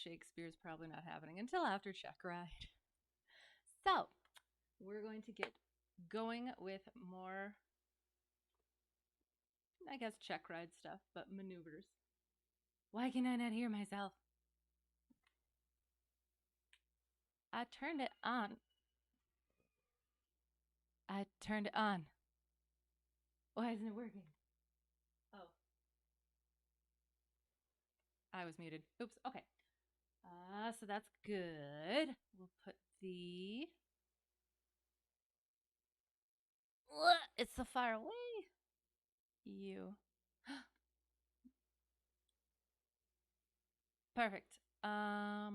Shakespeare's probably not happening until after Checkride. So, we're going to get going with more, I guess, Checkride stuff, but maneuvers. Why can I not hear myself? I turned it on. I turned it on. Why isn't it working? Oh, I was muted. Oops. Okay. So that's good. We'll put the. It's so far away. You. Perfect. Oh.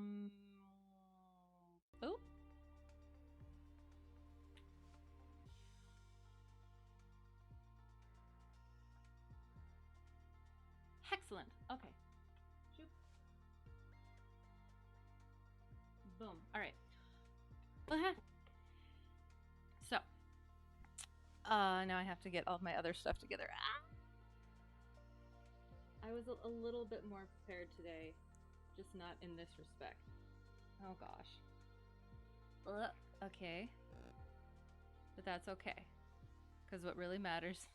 Excellent. Okay. Shoop. Boom. All right. So, now I have to get all my other stuff together. I was a little bit more prepared today, just not in this respect. Oh gosh. Okay. But that's okay. Because what really matters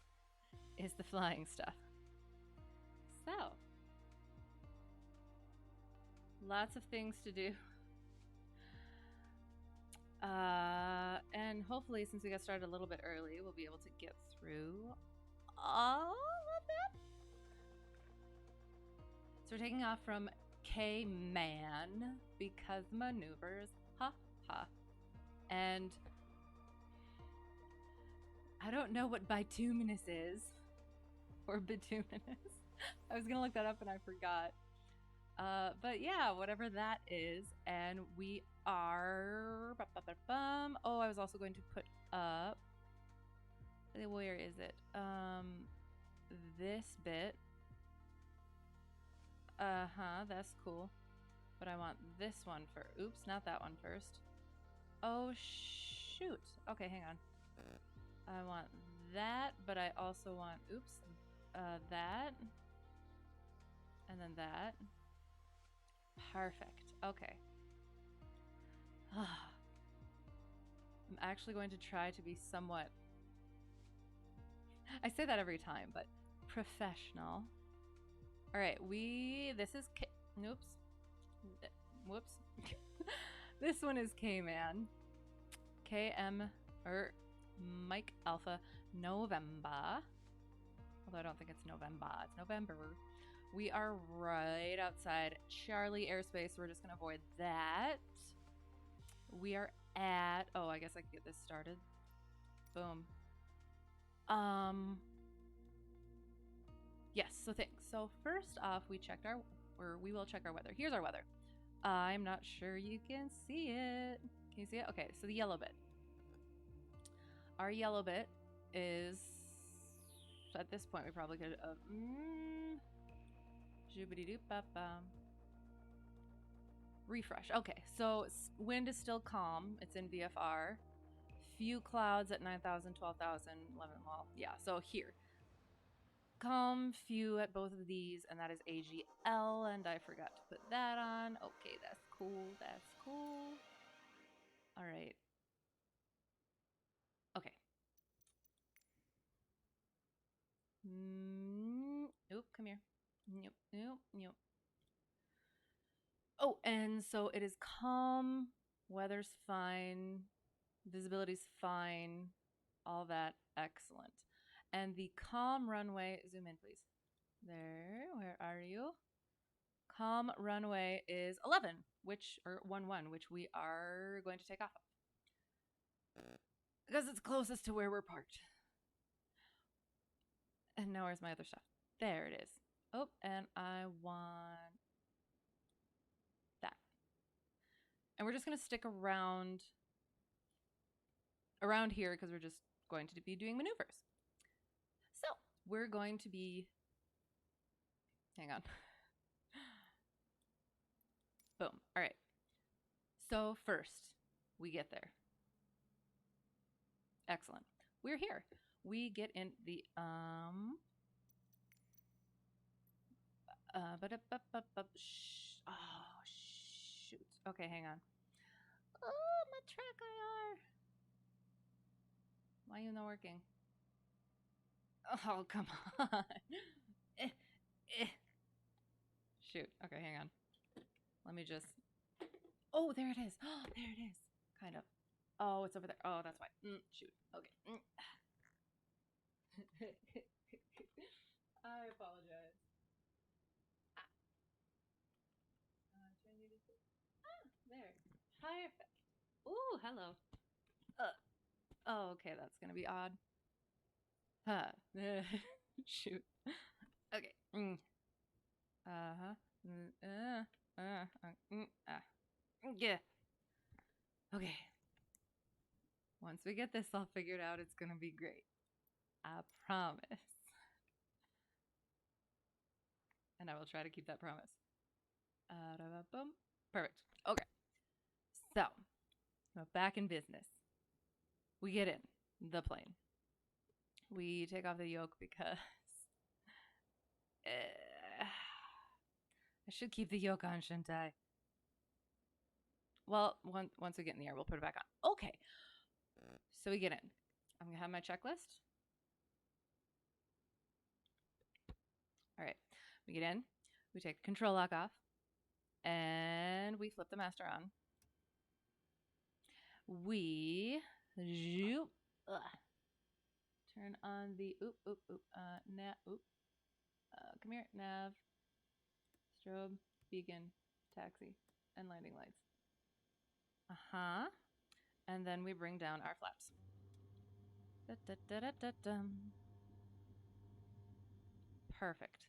is the flying stuff. So, lots of things to do. And hopefully, since we got started a little bit early, we'll be able to get through all of them. So we're taking off from K-Man because maneuvers. Ha ha. And I don't know what bituminous is. Or bituminous. I was gonna look that up and I forgot. But yeah, whatever that is. And we are... Oh, I was also going to put up... Where is it? This bit. That's cool. But I want this one for... Oops, not that one first. Oh, shoot. Okay, hang on. I want that, but I also want... Oops. That. And then that. Perfect. Okay. I'm actually going to try to be somewhat... I say that every time, but professional. All right, this is oops. Whoops. This one is K-Man. KM, Mike Alpha November. Although I don't think it's November, it's November. We are right outside Charlie airspace. We're just gonna avoid that. We are at, oh, I guess I could get this started. Boom. Yes, so thanks. So first off, we will check our weather. Here's our weather. I'm not sure you can see it. Can you see it? Okay, so the yellow bit. Our yellow bit is, at this point, we probably could, refresh. Okay, so wind is still calm. It's in VFR. Few clouds at 9,000, 12,000, 11, well, yeah, so here. Calm, few at both of these, and that is AGL, and I forgot to put that on. Okay, that's cool, that's cool. All right. Okay. Nope, come here. Nope, nope, nope. Oh, and so it is calm, weather's fine, visibility's fine, all that, excellent. And the calm runway, zoom in please. There, where are you? Calm runway is 11, or 11, which we are going to take off of. Because it's closest to where we're parked. And now where's my other stuff? There it is. Oh, and I want that. And we're just going to stick around here because we're just going to be doing maneuvers. So we're going to be, hang on. Boom. All right. So first, we get there. Excellent. We're here. We get in the Oh, shoot. Okay, hang on. Oh, my track IR. Why are you not working? Oh, come on. Eh, eh. Shoot. Okay, hang on. Let me just. Oh, there it is. Oh, there it is. Kind of. Oh, it's over there. Oh, that's why. Shoot. Okay. I apologize. There. Perfect. Ooh, hello. Oh, okay, that's gonna be odd. Huh. Shoot. Okay. Uh-huh. Yeah. Okay. Once we get this all figured out, it's gonna be great. I promise. And I will try to keep that promise. Boom. Perfect. Okay. So, we're back in business. We get in the plane. We take off the yoke because I should keep the yoke on, shouldn't I? Well, once we get in the air, we'll put it back on. Okay. So we get in. I'm going to have my checklist. All right. We get in. We take the control lock off. And we flip the master on. We turn on the come here, nav, strobe, beacon, taxi, and landing lights. And then we bring down our flaps. Perfect.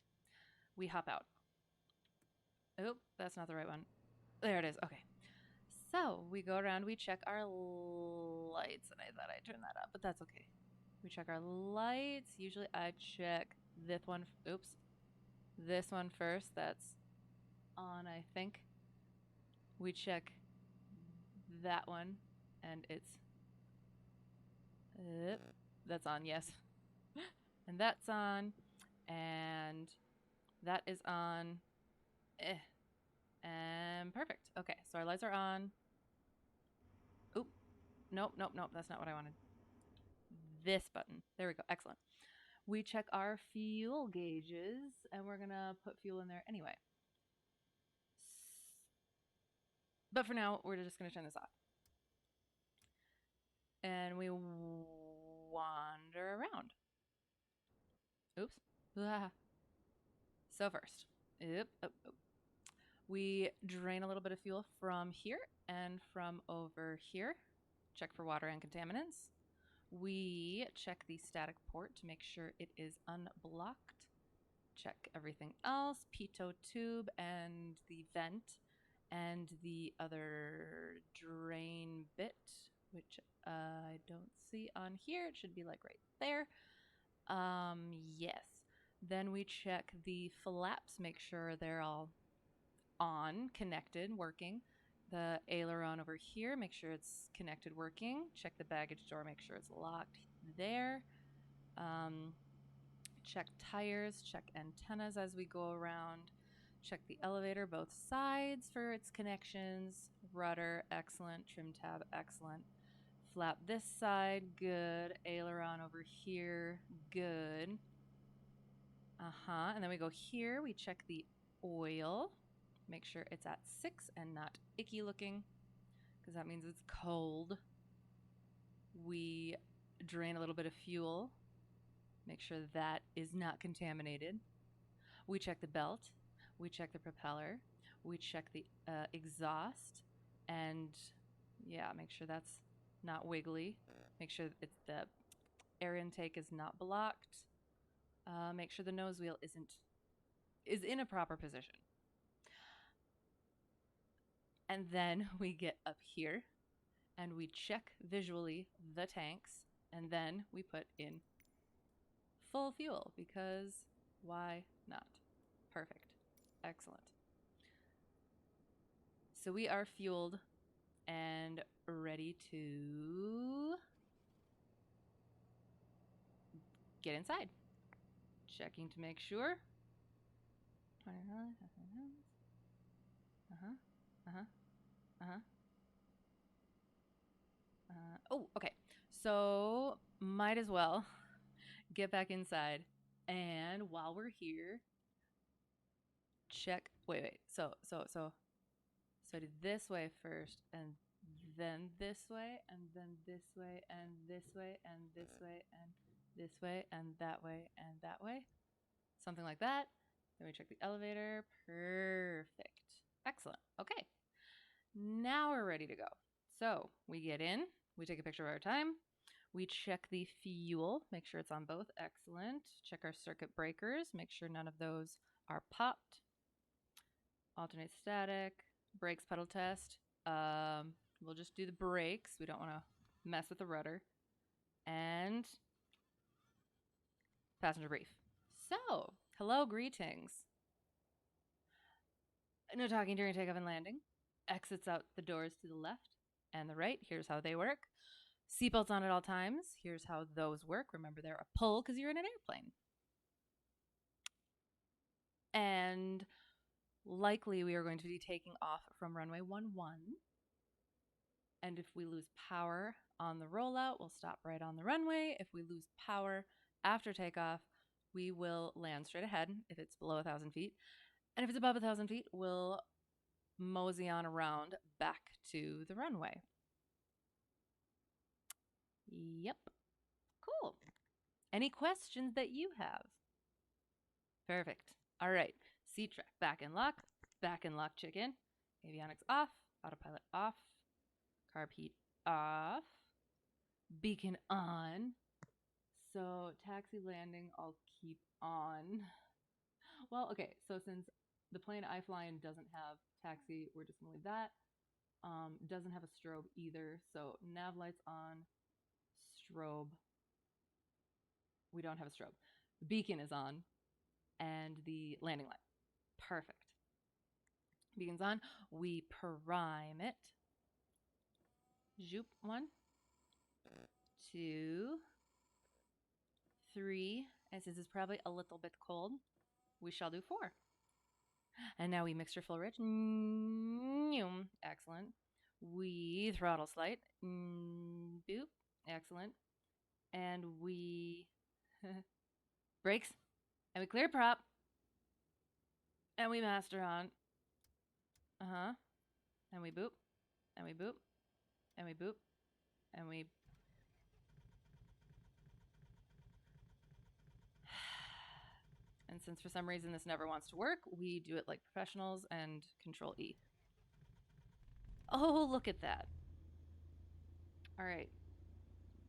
We hop out. Oh, that's not the right one. There it is. Okay. So we go around, we check our lights, and I thought I turned that up, but that's okay. We check our lights. Usually I check this one. Oops. This one first. That's on, I think. We check that one, and it's that's on, yes. And that's on, and that is on. And perfect. Okay, so our lights are on. Oop. Nope. That's not what I wanted. This button. There we go. Excellent. We check our fuel gauges, and we're going to put fuel in there anyway. But for now, we're just going to turn this off. And we wander around. Oops. So first, we drain a little bit of fuel from here and from over here. Check for water and contaminants. We check the static port to make sure it is unblocked. Check everything else, pitot tube and the vent and the other drain bit, which I don't see on here. It should be like right there. Yes. Then we check the flaps, make sure they're all on, connected, working. The aileron over here, make sure it's connected, working. Check the baggage door, make sure it's locked there. Check tires, check antennas as we go around. Check the elevator, both sides for its connections. Rudder, excellent. Trim tab, excellent. Flap this side, good. Aileron over here, good. And then we go here, we check the oil. Make sure it's at 6 and not icky looking, because that means it's cold. We drain a little bit of fuel. Make sure that is not contaminated. We check the belt. We check the propeller. We check the exhaust. And yeah, make sure that's not wiggly. Make sure it's the air intake is not blocked. Make sure the nose wheel is in a proper position. And then we get up here and we check visually the tanks, and then we put in full fuel, because why not? Perfect. Excellent. So we are fueled and ready to get inside. Checking to make sure. Uh-huh. Uh-huh. Uh-huh. Oh, okay. So might as well get back inside. And while we're here, check. Wait. So do this way first, and then this way, and then this way, and this way, and this way, and this way, and that way, and that way. Something like that. Then we check the elevator. Perfect. Excellent. Okay. Now we're ready to go. So we get in, we take a picture of our time, we check the fuel, make sure it's on both. Excellent. Check our circuit breakers, make sure none of those are popped. Alternate static, brakes pedal test. We'll just do the brakes. We don't want to mess with the rudder. And passenger brief. So, hello, greetings. No talking during takeoff and landing. Exits out the doors to the left and the right. Here's how they work. Seatbelts on at all times. Here's how those work. Remember, they're a pull because you're in an airplane. And likely we are going to be taking off from runway 11. And if we lose power on the rollout, we'll stop right on the runway. If we lose power after takeoff, we will land straight ahead if it's below 1,000 feet. And if it's above 1,000 feet, we'll mosey on around back to the runway. Yep. Cool. Any questions that you have? Perfect. All right. Seat track, back and lock chicken. Avionics off, autopilot off, carb heat off, beacon on. So taxi landing, I'll keep on. Well, okay, so since the plane I fly in doesn't have taxi, we're just gonna leave that. Doesn't have a strobe either, so nav lights on, strobe. We don't have a strobe. The beacon is on, and the landing light. Perfect. Beacon's on. We prime it. Zoop. 1, 2, 3. And since it's probably a little bit cold, we shall do 4. And now we mixture full rich. Excellent. We throttle slight. Boop. Excellent. And we brakes. And we clear prop. And we master on. Uh-huh. And we boop. And we boop. And we boop. And we... And since for some reason this never wants to work, we do it like professionals and Control E. Oh, look at that. All right.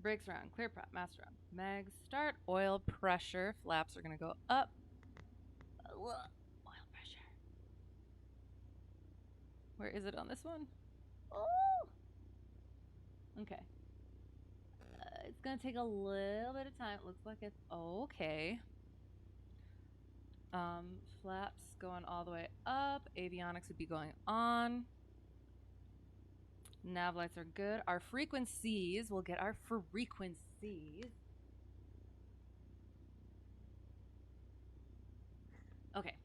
Brakes are on, clear prop, master on. Mags start, oil pressure. Flaps are going to go up. Oil pressure. Where is it on this one? Oh! Okay. It's going to take a little bit of time. It looks like it's okay. Flaps going all the way up. Avionics would be going on. Nav lights are good. Our frequencies, we'll get our frequencies. Okay.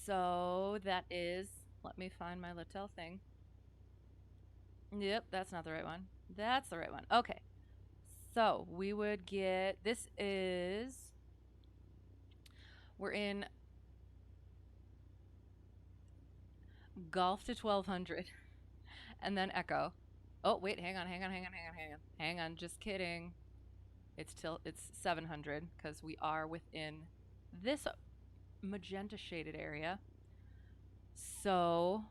So that is, let me find my Littell thing. Yep, that's not the right one. That's the right one. Okay. So we would get, this is, we're in Golf to 1200 and then Echo. Oh, wait, hang on. Just kidding. It's 700 because we are within this magenta shaded area. So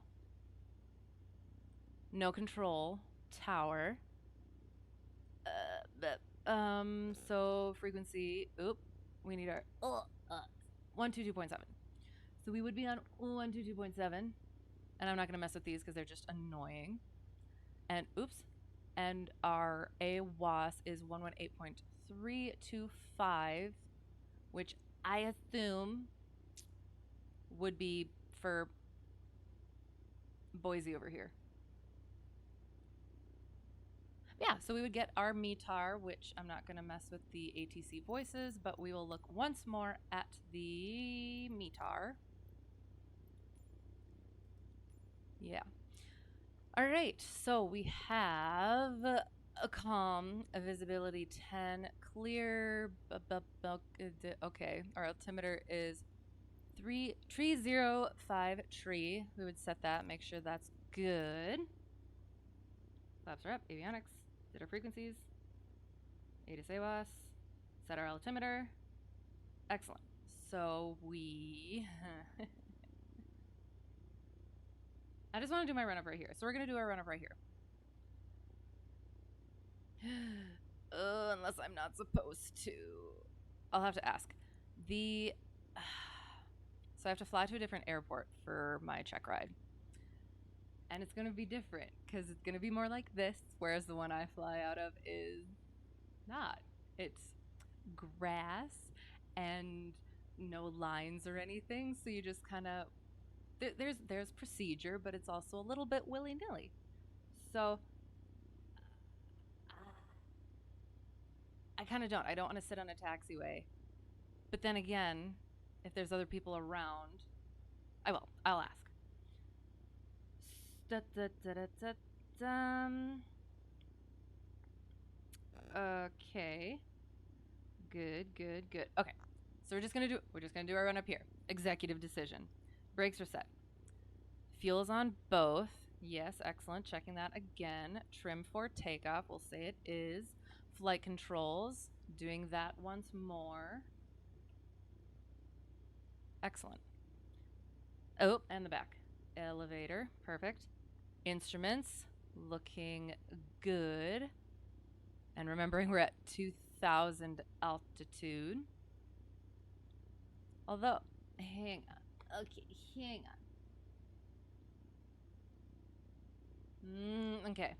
no control tower. So frequency. Oop, we need our 122.7. So we would be on 122.7, and I'm not gonna mess with these because they're just annoying. And oops, and our AWAS is 118.325, which I assume would be for Boise over here. Yeah, so we would get our METAR, which I'm not going to mess with the ATC voices, but we will look once more at the METAR. Yeah. All right. So we have a calm, a visibility 10, clear. Okay. Our altimeter is 305 tree. We would set that, make sure that's good. Flaps are up, avionics, did our frequencies, ATIS AWAS, set our altimeter. Excellent. So we I just want to do my run up right here. So we're gonna do our run up right here. Unless I'm not supposed to. I'll have to ask. The so I have to fly to a different airport for my check ride. And it's going to be different because it's going to be more like this, whereas the one I fly out of is not. It's grass and no lines or anything, so you just kind of there's procedure, but it's also a little bit willy-nilly. So I kind of don't. I don't want to sit on a taxiway. But then again, if there's other people around, I will. I'll ask. Okay. Good, good, good. Okay. So we're just gonna do our run up here. Executive decision. Brakes are set. Fuel's on both. Yes, excellent. Checking that again. Trim for takeoff. We'll say it is. Flight controls. Doing that once more. Excellent. Oh, and the back. Elevator. Perfect. Instruments. Looking good. And remembering we're at 2,000 altitude. Although, hang on. Okay, hang on. Okay.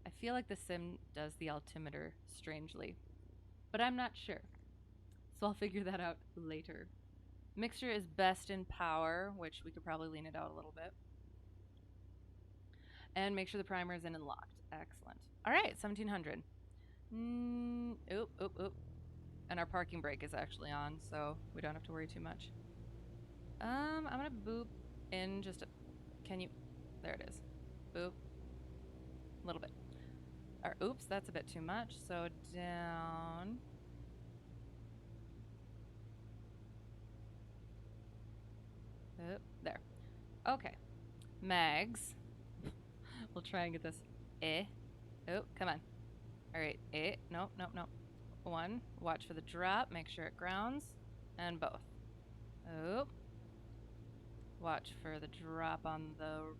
I feel like the sim does the altimeter strangely, but I'm not sure. So I'll figure that out later. Mixture is best in power, which we could probably lean it out a little bit. And make sure the primer is in and locked. Excellent. All right, 1700. Oop, oop, oop. And our parking brake is actually on, so we don't have to worry too much. I'm gonna boop in just a. Can you? There it is. Boop. A little bit. Or oops, that's a bit too much. So down. There. Okay. Mags. We'll try and get this. Oh, come on. All right. Nope, nope, nope. One. Watch for the drop. Make sure it grounds. And both. Oh. Watch for the drop on the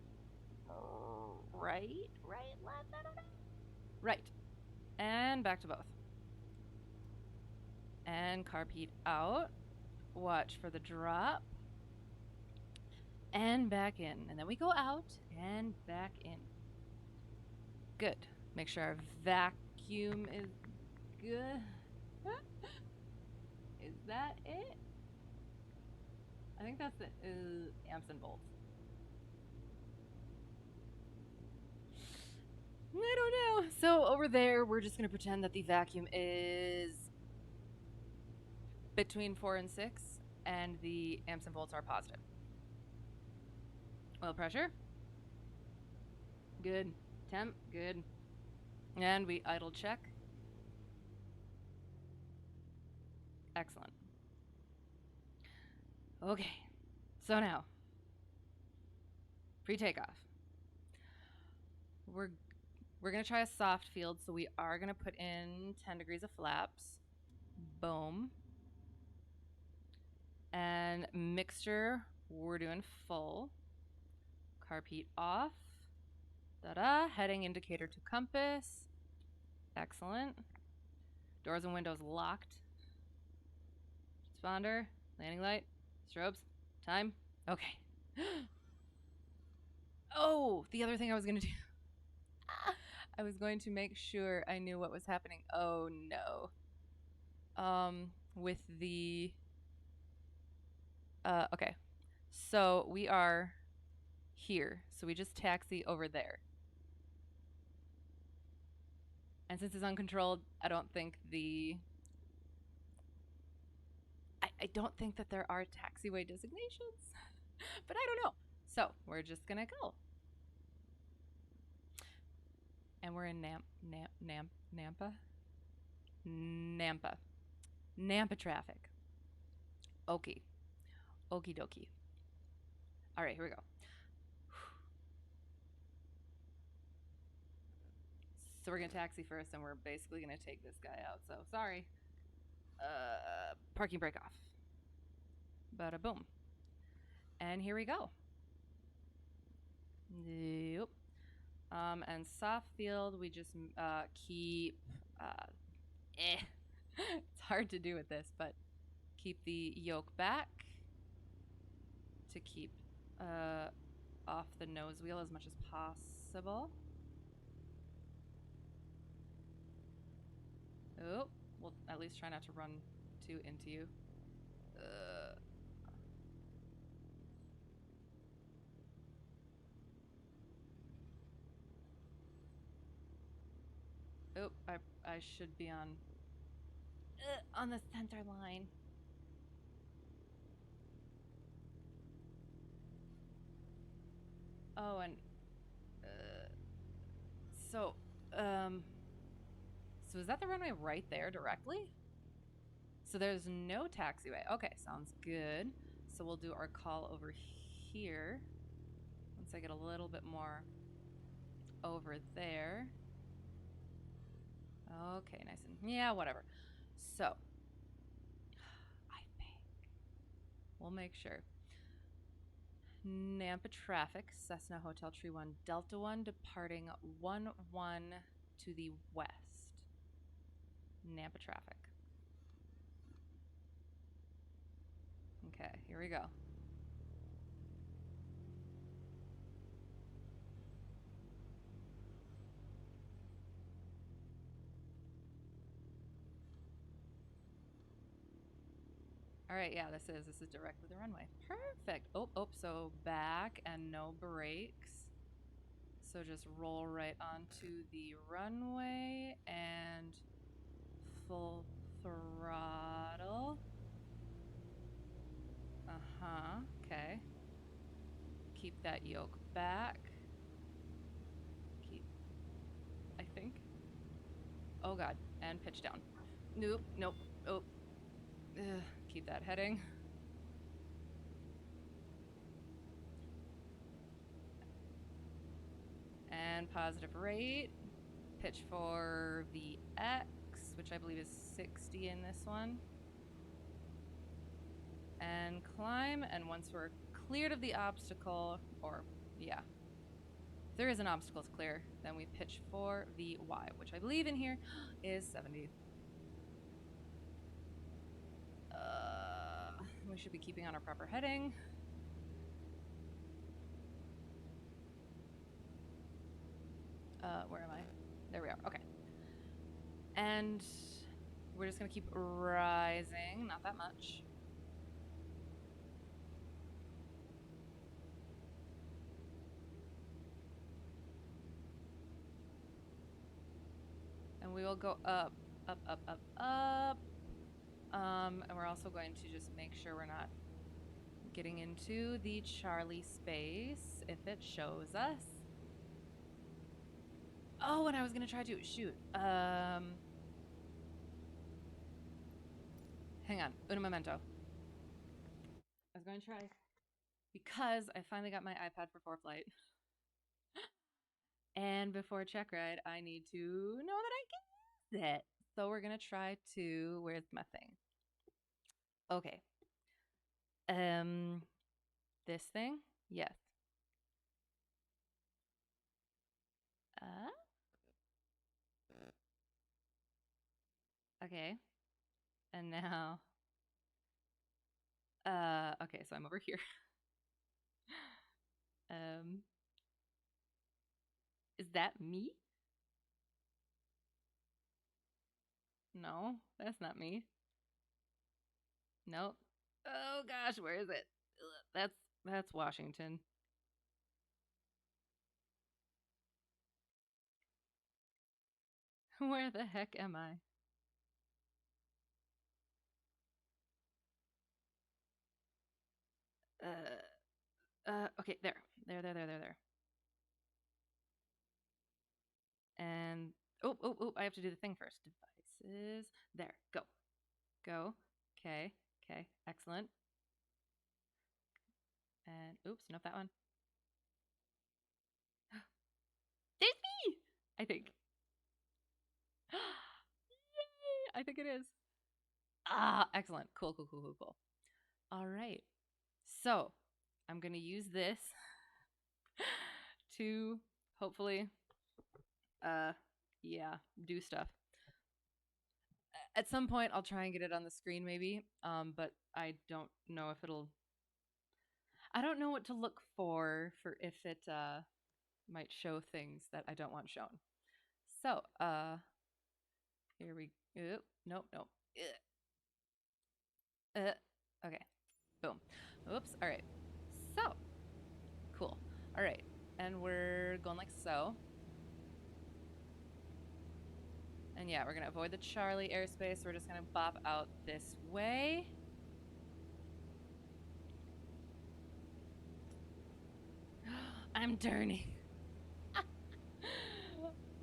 right, left, I don't know. Right. And back to both. And carpet out. Watch for the drop. And back in. And then we go out and back in. Good. Make sure our vacuum is good. Is that it? I think that's it. Amps and volts. I don't know. So over there, we're just going to pretend that the vacuum is between 4 and 6, and the amps and volts are positive. Oil pressure. Good. Temp. Good. And we idle check. Excellent. Okay. So now, pre-takeoff. We're going to try a soft field, so we are going to put in 10 degrees of flaps. Boom. And mixture, we're doing full. Carpet off. Da-da. Heading indicator to compass. Excellent. Doors and windows locked. Transponder. Landing light. Strobes. Time. Okay. Oh, the other thing I was going to do. I was going to make sure I knew what was happening. Oh, no. With the... okay. So we are here. So we just taxi over there. And since it's uncontrolled, I don't think the... I don't think that there are taxiway designations. But I don't know. So we're just gonna go. And we're in Nampa. Nampa traffic. Okie. Okie dokie. All right, here we go. So we're gonna taxi first, and we're basically gonna take this guy out. So sorry. Parking brake off. Bada boom. And here we go. Yep. And soft field, we just keep. It's hard to do with this, but keep the yoke back to keep off the nose wheel as much as possible. Oh, we'll at least try not to run too into you. Oh, I should be on the center line. Oh, and so so is that the runway right there directly? So there's no taxiway. Okay, sounds good. So we'll do our call over here. Once I get a little bit more over there. Okay, nice and yeah, whatever. So I think we'll make sure. Nampa traffic, Cessna Hotel Tree 1, Delta 1 departing 1-1 to the west. Nampa traffic. Okay, here we go. All right, yeah, this is directly the runway. Perfect. Oh, so back and no brakes. So just roll right onto the runway and full throttle. Uh-huh, okay. Keep that yoke back. Keep, I think. Oh God, and pitch down. Nope. Oh, ugh, keep that heading. And positive rate. Pitch for VX, which I believe is 60 in this one. And climb, and once we're cleared of the obstacle, or yeah, if there is an obstacle to clear, then we pitch for VY, which I believe in here is 70. We should be keeping on our proper heading. Where am I? There we are. Okay. And we're just gonna keep rising, not that much. And we will go up. And we're also going to just make sure we're not getting into the Charlie space if it shows us. Oh, and I was gonna try to shoot. Hang on, un momento. I was going to try because I finally got my iPad for ForeFlight. And before Checkride, I need to know that I can use it. So we're gonna try to. Where's my thing? Okay. This thing? Yes. Okay. And now. Okay, so I'm over here. Is that me? No, that's not me. Nope. Oh gosh, where is it? Ugh, that's Washington. Where the heck am I? Okay, there. There. And oh, I have to do the thing first. Devices. There. Go. Go. Okay. Okay. Excellent. And oops, not that one. There's me! I think. Yay! I think it is. Ah, excellent. Cool. All right. So, I'm going to use this to hopefully yeah, do stuff. At some point I'll try and get it on the screen maybe. But I don't know if I don't know what to look for if it might show things that I don't want shown. So, here we go. Nope. Okay. Boom. Oops. All right. So, cool. All right. And we're going like so. And yeah, we're going to avoid the Charlie airspace. We're just going to bop out this way. I'm turning.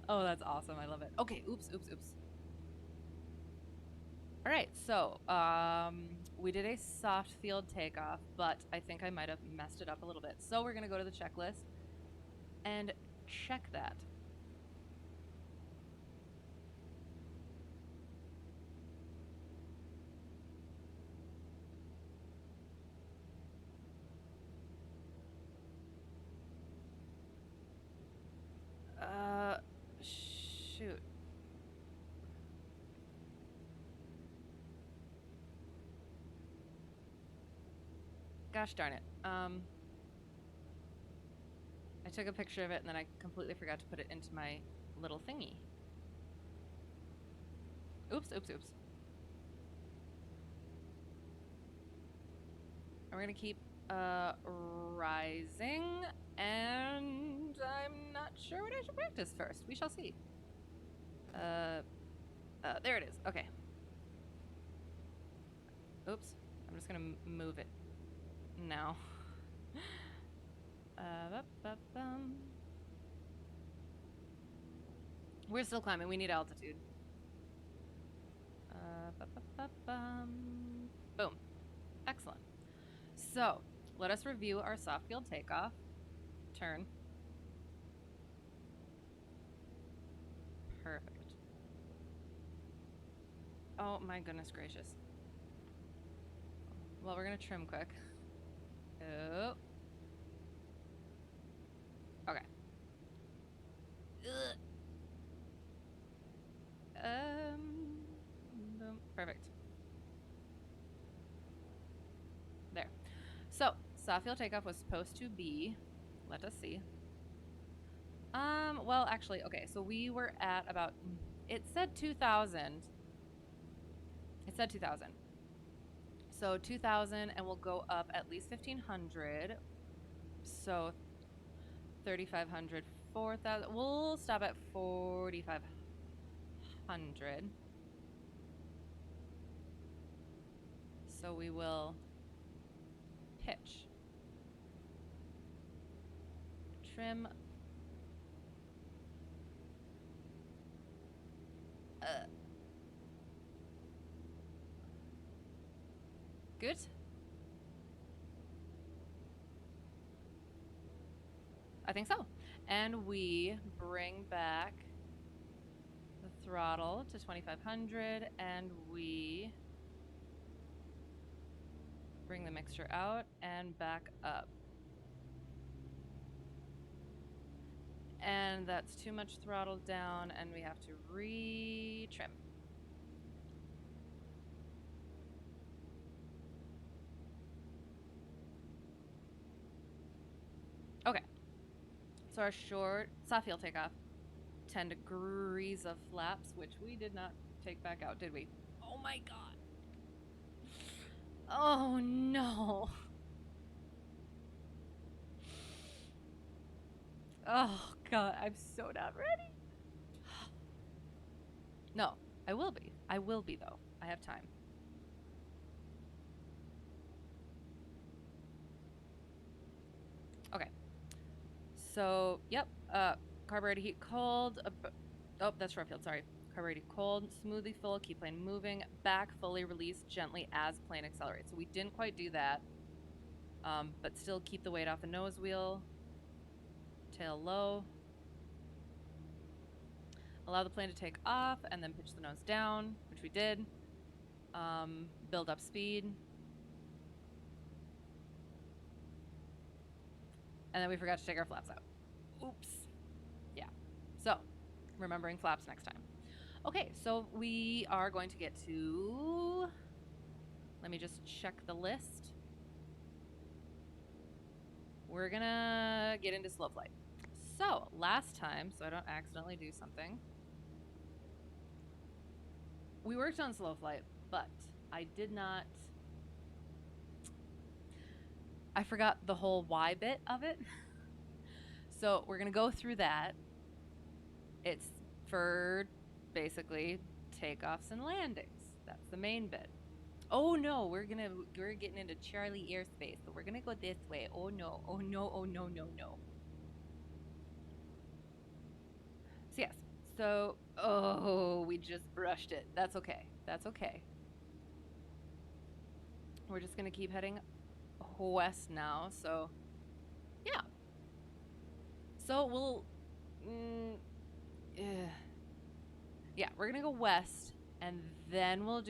Oh, that's awesome. I love it. Okay. Oops. All right, so we did a soft field takeoff, but I think I might have messed it up a little bit. So we're going to go to the checklist and check that. Shoot. Gosh darn it. I took a picture of it and then I completely forgot to put it into my little thingy. Oops. And we're going to keep rising, and I'm not sure what I should practice first. We shall see. There it is. Okay. Oops. I'm just going to move it now. We're still climbing. We need altitude. Boom. Excellent. So, let us review our soft field takeoff. Turn. Perfect. Oh my goodness gracious. Well, we're going to trim quick. Oh. Okay. Boom. Perfect. There. So, soft field takeoff was supposed to be, let us see. Well, actually, okay, so we were at about, it said 2,000. It said 2,000. So 2,000, and we'll go up at least 1,500. So 3,500, 4,000. We'll stop at 4,500. So we will pitch. Trim. Good. I think so. And we bring back the throttle to 2,500, and we bring the mixture out and back up. And that's too much throttle down, and we have to re-trim. Okay. So our short soft field takeoff, 10 degrees of flaps, which we did not take back out, did we? Oh my god. Oh no. Oh god, I'm so not ready. No, I will be. I will be though. I have time. Okay. So, yep. Carburetor heat cold. Oh, that's short field. Sorry. Carburetor cold. Smoothly full. Keep plane moving. Back fully release gently as plane accelerates. So we didn't quite do that. But still keep the weight off the nose wheel. Tail low. Allow the plane to take off and then pitch the nose down, which we did. Build up speed. And then we forgot to take our flaps out. Oops. Yeah. So, remembering flaps next time. Okay, so we are going to get to... Let me just check the list. We're gonna get into slow flight. So, last time, so I don't accidentally do something, we worked on slow flight, but I did not... I forgot the whole why bit of it. So we're gonna go through that. It's for basically takeoffs and landings. That's the main bit. Oh no, we're getting into Charlie airspace, so we're gonna go this way. Oh no, oh no, oh no, no, no. So yes, so we just brushed it. That's okay. That's okay. We're just gonna keep heading west now. So yeah. So we'll, yeah, we're gonna go west, and then we'll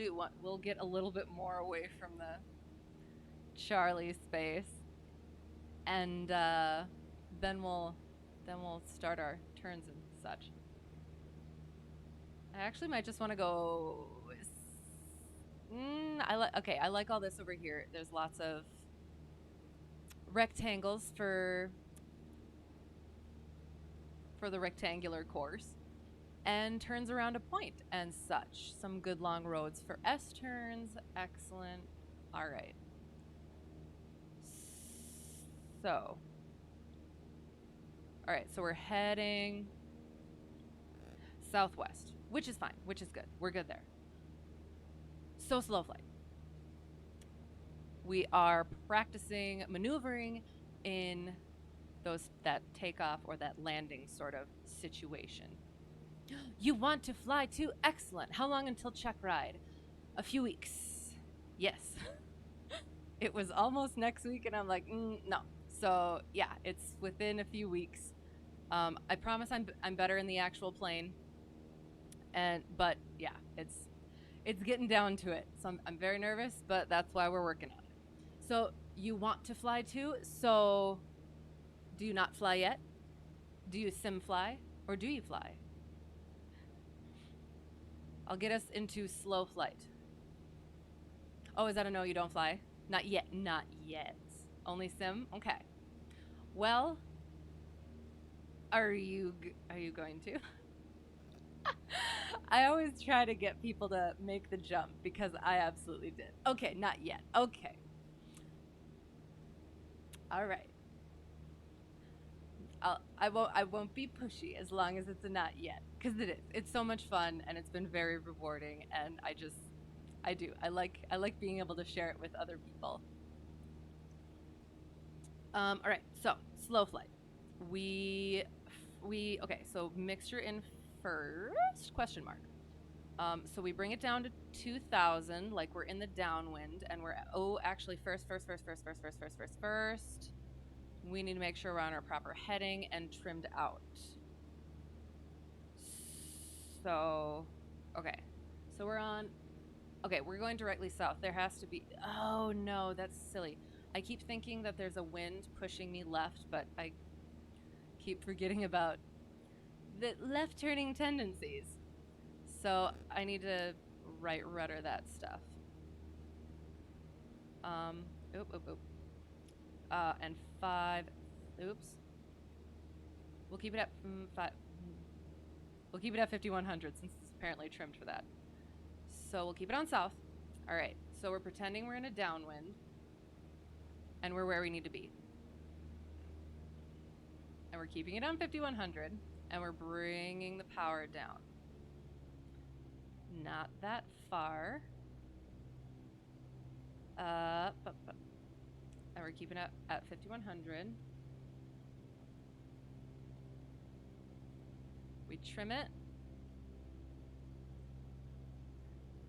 get a little bit more away from the Charlie space, and then we'll start our turns and such. I actually might just want to go. I like all this over here. There's lots of rectangles for the rectangular course, and turns around a point and such. Some good long roads for S turns. Excellent. All right. So, all right, so we're heading southwest, which is fine, which is good. We're good there. So slow flight. We are practicing maneuvering in that takeoff or that landing sort of situation. You want to fly too? Excellent. How long until Checkride? A few weeks. Yes. It was almost next week, and I'm like, no. So yeah, it's within a few weeks. I promise I'm better in the actual plane. But yeah, it's getting down to it. So I'm very nervous, but that's why we're working on it. So you want to fly too? So do you not fly yet? Do you sim fly, or do you fly? I'll get us into slow flight. Oh, is that a no? You don't fly? Not yet. Not yet. Only sim? Okay. Well, are you going to? I always try to get people to make the jump because I absolutely did. Okay, not yet. Okay. All right. I won't be pushy as long as it's a not yet, because it is. It's so much fun, and it's been very rewarding, and I do. I like being able to share it with other people. All right. So slow flight. We okay. So mixture in first question mark. So we bring it down to 2,000, like we're in the downwind, and we're actually first. We need to make sure we're on our proper heading and trimmed out. So, okay. So we're on. Okay, we're going directly south. There has to be. Oh no, that's silly. I keep thinking that there's a wind pushing me left, but I keep forgetting about the left turning tendencies. So I need to right rudder that stuff. Oop. And 5. Oops. We'll keep it at 5. We'll keep it at 5100 since it's apparently trimmed for that. So we'll keep it on south. All right. So we're pretending we're in a downwind, and we're where we need to be. And we're keeping it on 5100, and we're bringing the power down. Not that far. And we're keeping it at 5100. We trim it.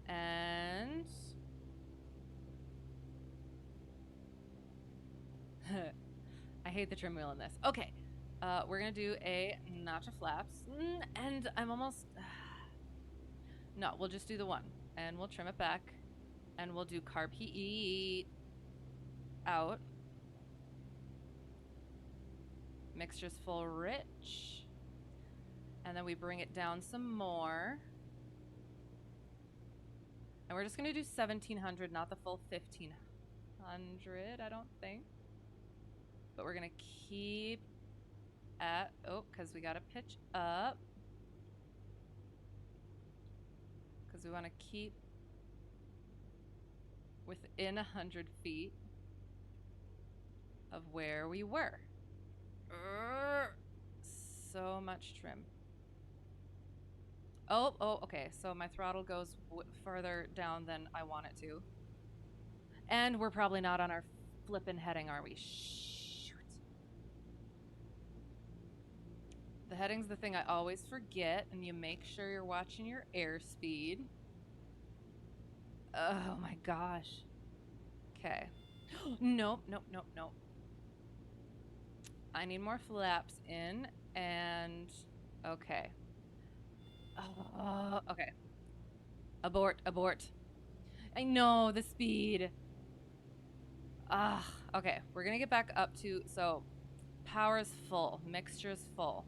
And I hate the trim wheel in this. Okay. We're gonna do a notch of flaps. And I'm almost no, we'll just do the one. And we'll trim it back. And we'll do carb heat out. Mixture's full rich. And then we bring it down some more. And we're just going to do 1700, not the full 1500, I don't think. But we're going to keep at, oh, because we got to pitch up. Because we want to keep within 100 feet of where we were. So much trim. Oh, okay. So my throttle goes further down than I want it to. And we're probably not on our flippin' heading, are we? Shoot. The heading's the thing I always forget, and you make sure you're watching your airspeed. Oh my gosh. Okay. Nope. I need more flaps in, and okay. Okay. Abort. I know the speed. Okay. We're gonna get back up to, so power's full, mixture's full.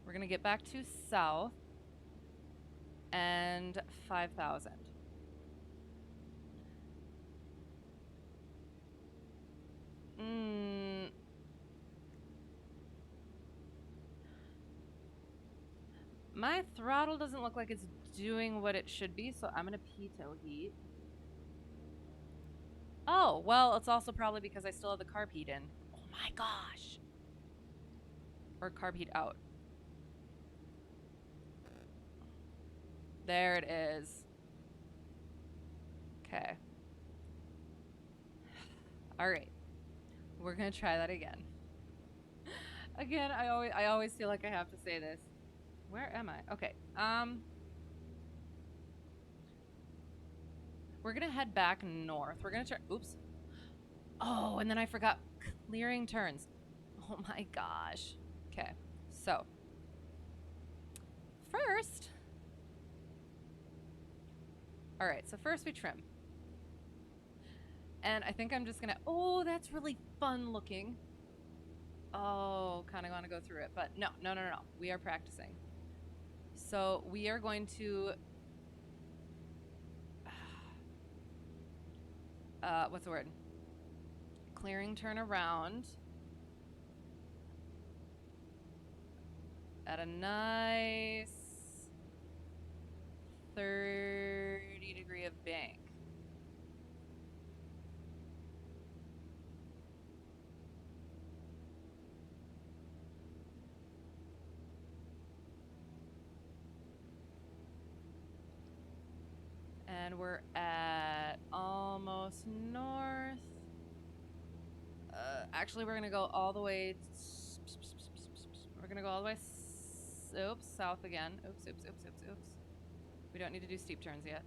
We're gonna get back to south and 5,000. My throttle doesn't look like it's doing what it should be, so I'm gonna pitot heat. Oh, well, it's also probably because I still have the carb heat in. Oh my gosh. Or carb heat out. There it is. Okay. All right. We're gonna try that again. Again, I always feel like I have to say this. Where am I? Okay. We're gonna head back north. We're gonna turn. Oops. Oh, and then I forgot clearing turns. Oh my gosh. Okay. So first. All right. So first we trim. And I think I'm just gonna. Oh, that's really fun looking. Oh, kind of want to go through it, but no. We are practicing. So we are going to, what's the word? Clearing turn around at a nice 30-degree of bank. And we're at almost north. Actually, we're going to go all the way. We're going to go all the way. Oops, south again. Oops. We don't need to do steep turns yet.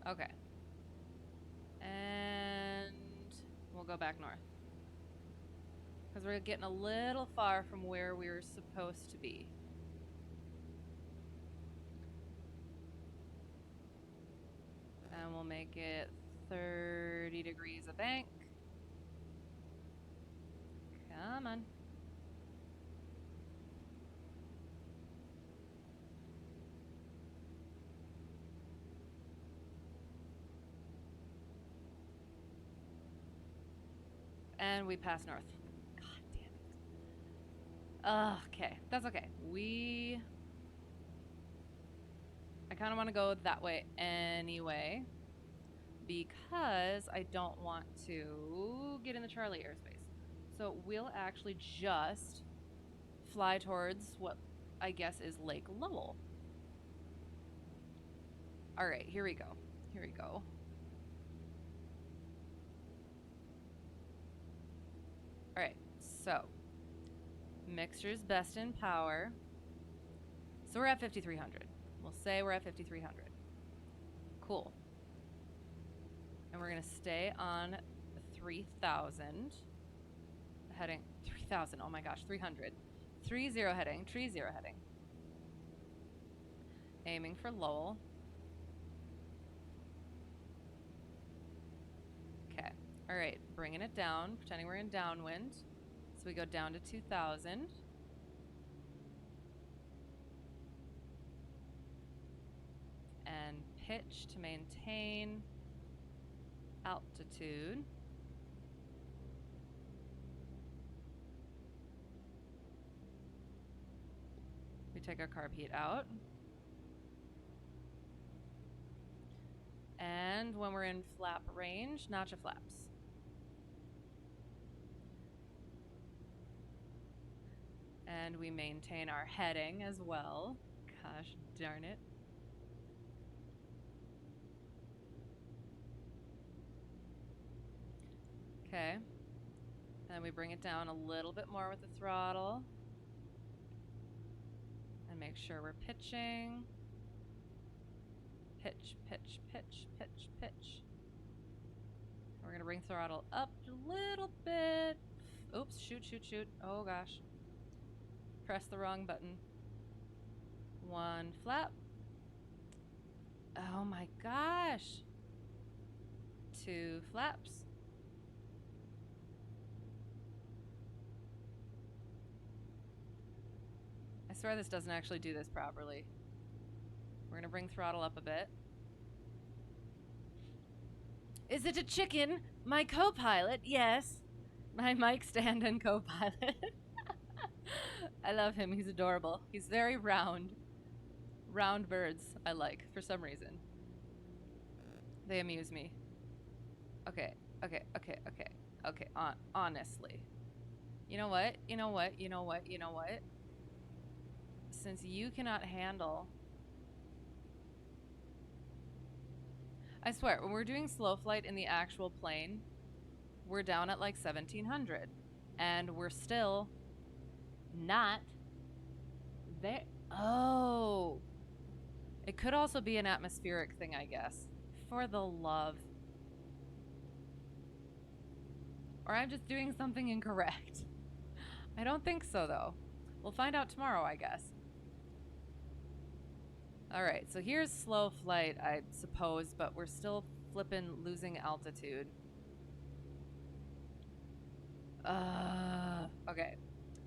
Okay. And we'll go back north. Because we're getting a little far from where we were supposed to be. And we'll make it 30 degrees of bank. Come on. And we pass north. Okay, that's okay. I kind of want to go that way anyway because I don't want to get in the Charlie airspace. So we'll actually just fly towards what I guess is Lake Lowell. All right, here we go. Here we go. All right, so mixture's best in power. So we're at 5,300. We'll say we're at 5,300. Cool. And we're gonna stay on 3,000. Heading 3,000. Oh my gosh, 300. 30 heading. 30 heading. Aiming for Lowell. Okay. All right, bringing it down, pretending we're in downwind. So we go down to 2,000. And pitch to maintain altitude. We take our carb heat out. And when we're in flap range, notch of flaps. And we maintain our heading as well. Gosh darn it. Okay. And we bring it down a little bit more with the throttle. And make sure we're pitching. Pitch, pitch, pitch, pitch, pitch. We're gonna bring throttle up a little bit. Oops, shoot, shoot, shoot. Oh gosh. Press the wrong button. One flap. Oh my gosh. 2 flaps. I swear this doesn't actually do this properly. We're gonna bring throttle up a bit. Is it a chicken? My co-pilot? Yes. My mic stand and co-pilot. I love him. He's adorable. He's very round. Round birds I like for some reason. They amuse me. Okay, okay, okay, okay, okay. Honestly. You know what? You know what? You know what? You know what? Since you cannot handle... I swear, when we're doing slow flight in the actual plane, we're down at like 1,700. And we're still not there. Oh. It could also be an atmospheric thing, I guess. For the love. Or I'm just doing something incorrect. I don't think so, though. We'll find out tomorrow, I guess. Alright, so here's slow flight, I suppose, but we're still flippin' losing altitude. Okay.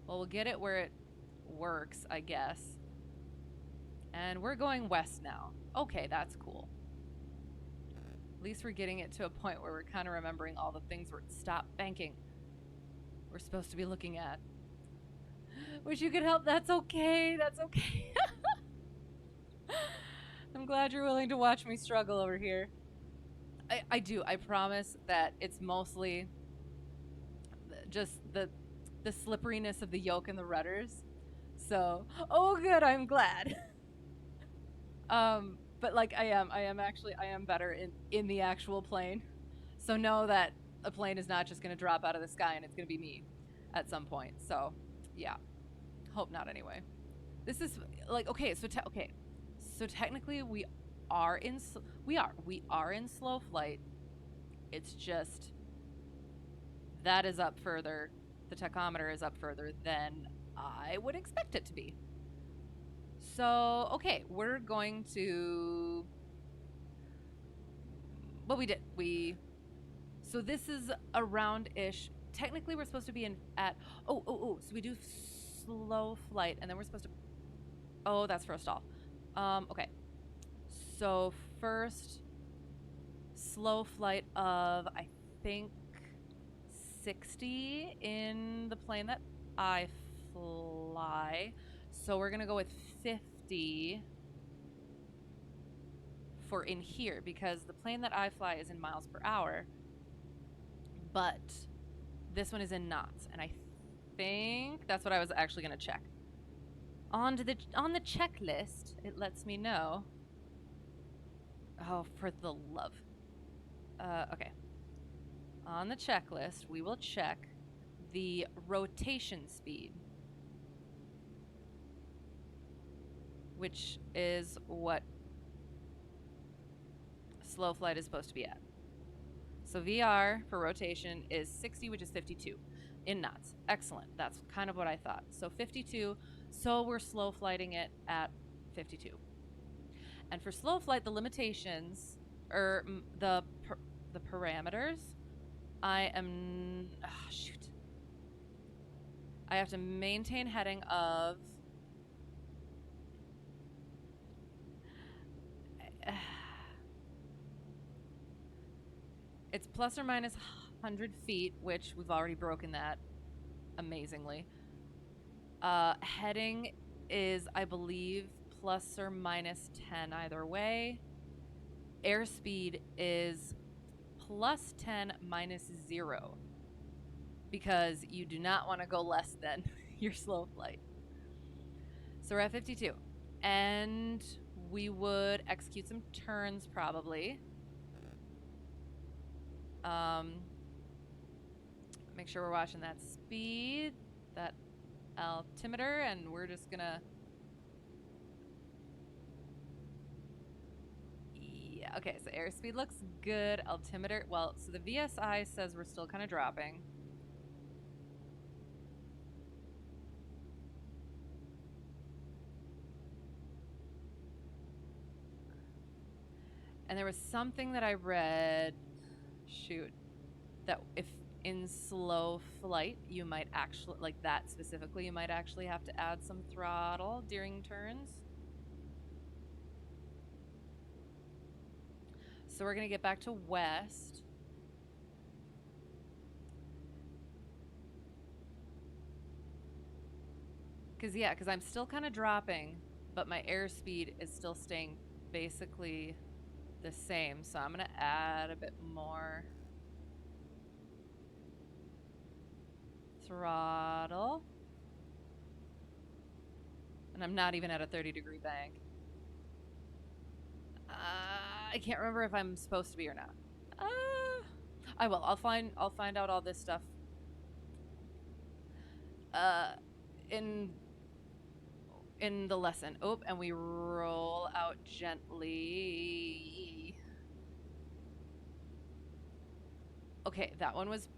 Well, we'll get it where it works, I guess. And we're going west now. Okay, that's cool. At least we're getting it to a point where we're kind of remembering all the things we're... Stop banking. We're supposed to be looking at. Wish you could help. That's okay. That's okay. I'm glad you're willing to watch me struggle over here. I do. I promise that it's mostly just the slipperiness of the yoke and the rudders. So, oh good, I'm glad. But like I am better in the actual plane. So know that a plane is not just going to drop out of the sky and it's going to be me at some point. So, yeah. Hope not anyway. This is like okay, so technically we are in slow flight. It's just that is up further. The tachometer is up further than I would expect it to be. So, okay, we're going to... Well, so this is around-ish. Technically, we're supposed to be so we do slow flight, and then we're supposed to... Oh, that's for a stall. Okay. So, first, slow flight of, I think, 60 in the plane that I fly. So we're going to go with 50 for in here because the plane that I fly is in miles per hour, but this one is in knots, and I think that's what I was actually going to check. On the checklist, it lets me know Oh, for the love. Okay. On the checklist, we will check the rotation speed, which is what slow flight is supposed to be at. So VR for rotation is 60, which is 52 in knots. Excellent. That's kind of what I thought. So 52. So we're slow flighting it at 52. And for slow flight, the limitations or the parameters, I am shoot. I have to maintain heading of it's plus or minus 100 feet, which we've already broken that amazingly. Heading is, I believe, plus or minus 10 either way. Airspeed is plus 10 minus 0 because you do not want to go less than your slow flight. So we're at 52. And we would execute some turns probably. Make sure we're watching that speed, that altimeter, and we're just gonna... Yeah, okay, so airspeed looks good. Altimeter, well, so the VSI says we're still kind of dropping. And there was something that I read, shoot, that if in slow flight, you might actually, like that specifically, you might actually have to add some throttle during turns. So we're gonna get back to west. Because I'm still kind of dropping, but my airspeed is still staying basically the same. So I'm gonna add a bit more throttle. And I'm not even at a 30-degree bank. I can't remember if I'm supposed to be or not. I will. I'll find out all this stuff in the lesson. Oh, and we roll out gently. Okay, that one was...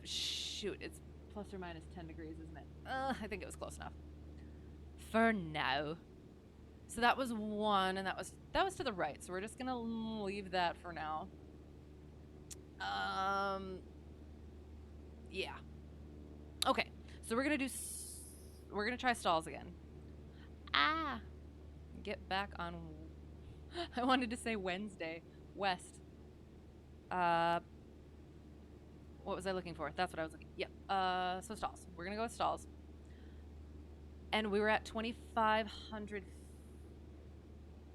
Shoot, it's plus or minus 10 degrees, isn't it? I think it was close enough. For now. So that was one, and that was to the right. So we're just gonna leave that for now. Yeah. Okay. So we're gonna try stalls again. Get back on... I wanted to say Wednesday. West. What was I looking for? That's what I was looking... Yep. So stalls. We're gonna go with stalls. And we were at 2,500...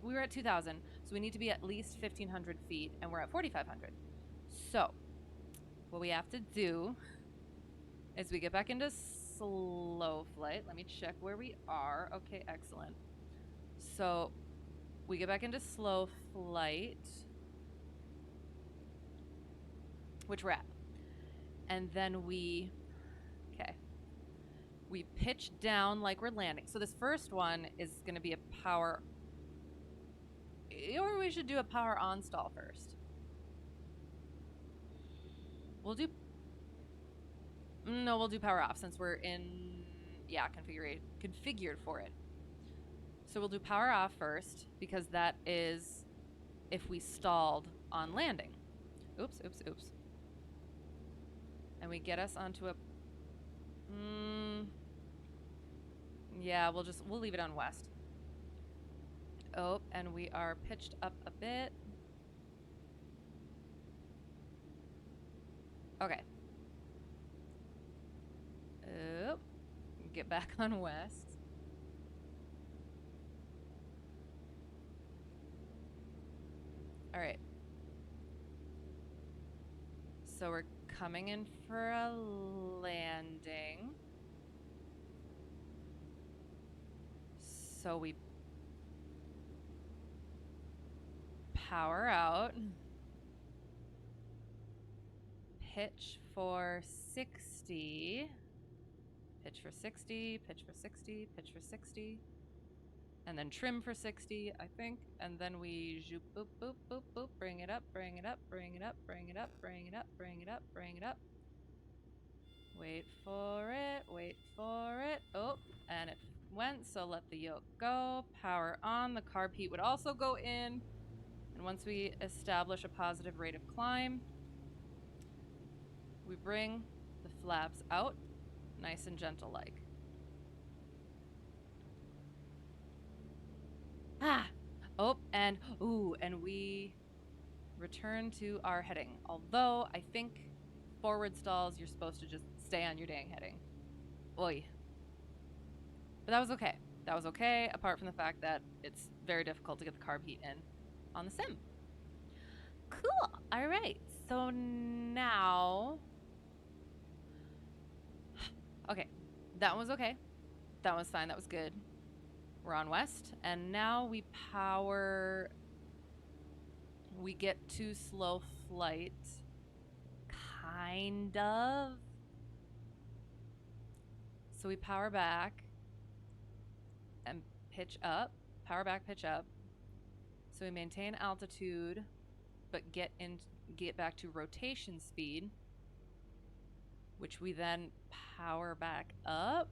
We were at 2,000, so we need to be at least 1,500 feet, and we're at 4,500. So, what we have to do is we get back into slow flight. Let me check where we are. Okay, excellent. So, we get back into slow flight, which we're at. And then we pitch down like we're landing. So this first one is going to be a power... Or we should do a power on stall first. We'll do power off since we're in configured for it. So we'll do power off first because that is if we stalled on landing. Oops. And we get us onto a yeah, we'll leave it on west. Oh, and we are pitched up a bit. Okay. Oh, get back on west. All right. So we're coming in for a landing. So we power out. Pitch for 60. Pitch for 60, pitch for 60, pitch for 60. And then trim for 60, I think. And then we zoop, boop, boop, boop, boop. Bring it up, bring it up, bring it up, bring it up, bring it up, bring it up, bring it up. Wait for it, wait for it. Oh, and it went, so let the yoke go. Power on, the carb heat would also go in. And once we establish a positive rate of climb, we bring the flaps out, nice and gentle like. Ah! Oh, and ooh, and we return to our heading. Although I think forward stalls, you're supposed to just stay on your dang heading. Oy. But that was okay. That was okay, apart from the fact that it's very difficult to get the carb heat in on the sim. Cool. All right. So now, okay, that was okay. That was fine. That was good. We're on west, and now we power. We get to slow flight, kind of. So we power back and pitch up. Power back, pitch up. So we maintain altitude, but get back to rotation speed, which we then power back up.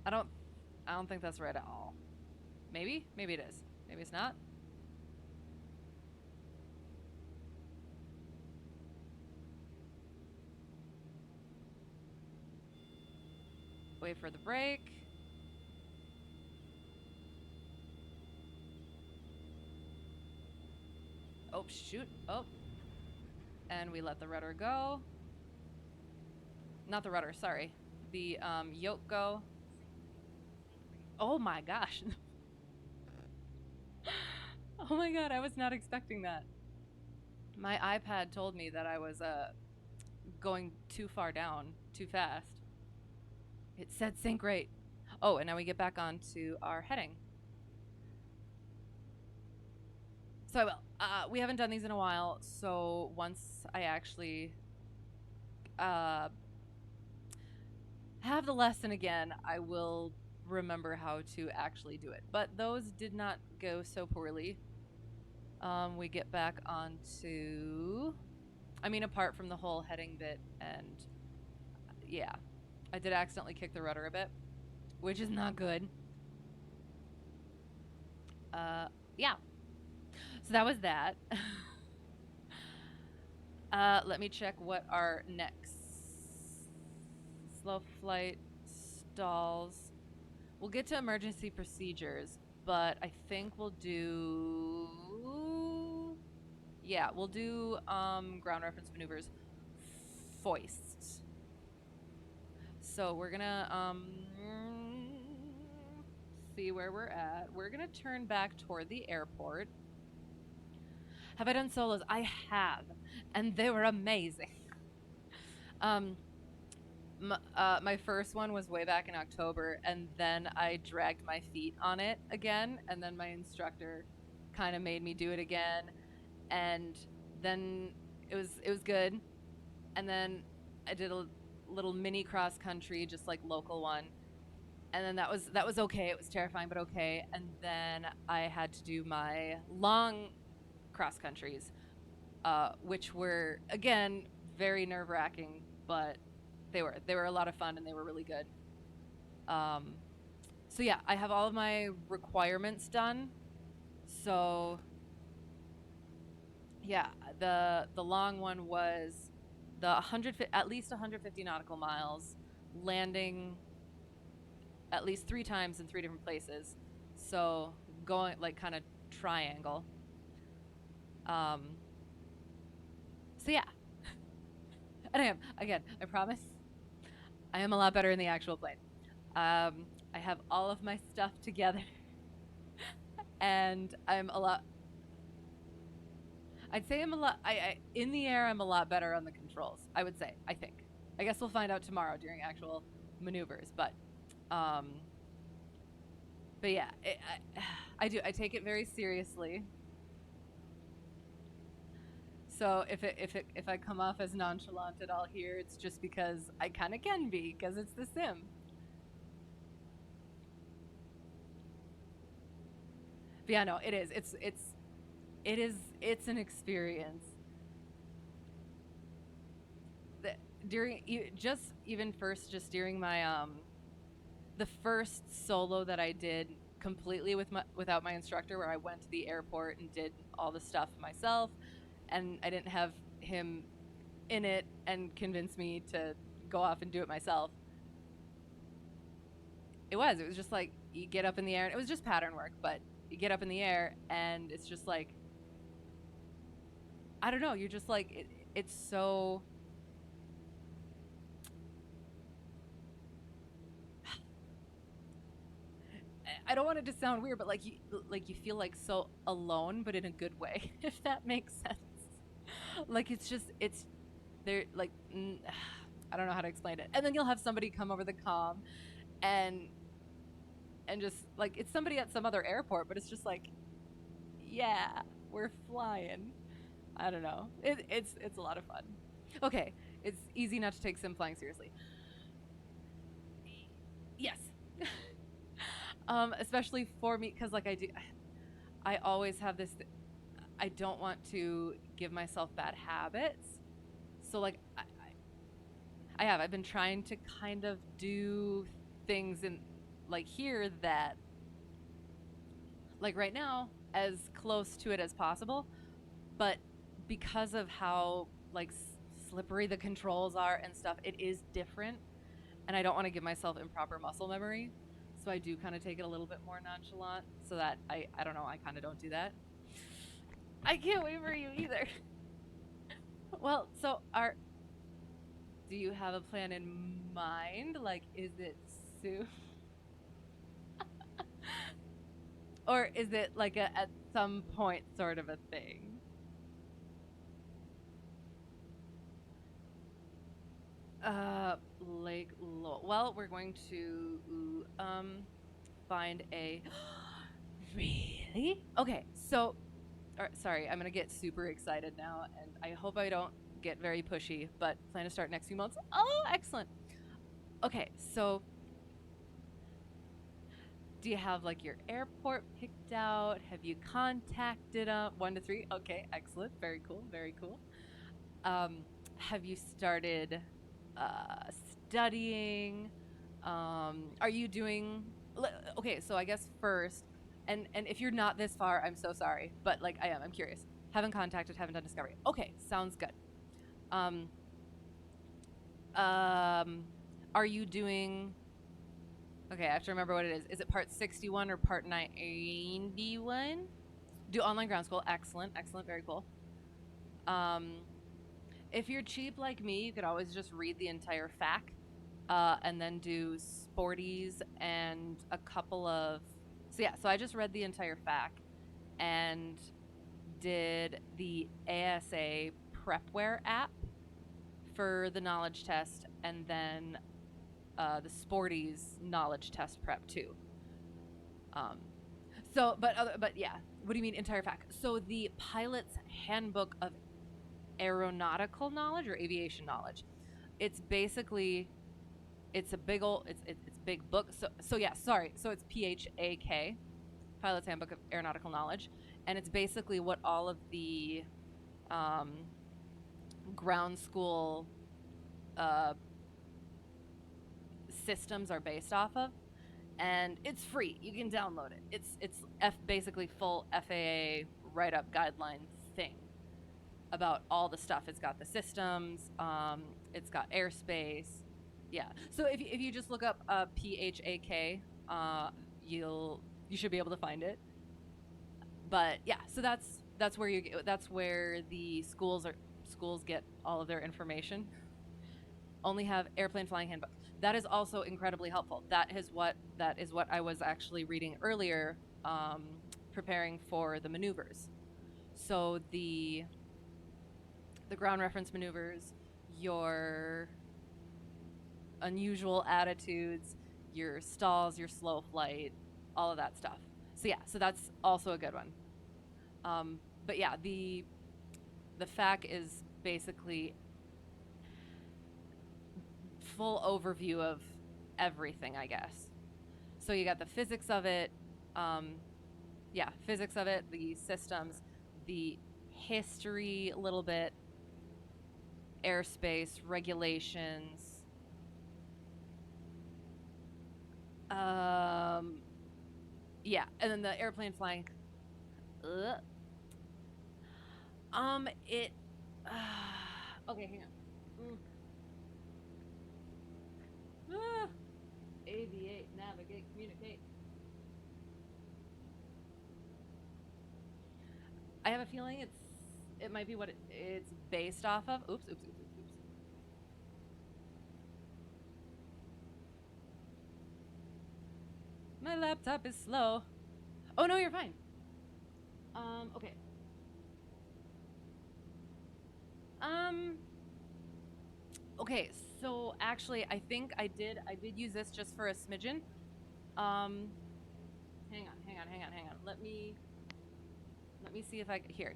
I don't think that's right at all. Maybe it is. Maybe it's not. Wait for the brake. Oh, shoot. Oh. And we let the rudder go. Not the rudder, sorry. The yoke go. Oh my gosh. Oh my god, I was not expecting that. My iPad told me that I was going too far down, too fast. It said sync rate. Oh, and now we get back onto our heading. So I will. We haven't done these in a while, so once I actually have the lesson again, I will remember how to actually do it. But those did not go so poorly. We get back onto, I mean, apart from the whole heading bit, and yeah, I did accidentally kick the rudder a bit, which is not good. Yeah. So that was that. Let me check what our next slow flight stalls. We'll get to emergency procedures, but I think we'll do, yeah, we'll do ground reference maneuvers foists. So we're gonna see where we're at. We're gonna turn back toward the airport. Have I done solos? I have, and they were amazing. My first one was way back in October, and then I dragged my feet on it again, and then my instructor kind of made me do it again, and then it was good, and then I did a little mini cross country, just like local one, and then that was okay. It was terrifying, but okay. And then I had to do my long cross countries, which were again very nerve-wracking, but they were a lot of fun, and they were really good. So yeah, I have all of my requirements done. So yeah, the long one was the at least 150 nautical miles, landing at least 3 times in 3 different places. So going like kind of triangle. So yeah. And I promise, I am a lot better in the actual plane. I have all of my stuff together, and I'd say I'm a lot, in the air, I'm a lot better on the controls, I would say, I think. I guess we'll find out tomorrow during actual maneuvers, but, But yeah, I do. I take it very seriously. So if I come off as nonchalant at all here, it's just because I kind of can be because it's The Sim. But yeah, no, it is. It's an experience. That during just even first just during my the first solo that I did completely without my instructor, where I went to the airport and did all the stuff myself, and I didn't have him in it and convince me to go off and do it myself. It was just like you get up in the air, and it was just pattern work, but you get up in the air and it's just like, I don't know, you're just like it's so, I don't want it to sound weird, but like you feel like so alone, but in a good way, if that makes sense. Like it's just it's they're like I don't know how to explain it. And then you'll have somebody come over the comm and just like it's somebody at some other airport, but it's just like, yeah, we're flying. I don't know. It's a lot of fun. Okay, it's easy not to take sim flying seriously. Yes. Especially for me, because like I always have this. I don't want to give myself bad habits. So like I've been trying to kind of do things in like here that like right now as close to it as possible, but because of how like slippery the controls are and stuff, it is different, and I don't want to give myself improper muscle memory. So I do kind of take it a little bit more nonchalant so that I don't know, I kind of don't do that. I can't wait for you either. Well, so are do you have a plan in mind? Like is it soon? Or is it like a at some point sort of a thing? Lake Lowell. Well, we're going to find a really? Okay, so sorry, I'm gonna get super excited now, and I hope I don't get very pushy, but plan to start next few months. Oh, excellent. Okay, so do you have like your airport picked out? Have you contacted 1 to 3? Okay, excellent. Very cool. Very cool. Have you started studying? Are you doing? Okay, so I guess first, and if you're not this far, I'm so sorry, but like I am. I'm curious. Haven't contacted, haven't done discovery. Okay, sounds good. Um, um, are you doing? Okay, I have to remember what it is. Is it part 61 or part 91? Do online ground school. Excellent, excellent, very cool. Um, if you're cheap like me, you could always just read the entire FAQ, and then do sporties and a couple of. So yeah, so I just read the entire FAQ and did the ASA Prepware app for the knowledge test, and then the sporties knowledge test prep too. Um, but yeah, what do you mean entire FAQ? So the pilot's handbook of aeronautical knowledge or aviation knowledge. It's basically it's a big old it's big book. So yeah, sorry. So it's PHAK, Pilot's Handbook of Aeronautical Knowledge, and it's basically what all of the um, ground school uh, systems are based off of, and it's free. You can download it. It's basically full FAA write up guideline thing about all the stuff. It's got the systems. It's got airspace. Yeah. So if you just look up PHAK, you should be able to find it. But yeah, so that's where that's where the schools get all of their information. Only have airplane flying handbook. That is also incredibly helpful. That is what I was actually reading earlier, preparing for the maneuvers. So the ground reference maneuvers, your unusual attitudes, your stalls, your slow flight, all of that stuff. So yeah, so that's also a good one. But yeah, the FAQ is basically full overview of everything, I guess. So you got the physics of it, um, yeah, physics of it, the systems, the history a little bit, airspace, regulations, um, yeah, and then the airplane flying. Ugh. It. Okay, hang on. Ah, aviate, navigate, communicate. I have a feeling it might be what it's based off of. Oops, oops, oops, oops, oops. My laptop is slow. Oh no, you're fine. Okay. Um, okay. So actually, I think I did use this just for a smidgen. Um, hang on. Let me see if I here.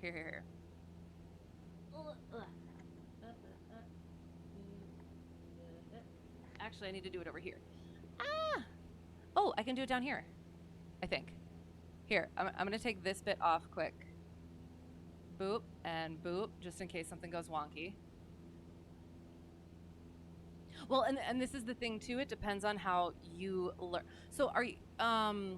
Actually, I need to do it over here. Ah! Oh, I can do it down here, I think. Here, I'm going to take this bit off quick. Boop and boop, just in case something goes wonky. Well, and this is the thing too. It depends on how you learn. So, are you of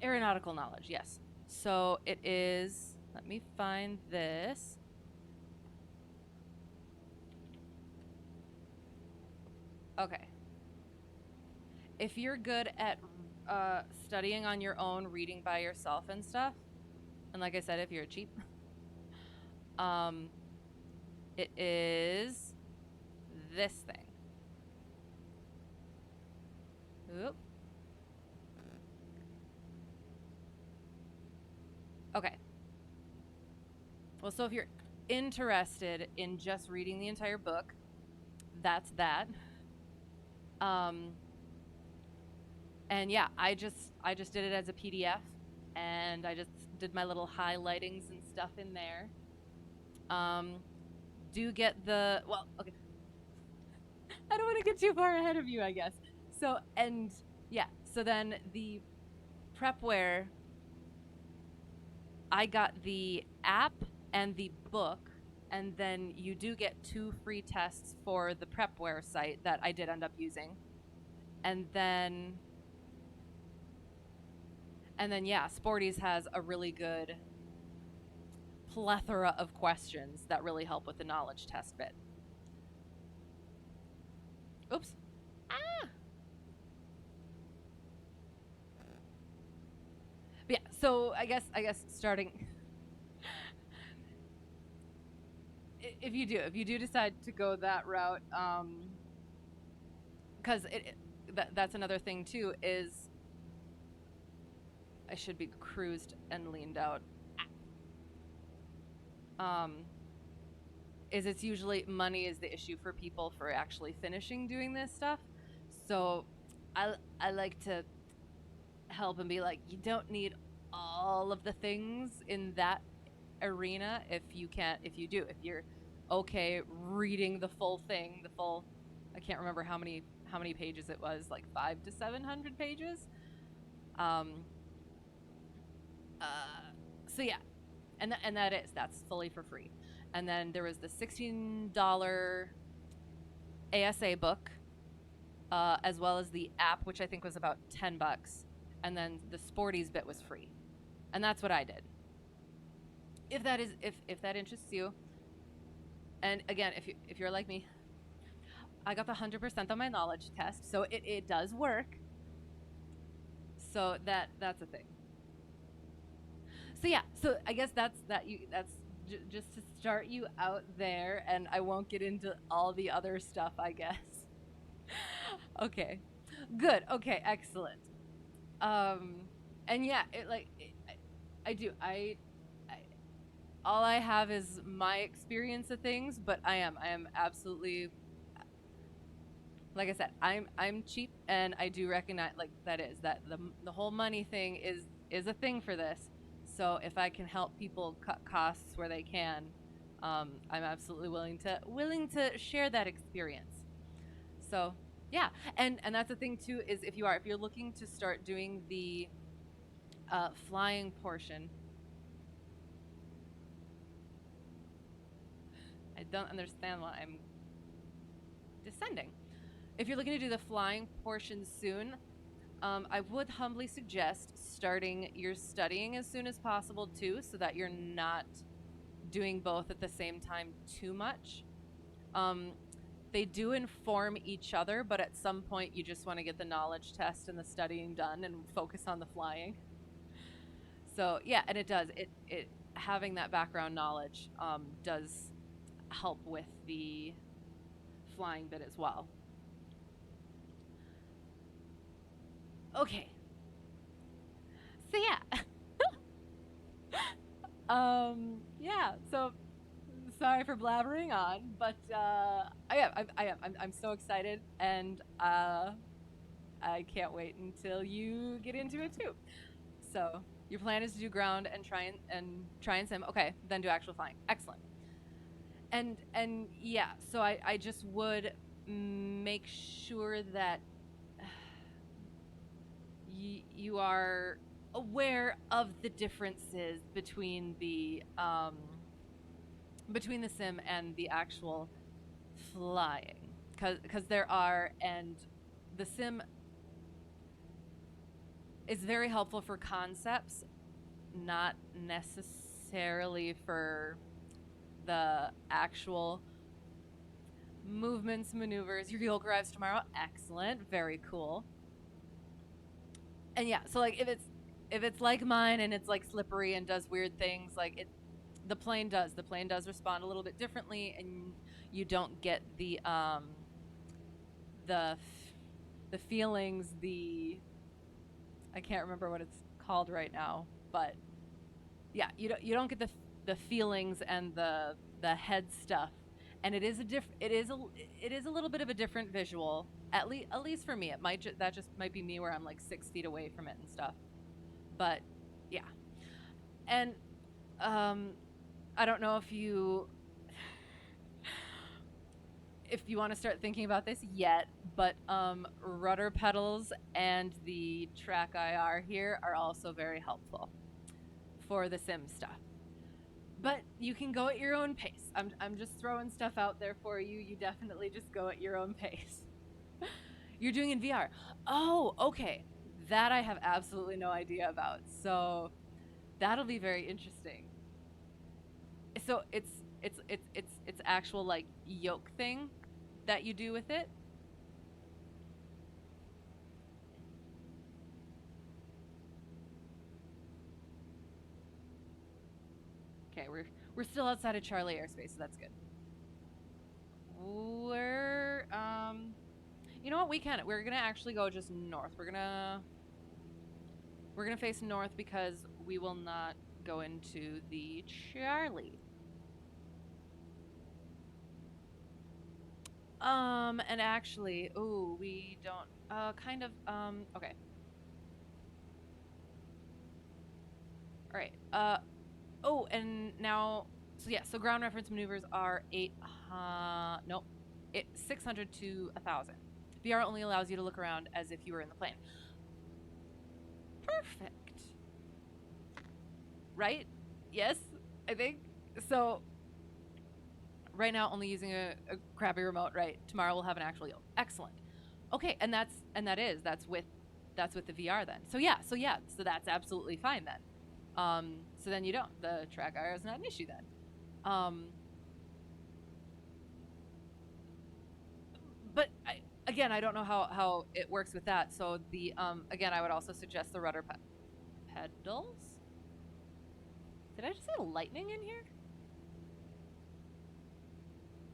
aeronautical knowledge? Yes. So it is. Let me find this. Okay. If you're good at studying on your own, reading by yourself and stuff, and like I said, if you're cheap, um, it is this thing. Oop. Okay. Well, so if you're interested in just reading the entire book, that's that. Um, and yeah, I just did it as a PDF, and I just did my little highlightings and stuff in there. Um, do get the well, okay. I don't want to get too far ahead of you, I guess. So and yeah, so then the prepware, I got the app and the book, and then you do get 2 free tests for the prepware site that I did end up using. And then yeah, Sporties has a really good plethora of questions that really help with the knowledge test bit. Oops. Ah. But yeah, so I guess starting if you do decide to go that route, because that's another thing too is I should be cruised and leaned out. Um, is it's usually money is the issue for people for actually finishing doing this stuff. So I like to help and be like, you don't need all of the things in that arena if you're okay reading the full thing, the full I can't remember how many pages it was, like 5 to 700 pages. Um uh so yeah, and that's fully for free. And then there was the $16 ASA book, as well as the app, which I think was about $10, and then the Sporties bit was free, and that's what I did. If that interests you, and again, if you're like me, I got the 100% on my knowledge test, so it does work. So that's a thing. So yeah, so I guess that's just to start you out there, and I won't get into all the other stuff, I guess. Okay, good. Okay, excellent. Um, and yeah, I do. I all I have is my experience of things, but I am absolutely like I said, I'm cheap, and I do recognize like that the whole money thing is a thing for this. So if I can help people cut costs where they can, I'm absolutely willing to share that experience. So yeah, and that's the thing too, is if you're looking to start doing the flying portion, I don't understand why I'm descending. If you're looking to do the flying portion soon, I would humbly suggest starting your studying as soon as possible too, so that you're not doing both at the same time too much. Um, they do inform each other, but at some point you just want to get the knowledge test and the studying done and focus on the flying. So yeah, and it does it having that background knowledge does help with the flying bit as well. Okay, so yeah, yeah. So sorry for blabbering on, but I'm so excited, and I can't wait until you get into it too. So your plan is to do ground and try and sim. Okay, then do actual flying. Excellent. And yeah, so I just would make sure that you are aware of the differences between the sim and the actual flying, because there are, and the sim is very helpful for concepts, not necessarily for the actual movements, maneuvers. Your yoke arrives tomorrow. Excellent, very cool. And yeah, so like if it's like mine and it's like slippery and does weird things, like it the plane does respond a little bit differently, and you don't get the the feelings, the I can't remember what it's called right now, but yeah, you don't get the feelings and the head stuff. And it is a little bit of a different visual, at least for me. That just might be me, where I'm like 6 feet away from it and stuff. But yeah, and um I don't know if you want to start thinking about this yet, but rudder pedals and the track IR here are also very helpful for the sim stuff. But you can go at your own pace. I'm just throwing stuff out there for you. You definitely just go at your own pace. You're doing in VR. Oh, okay. That I have absolutely no idea about. So that'll be very interesting. So it's actual like yoke thing that you do with it. Okay, we're still outside of Charlie airspace, so that's good. We're you know what, we're gonna actually go just north. We're gonna face north because we will not go into the Charlie. And actually, oh, we don't kind of okay. All right. Oh, and now, so yeah, so ground reference maneuvers are nope, 600 to 1,000. VR only allows you to look around as if you were in the plane. Perfect. Right? Yes, I think. So right now only using a crappy remote, right? Tomorrow we'll have an actual yoke. Excellent. Okay, that's with the VR then. So that's absolutely fine then. So then you don't. The track IR is not an issue then. But again, I don't know how it works with that. So again, I would also suggest the rudder pedals. Did I just say lightning in here?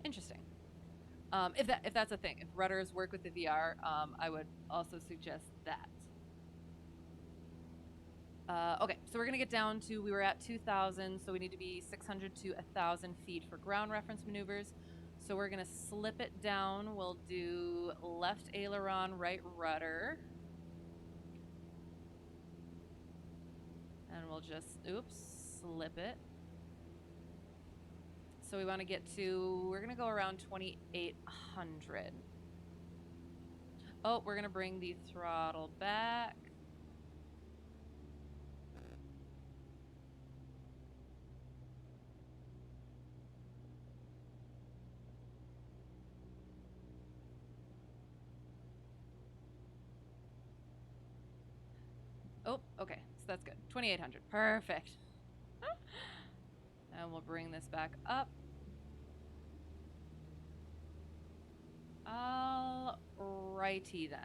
Interesting. If that's a thing, if rudders work with the VR, I would also suggest that. Okay, so we're gonna get down to, we were at 2,000, so we need to be 600 to 1,000 feet for ground reference maneuvers. So we're gonna slip it down. We'll do left aileron, right rudder. And we'll just, oops, slip it. So we want to get to, we're going to go around 2,800. Oh, we're going to bring the throttle back. Oh, okay. So that's good. 2,800. Perfect. And we'll bring this back up. Alrighty then.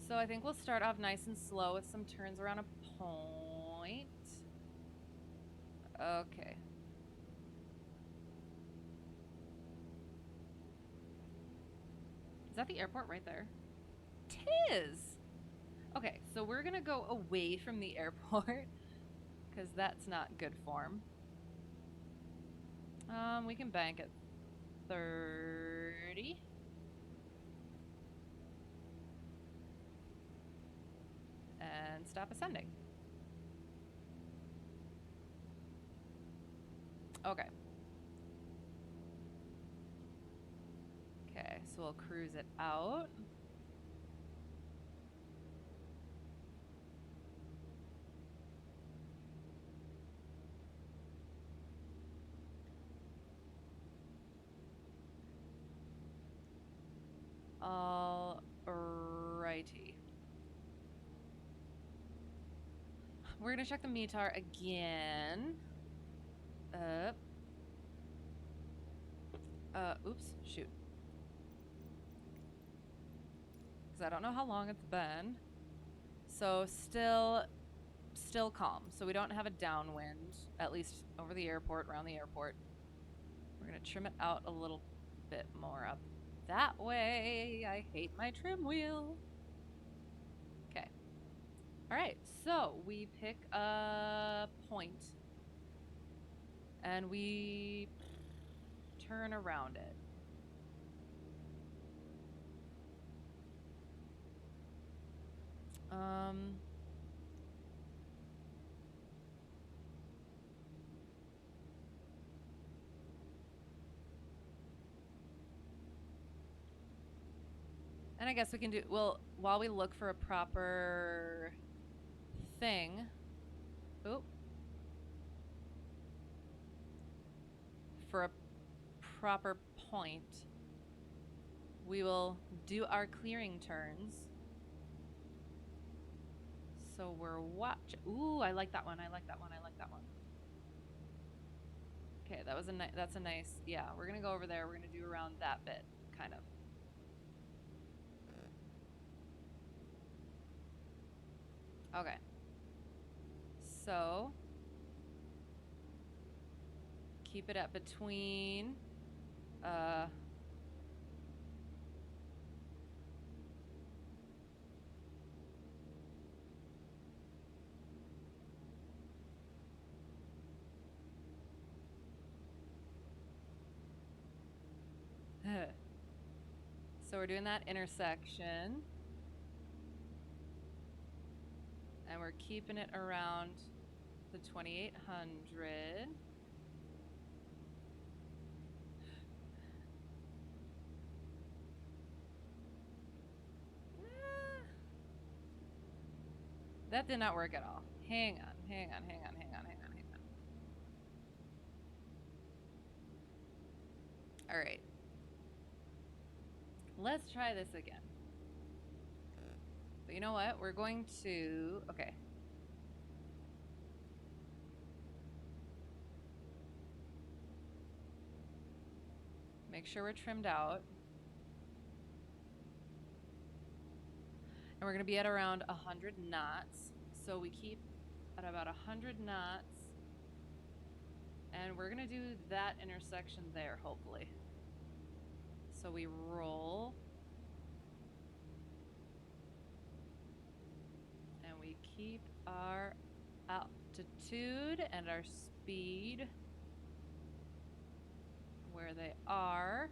So I think we'll start off nice and slow with some turns around a point. Okay. Is that the airport right there? Tis! Okay, so we're gonna go away from the airport because that's not good form. We can bank at 30. And stop ascending. Okay. Okay, so we'll cruise it out. Alrighty. We're gonna check the METAR again. Oops, shoot. Because I don't know how long it's been. So still calm. So we don't have a downwind, at least over the airport, around the airport. We're gonna trim it out a little bit more up that way. I hate my trim wheel. Okay. All right, so we pick a point and we turn around it. And I guess we can do, well, while we look for a proper thing. Oop. For a proper point, we will do our clearing turns. So we're ooh, I like that one. I like that one. I like that one. Okay, that was that's a nice, yeah, we're gonna go over there. We're gonna do around that bit, kind of. Okay. So keep it at between so we're doing that intersection. And we're keeping it around the 2,800. That did not work at all. Hang on. All right. Let's try this again. But you know what? We're going to, okay. Make sure we're trimmed out. And we're going to be at around 100 knots. So we keep at about 100 knots. And we're going to do that intersection there, hopefully. So we roll. And we keep our altitude and our speed where they are.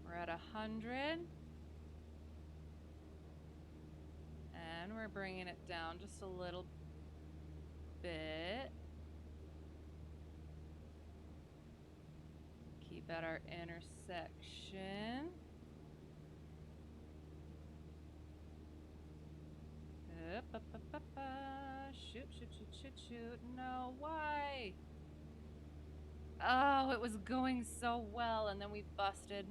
We're at 100. And we're bringing it down just a little bit. Keep at our intersection. Shoot, shoot, shoot, shoot, shoot. No, why? Oh, it was going so well, and then we busted.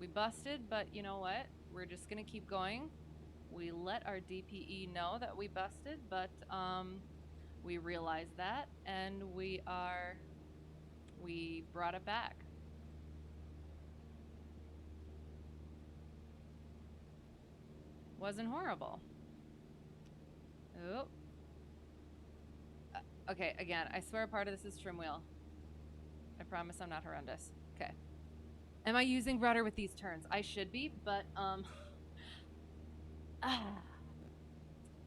We busted, but you know what? We're just gonna keep going. We let our DPE know that we busted, but we realized that, and we brought it back. Wasn't horrible. Oh. Okay, again, I swear part of this is trim wheel. I promise I'm not horrendous. Okay. Am I using rudder with these turns? I should be, but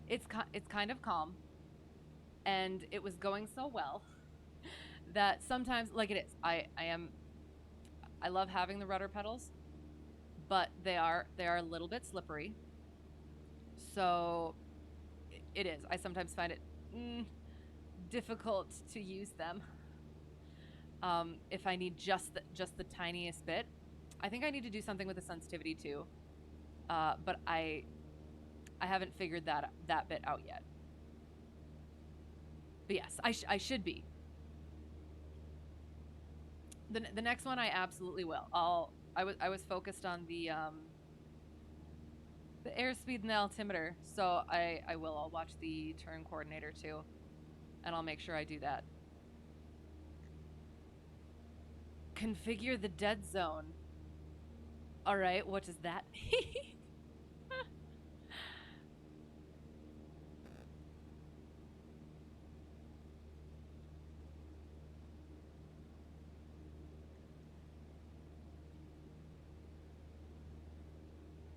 it's kind of calm, and it was going so well that sometimes, like it is, I love having the rudder pedals, but they are a little bit slippery. So it is. I sometimes find it difficult to use them. If I need just the tiniest bit. I think I need to do something with the sensitivity too. But I haven't figured that bit out yet. But yes, I should be. The next one I absolutely will. I was focused on the airspeed and the altimeter, so I will. I'll watch the turn coordinator too, and I'll make sure I do that. Configure the dead zone. All right, what does that mean?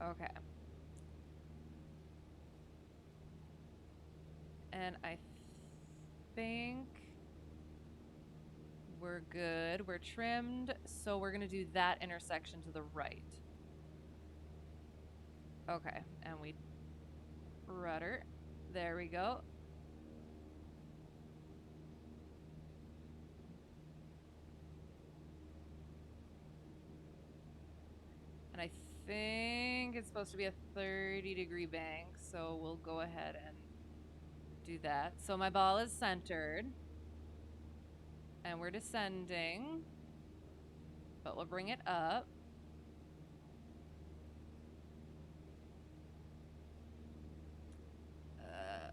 Okay. And I think we're good. We're trimmed, so we're gonna do that intersection to the right. Okay, and we rudder. There we go. And I think it's supposed to be a 30-degree bank, so we'll go ahead and do that. So my ball is centered, and we're descending, but we'll bring it up. I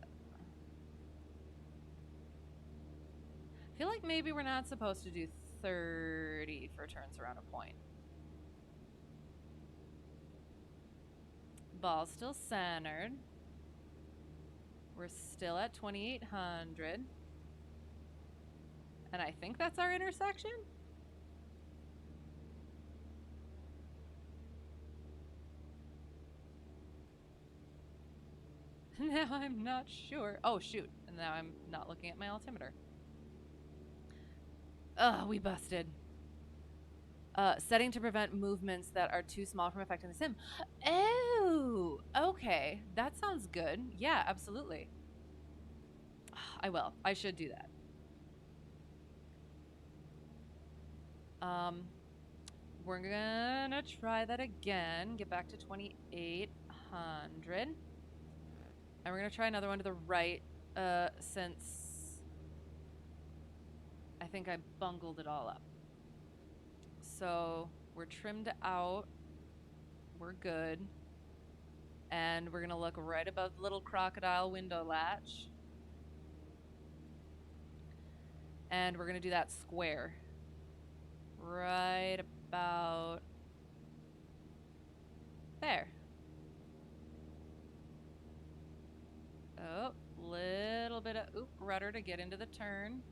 feel like maybe we're not supposed to do 30 for turns around a point. Ball's still centered. We're still at 2800. And I think that's our intersection? Now I'm not sure. Oh, shoot. And now I'm not looking at my altimeter. Ugh, we busted. Setting to prevent movements that are too small from affecting the sim. Oh, okay. That sounds good. Yeah, absolutely. I will. I should do that. We're gonna try that again. Get back to 2800. And we're gonna try another one to the right, since I think I bungled it all up. So we're trimmed out. We're good. And we're gonna look right above the little crocodile window latch. And we're gonna do that square. Right about there. Oh, little bit of rudder to get into the turn.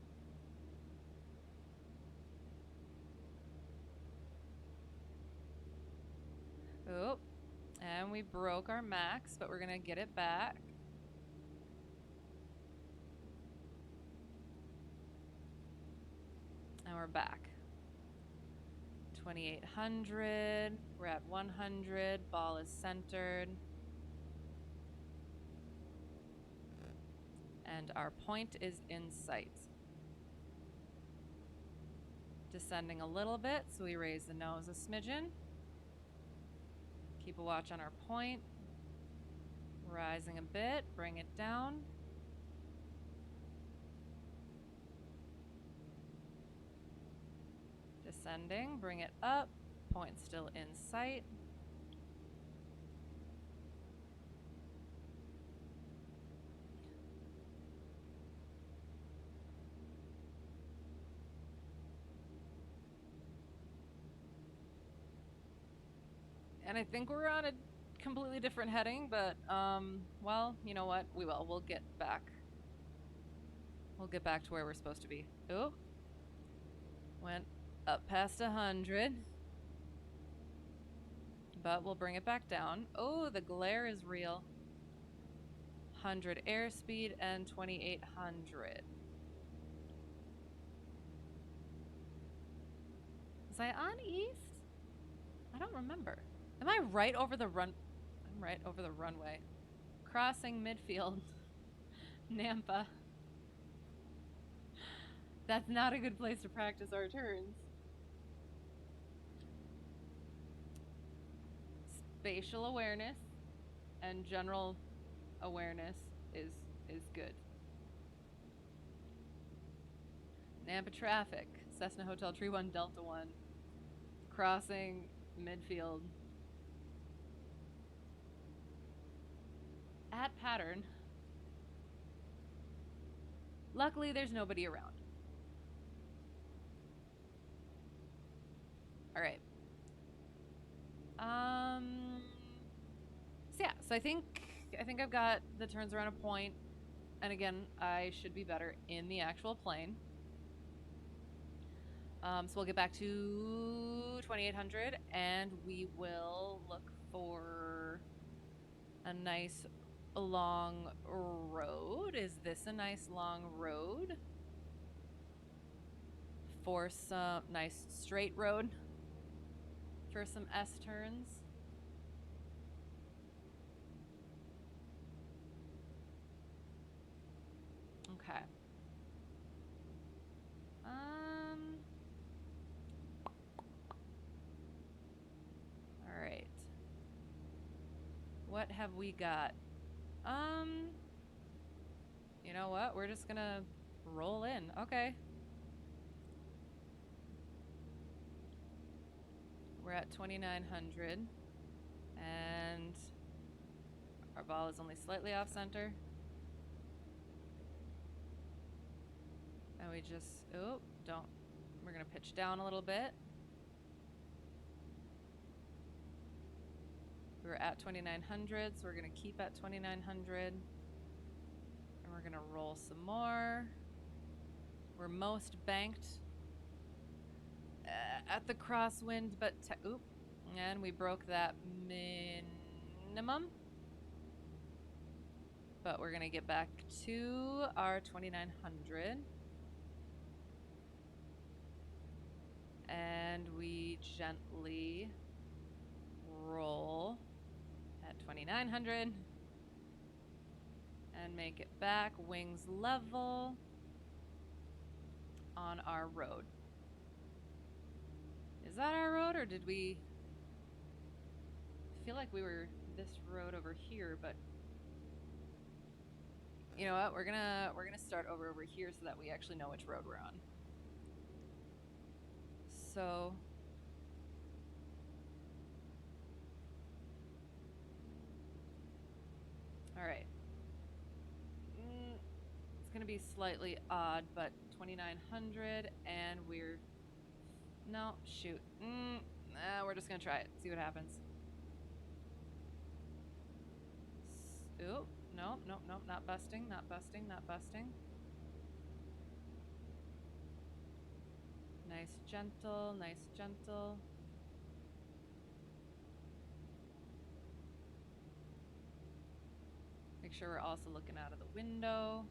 we broke our max, but we're gonna get it back. And we're back. 2800, we're at 100, ball is centered. And our point is in sight. Descending a little bit, so we raise the nose a smidgen. Keep a watch on our point. Rising a bit, bring it down. Descending, bring it up, point still in sight. And I think we're on a completely different heading, but, well, you know what? We will. We'll get back. We'll get back to where we're supposed to be. Ooh. Went up past 100. But we'll bring it back down. Oh, the glare is real. 100 airspeed and 2800. Was I on east? I don't remember. Am I right over the run? I'm right over the runway. Crossing midfield. Nampa. That's not a good place to practice our turns. Spatial awareness and general awareness is good. Nampa traffic. Cessna Hotel Tree 1 Delta 1. Crossing midfield. At pattern. Luckily, there's nobody around. All right. So yeah, so I think I've got the turns around a point, and again, I should be better in the actual plane. So we'll get back to 2800, and we will look for a nice long road. Is this a nice long road? For some nice straight road for some S turns. Okay. All right. What have we got? You know what? We're just gonna roll in. Okay. We're at 2900, and our ball is only slightly off center. And we just, we're gonna pitch down a little bit. We're at 2900, so we're gonna keep at 2900. And we're gonna roll some more. We're most banked at the crosswind, but and we broke that minimum. But we're gonna get back to our 2900. And we gently roll at 2900 and make it back, wings level on our road. Is that our road, or did we? I feel like we were this road over here, but you know what? We're gonna start over here so that we actually know which road we're on. So all right. It's gonna be slightly odd, but 2900, and we're no shoot. We're just gonna try it. See what happens. Ooh, no, not busting, not busting, not busting. Nice gentle, nice gentle. Make sure we're also looking out of the window.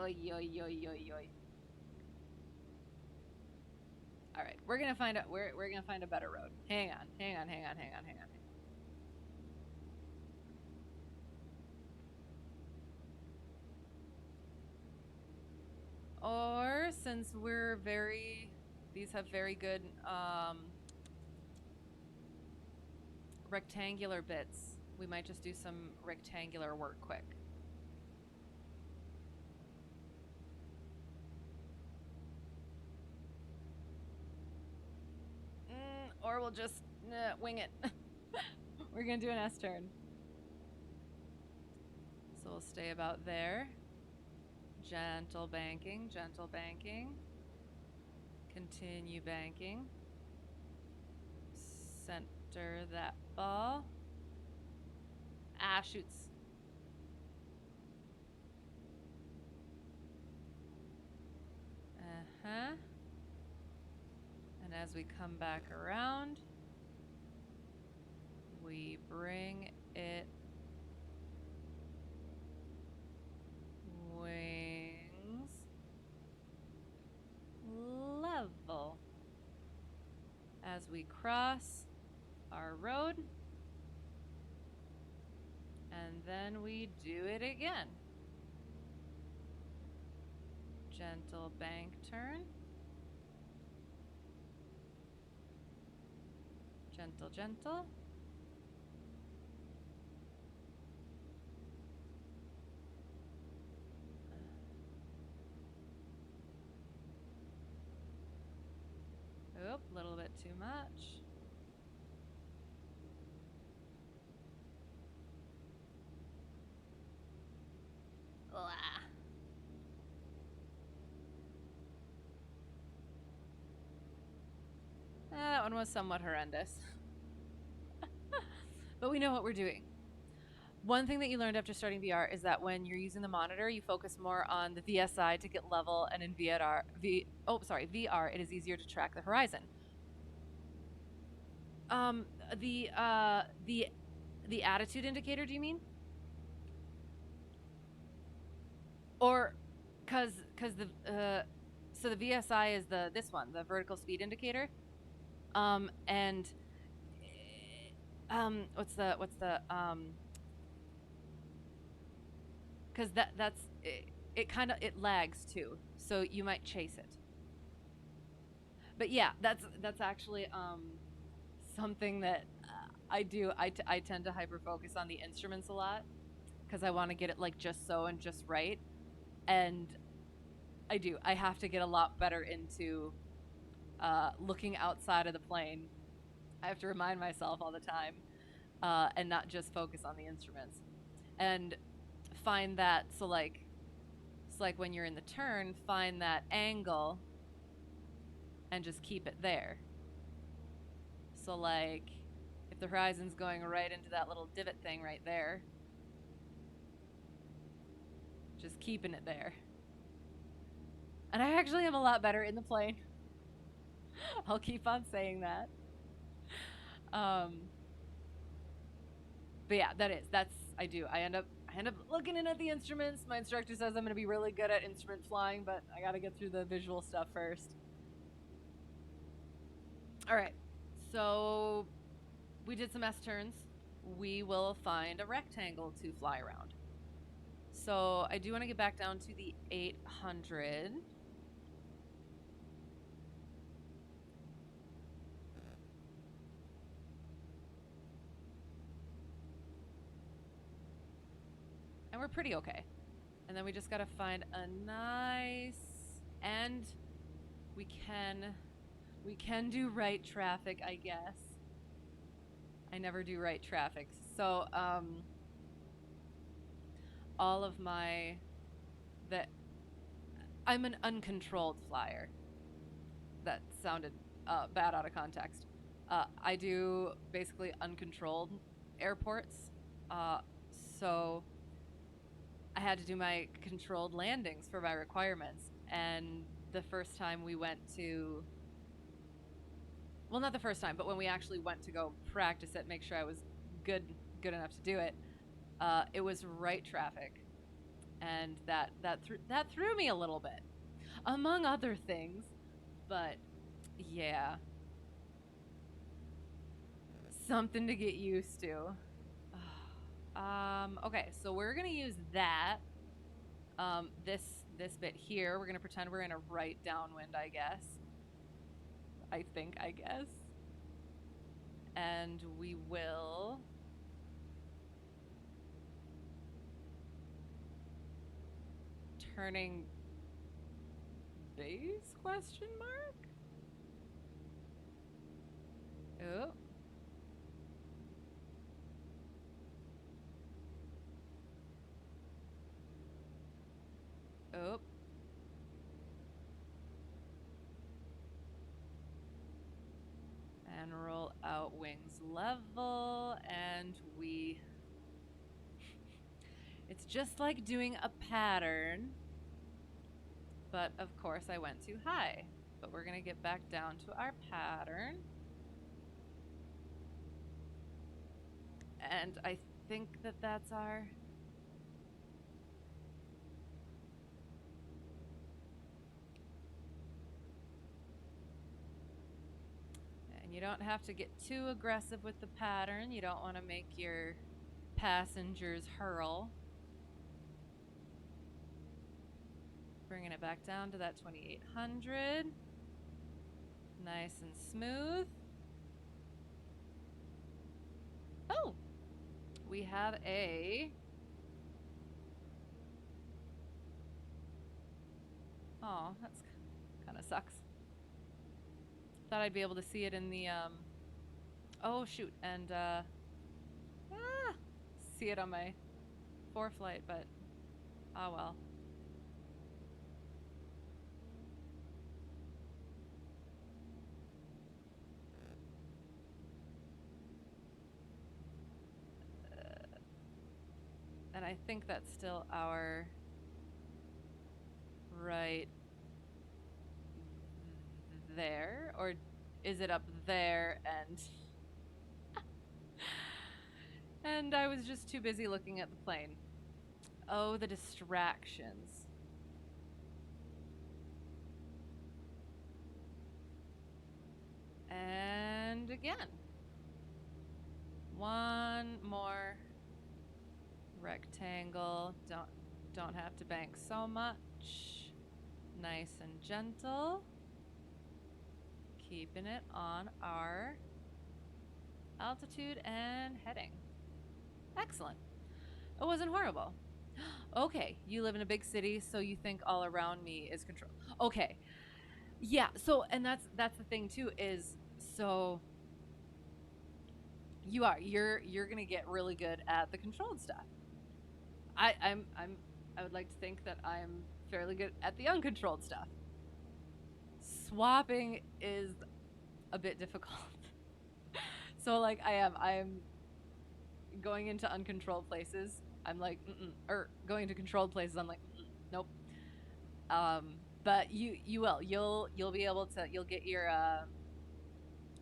Oy, oy, oy, oy, oy. All right, we're gonna find out. We're gonna find a better road. Hang on, hang on, hang on, hang on, hang on. Or since these have very good rectangular bits, we might just do some rectangular work quick. Or we'll just wing it. We're gonna do an S turn. So we'll stay about there. Gentle banking, gentle banking. Continue banking. Center that ball. Ah, shoots. Uh-huh. And as we come back around, we bring it wings level as we cross our road, and then we do it again. Gentle bank turn. Gentle, gentle. Oop, a little bit too much. Blah. That one was somewhat horrendous. But we know what we're doing. One thing that you learned after starting VR is that when you're using the monitor, you focus more on the VSI to get level, and in VR, it is easier to track the horizon. The attitude indicator, do you mean? Or, cause the so the VSI is this one, the vertical speed indicator. And what's the because that's it kind of it lags too, so you might chase it. But yeah, that's actually something that I do. I tend to hyper focus on the instruments a lot because I want to get it like just so and just right, and I have to get a lot better into looking outside of the plane. I have to remind myself all the time, and not just focus on the instruments, and find that. So like, it's like when you're in the turn, find that angle, and just keep it there. So like, if the horizon's going right into that little divot thing right there, just keeping it there. And I actually am a lot better in the plane. I'll keep on saying that. But yeah, that's I do. I end up looking in at the instruments. My instructor says I'm going to be really good at instrument flying, but I got to get through the visual stuff first. All right. So we did some S turns. We will find a rectangle to fly around. So I do want to get back down to the 800. And we're pretty okay. And then we just got to find a nice, and we can do right traffic, I guess. I never do right traffic. So, all of I'm an uncontrolled flyer. That sounded bad out of context. I do basically uncontrolled airports. So I had to do my controlled landings for my requirements. And the first time we went to well, not the first time, but when we actually went to go practice it, make sure I was good enough to do it, it was right traffic, and that threw me a little bit, among other things. But yeah, something to get used to. Okay, so we're gonna use that. This bit here, we're gonna pretend we're in a right downwind, I guess. I guess. And we will turning base question mark? Oh. Oh. And roll out wings level, and we... It's just like doing a pattern, but of course I went too high. But we're gonna get back down to our pattern. And I think that that's our... And you don't have to get too aggressive with the pattern. You don't want to make your passengers hurl. Bringing it back down to that 2800. Nice and smooth. Oh, we have a... Oh, that's kind of sucks. Thought I'd be able to see it in the, oh shoot, and, see it on my ForeFlight, but, oh well. And I think that's still our right there, or is it up there and and I was just too busy looking at the plane. Oh, the distractions. And again. One more rectangle. Don't have to bank so much. Nice and gentle. Keeping it on our altitude and heading. Excellent. It wasn't horrible. Okay, you live in a big city, so you think all around me is control. Okay. Yeah, so and that's the thing too, is so you're gonna get really good at the controlled stuff. I would like to think that I'm fairly good at the uncontrolled stuff. Swapping is a bit difficult. So like I'm going into uncontrolled places. I'm like, or going to controlled places. I'm like, nope. But you'll be able to, you'll get your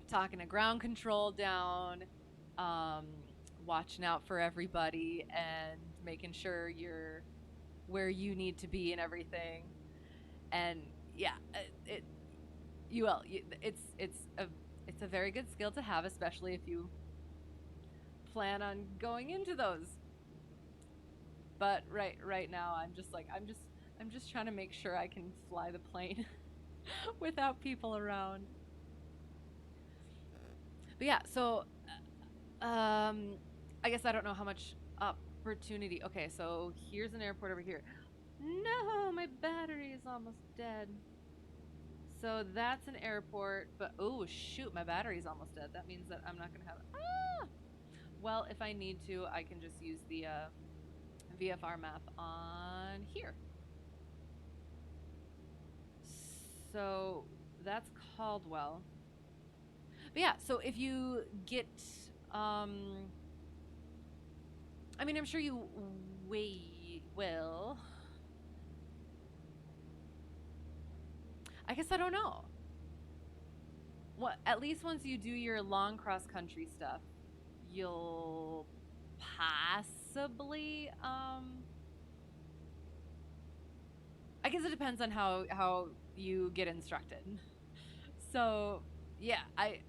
talking to ground control down, watching out for everybody and making sure you're where you need to be and everything. And yeah, it's a very good skill to have, especially if you plan on going into those. But right now I'm just trying to make sure I can fly the plane without people around. But yeah, so I guess I don't know how much opportunity. Okay, so here's an airport over here. No, my battery is almost dead. So that's an airport, but oh shoot, my battery's almost dead. That means that I'm not gonna have... Well, if I need to, I can just use the VFR map on here. So that's Caldwell. But yeah, so if you get, I mean, I'm sure you will. I guess I don't know. at least once you do your long cross country stuff, you'll possibly I guess it depends on how you get instructed. So yeah, I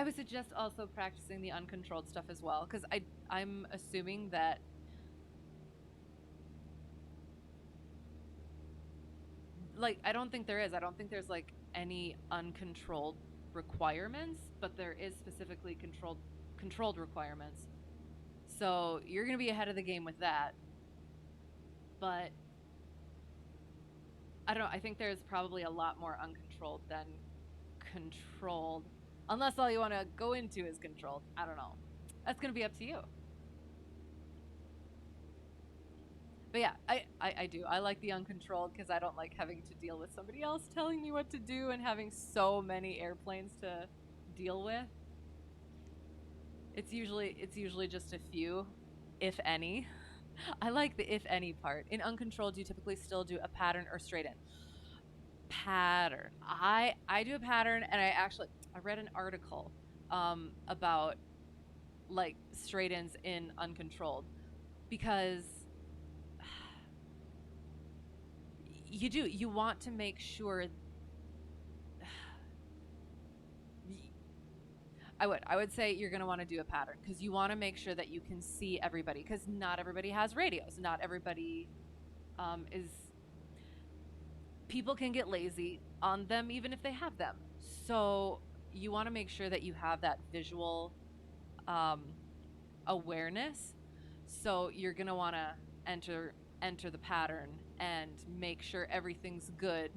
would suggest also practicing the uncontrolled stuff as well, because I'm assuming that, like, I don't think there is. I don't think there's like any uncontrolled requirements, but there is specifically controlled requirements. So you're gonna be ahead of the game with that. But I don't know. I think there's probably a lot more uncontrolled than controlled, unless all you want to go into is controlled. I don't know. That's gonna be up to you. But yeah, I do. I like the uncontrolled because I don't like having to deal with somebody else telling me what to do and having so many airplanes to deal with. It's usually just a few, if any. I like the if any part. In uncontrolled, you typically still do a pattern or straight in. Pattern. I do a pattern, and I read an article about like straight ins in uncontrolled, because you want to make sure. I would say you're going to want to do a pattern, because you want to make sure that you can see everybody, because not everybody has radios. Not everybody is. People can get lazy on them even if they have them. So you want to make sure that you have that visual um, awareness. So you're going to want to enter the pattern and make sure everything's good.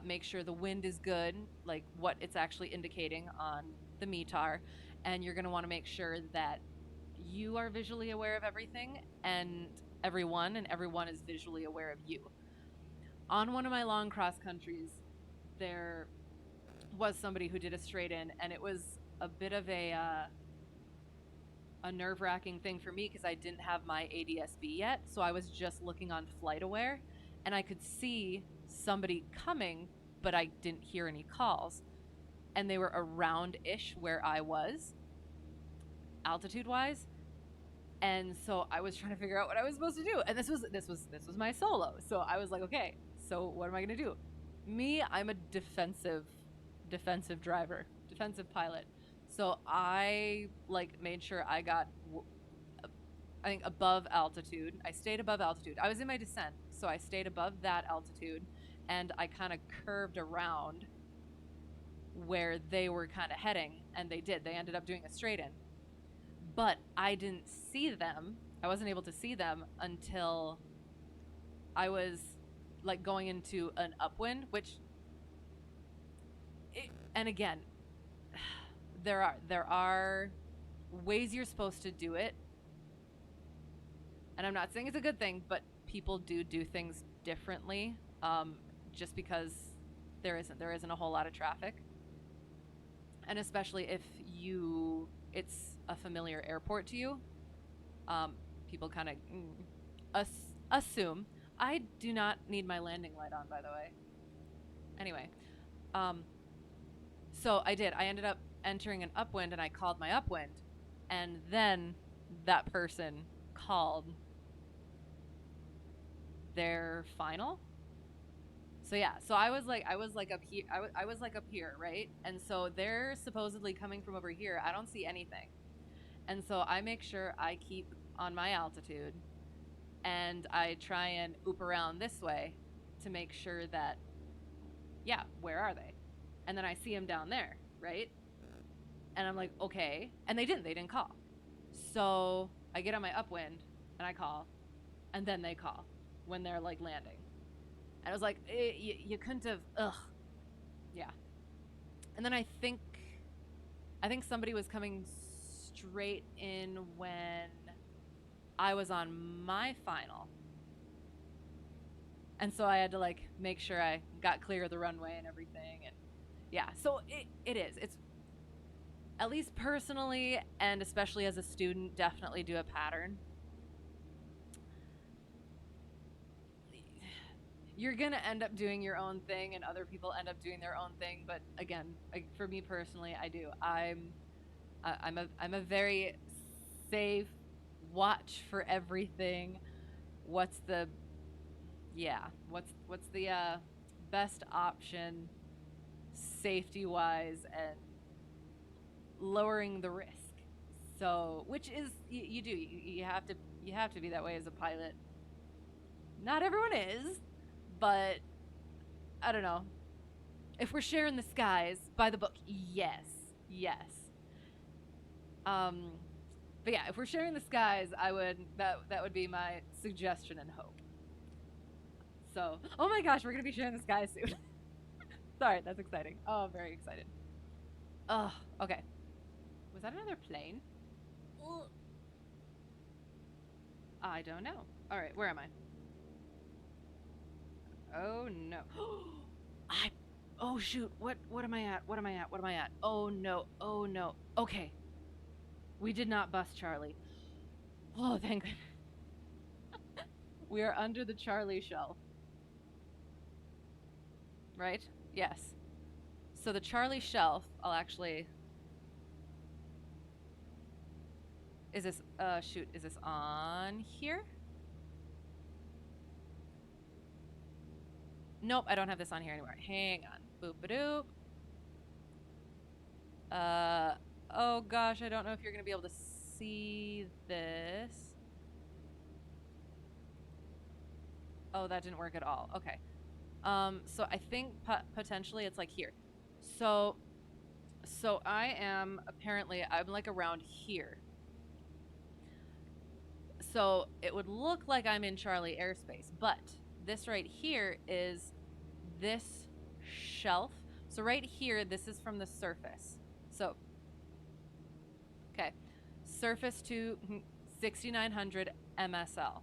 Make sure the wind is good, like what it's actually indicating on the METAR, and you're going to want to make sure that you are visually aware of everything, and everyone is visually aware of you. On one of my long cross countries, there was somebody who did a straight in, and it was a bit of a nerve-wracking thing for me, because I didn't have my ADS-B yet, so I was just looking on FlightAware, and I could see somebody coming, but I didn't hear any calls, and they were around-ish where I was, altitude-wise, and so I was trying to figure out what I was supposed to do, and this was my solo, so I was like, okay, so what am I gonna do? Me, I'm a defensive driver, defensive pilot. So I like made sure I got, I think, above altitude. I stayed above altitude. I was in my descent, so I stayed above that altitude, and I kind of curved around where they were kind of heading, and they did. They ended up doing a straight in. But I didn't see them. I wasn't able to see them until I was like going into an upwind, and again, there are ways you're supposed to do it, and I'm not saying it's a good thing, but people do things differently, just because there isn't a whole lot of traffic, and especially if it's a familiar airport to you, people kind of assume. I do not need my landing light on, by the way. Anyway, so I ended up entering an upwind, and I called my upwind, and then that person called their final. So yeah, so I was like up here. I was like up here, right? And so they're supposedly coming from over here. I don't see anything, and so I make sure I keep on my altitude, and I try and oop around this way to make sure that, yeah, where are they? And then I see them down there, right? And I'm like, okay. And they didn't call. So I get on my upwind and I call, and then they call when they're like landing. And I was like, you couldn't have, yeah. And then I think somebody was coming straight in when I was on my final. And so I had to like make sure I got clear of the runway and everything. And yeah, so it's, at least personally, and especially as a student, definitely do a pattern. you're gonna end up doing your own thing, and other people end up doing their own thing. But again, for me personally, I do. I'm a very safe, watch for everything. What's the yeah? What's the best option, safety wise, and lowering the risk. So, which is you do you have to be that way as a pilot. Not everyone is, but I don't know. If we're sharing the skies by the book, yes, yes. Um, but yeah, if we're sharing the skies, I would that would be my suggestion and hope. So, oh my gosh, we're gonna be sharing the skies soon. Sorry, that's exciting. Oh, I'm very excited. Oh, okay. Was that another plane? I don't know. All right, where am I? Oh no. I Oh shoot. What am I at? What am I at? What am I at? Oh no. Oh no. Okay. We did not bust Charlie. Oh, thank God. We are under the Charlie shelf. Right? Yes. So the Charlie shelf, I'll actually is this shoot, is this on here? Nope, I don't have this on here anymore. Hang on. Boop-a-doop. Oh gosh, I don't know if you're gonna be able to see this. Oh, that didn't work at all. Okay. So I think potentially it's like here. So I'm like around here. So it would look like I'm in Charlie airspace, but this right here is this shelf. So right here, this is from the surface. So, okay, surface to 6900 MSL.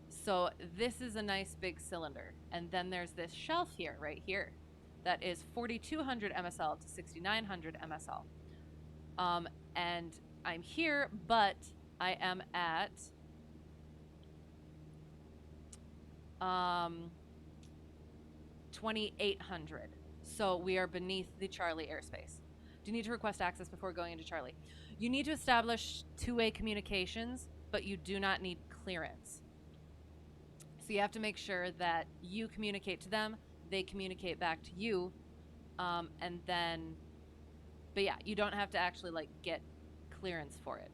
So this is a nice big cylinder. And then there's this shelf here, right here, that is 4200 MSL to 6900 MSL. And I'm here, but I am at 2800. So we are beneath the Charlie airspace. Do you need to request access before going into Charlie? You need to establish two-way communications, but you do not need clearance. So you have to make sure that you communicate to them, they communicate back to you, and then, but yeah, you don't have to actually like get clearance for it.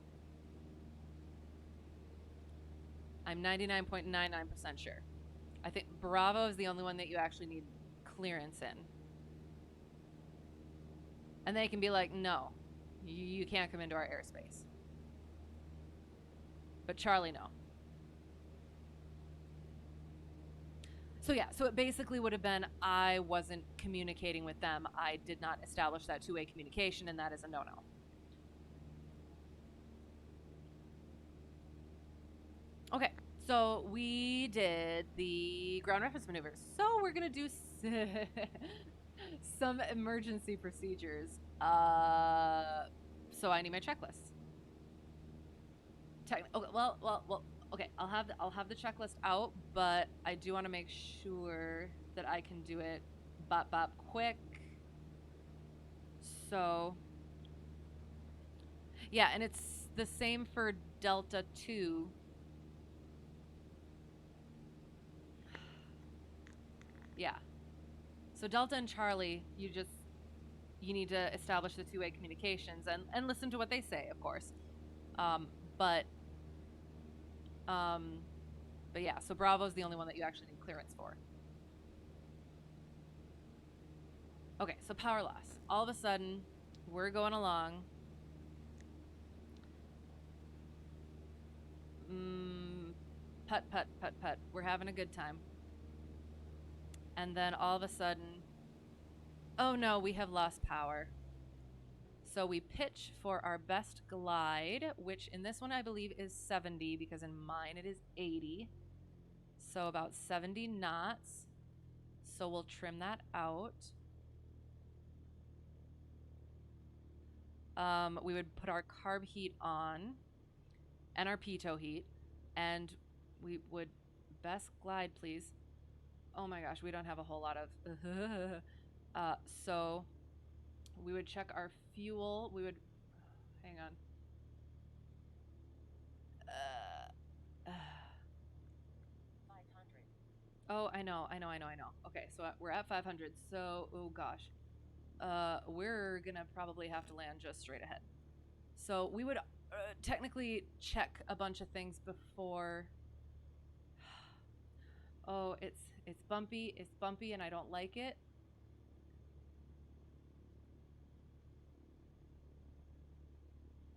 I'm 99.99% sure. I think Bravo is the only one that you actually need clearance in. And they can be like, no, you can't come into our airspace. But Charlie, no. So yeah, so it basically would have been I wasn't communicating with them. I did not establish that two-way communication, and that is a no-no. Okay, so we did the ground reference maneuvers. So we're going to do some emergency procedures. So I need my checklist. Okay, well, okay, I'll have the checklist out, but I do want to make sure that I can do it bop quick. So yeah, and it's the same for Delta 2. Yeah. So Delta and Charlie, you need to establish the two-way communications and listen to what they say, of course. But yeah, so Bravo's the only one that you actually need clearance for. Okay, so power loss. All of a sudden, we're going along. Put. We're having a good time. And then all of a sudden, oh no, we have lost power. So we pitch for our best glide, which in this one I believe is 70, because in mine it is 80. So about 70 knots. So we'll trim that out. We would put our carb heat on and our pitot heat, and we would best glide, please. Oh my gosh, we don't have a whole lot of. uh, so we would check our fuel. We would. Hang on. Uh, oh, I know. Okay, so we're at 500. So, oh gosh. We're gonna probably have to land just straight ahead. So we would technically check a bunch of things before. Oh, it's bumpy. It's bumpy, and I don't like it.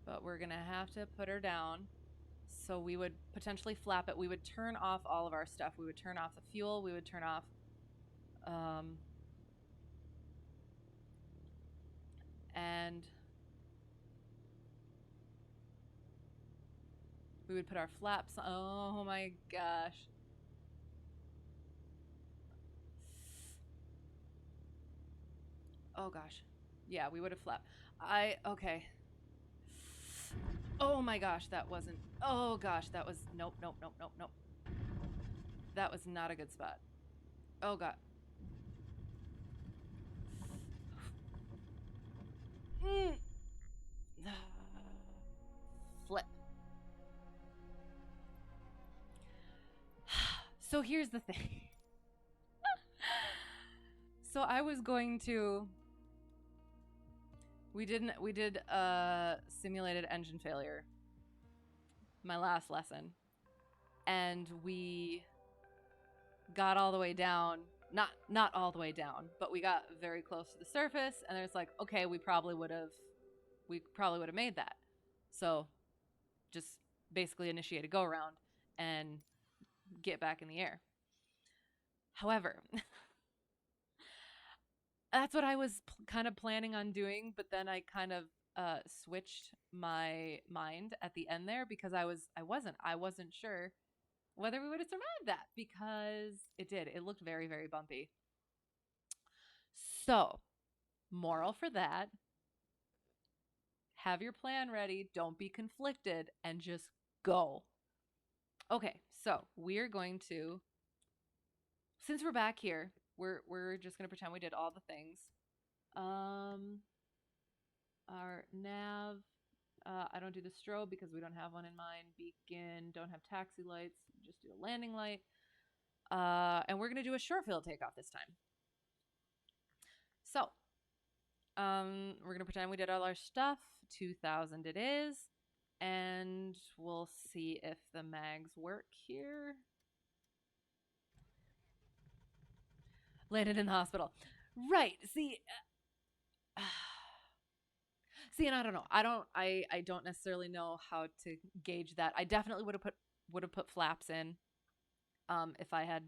But we're gonna have to put her down. So we would potentially flap it. We would turn off all of our stuff. We would turn off the fuel. We would turn off. Um, and we would put our flaps. Oh my gosh. Oh gosh. Yeah, we would have flapped. Okay. Oh my gosh, that wasn't. Oh gosh, that was. Nope, nope, nope, nope, nope. That was not a good spot. Oh god. Mm. Flip. So here's the thing. So I was going to. We did simulated engine failure. My last lesson. And we got all the way down. Not all the way down, but we got very close to the surface, and there's like, okay, we probably would have made that. So just basically initiate a go around and get back in the air. However, that's what I was kind of planning on doing, but then I kind of switched my mind at the end there because I wasn't sure whether we would have survived that because it did. It looked very, very bumpy. So, moral for that, have your plan ready, don't be conflicted, and just go. Okay, so we're going to, since we're back here, we're just gonna pretend we did all the things. Our nav. I don't do the strobe because we don't have one in mind. Beacon, don't have taxi lights. Just do a landing light. And we're gonna do a short field takeoff this time. So, we're gonna pretend we did all our stuff. 2,000 it is, and we'll see if the mags work here. Landed in the hospital. Right. See. See, and I don't know. I don't necessarily know how to gauge that. I definitely would have put flaps in, if I had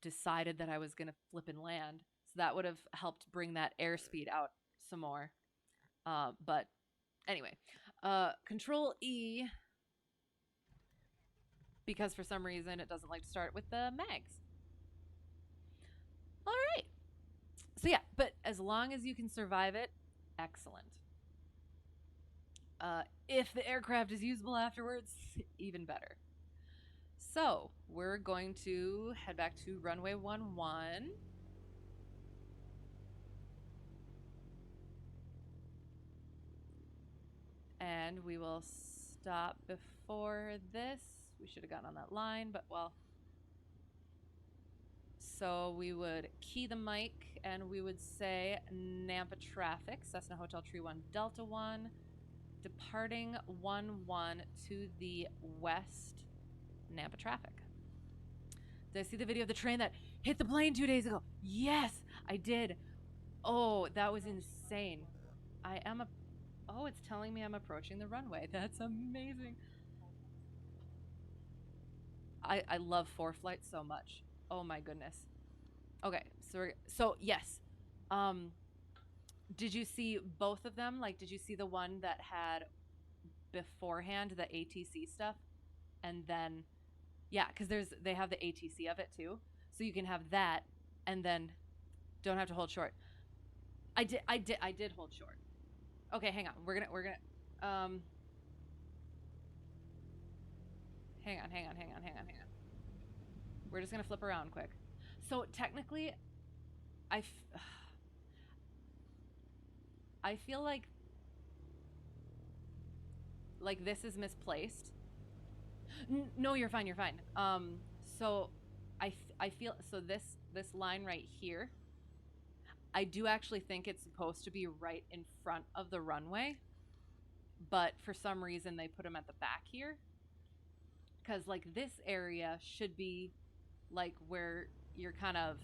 decided that I was gonna flip and land. So that would have helped bring that airspeed out some more. But anyway, Control E, because for some reason it doesn't like to start with the mags. All right. So yeah, but as long as you can survive it, excellent. If the aircraft is usable afterwards, even better. So we're going to head back to runway 11. And we will stop before this. We should have gotten on that line, but well. So we would key the mic and we would say Nampa traffic, Cessna Hotel Tree 1 Delta 1, departing 1-1 to the west, Nampa traffic. Did I see the video of the train that hit the plane 2 days ago? Yes, I did. Oh, that was insane. Oh, it's telling me I'm approaching the runway. That's amazing. I love ForeFlight so much. Oh my goodness. Okay, so yes. Did you see both of them? Like, did you see the one that had beforehand the ATC stuff, and then yeah, because they have the ATC of it too, so you can have that, and then don't have to hold short. I did hold short. Okay, hang on. We're gonna hang on. We're just gonna flip around quick. So technically, I, I feel like this is misplaced. No, you're fine. You're fine. So I feel so this line right here. I do actually think it's supposed to be right in front of the runway, but for some reason they put them at the back here. Because like this area should be like where you're kind of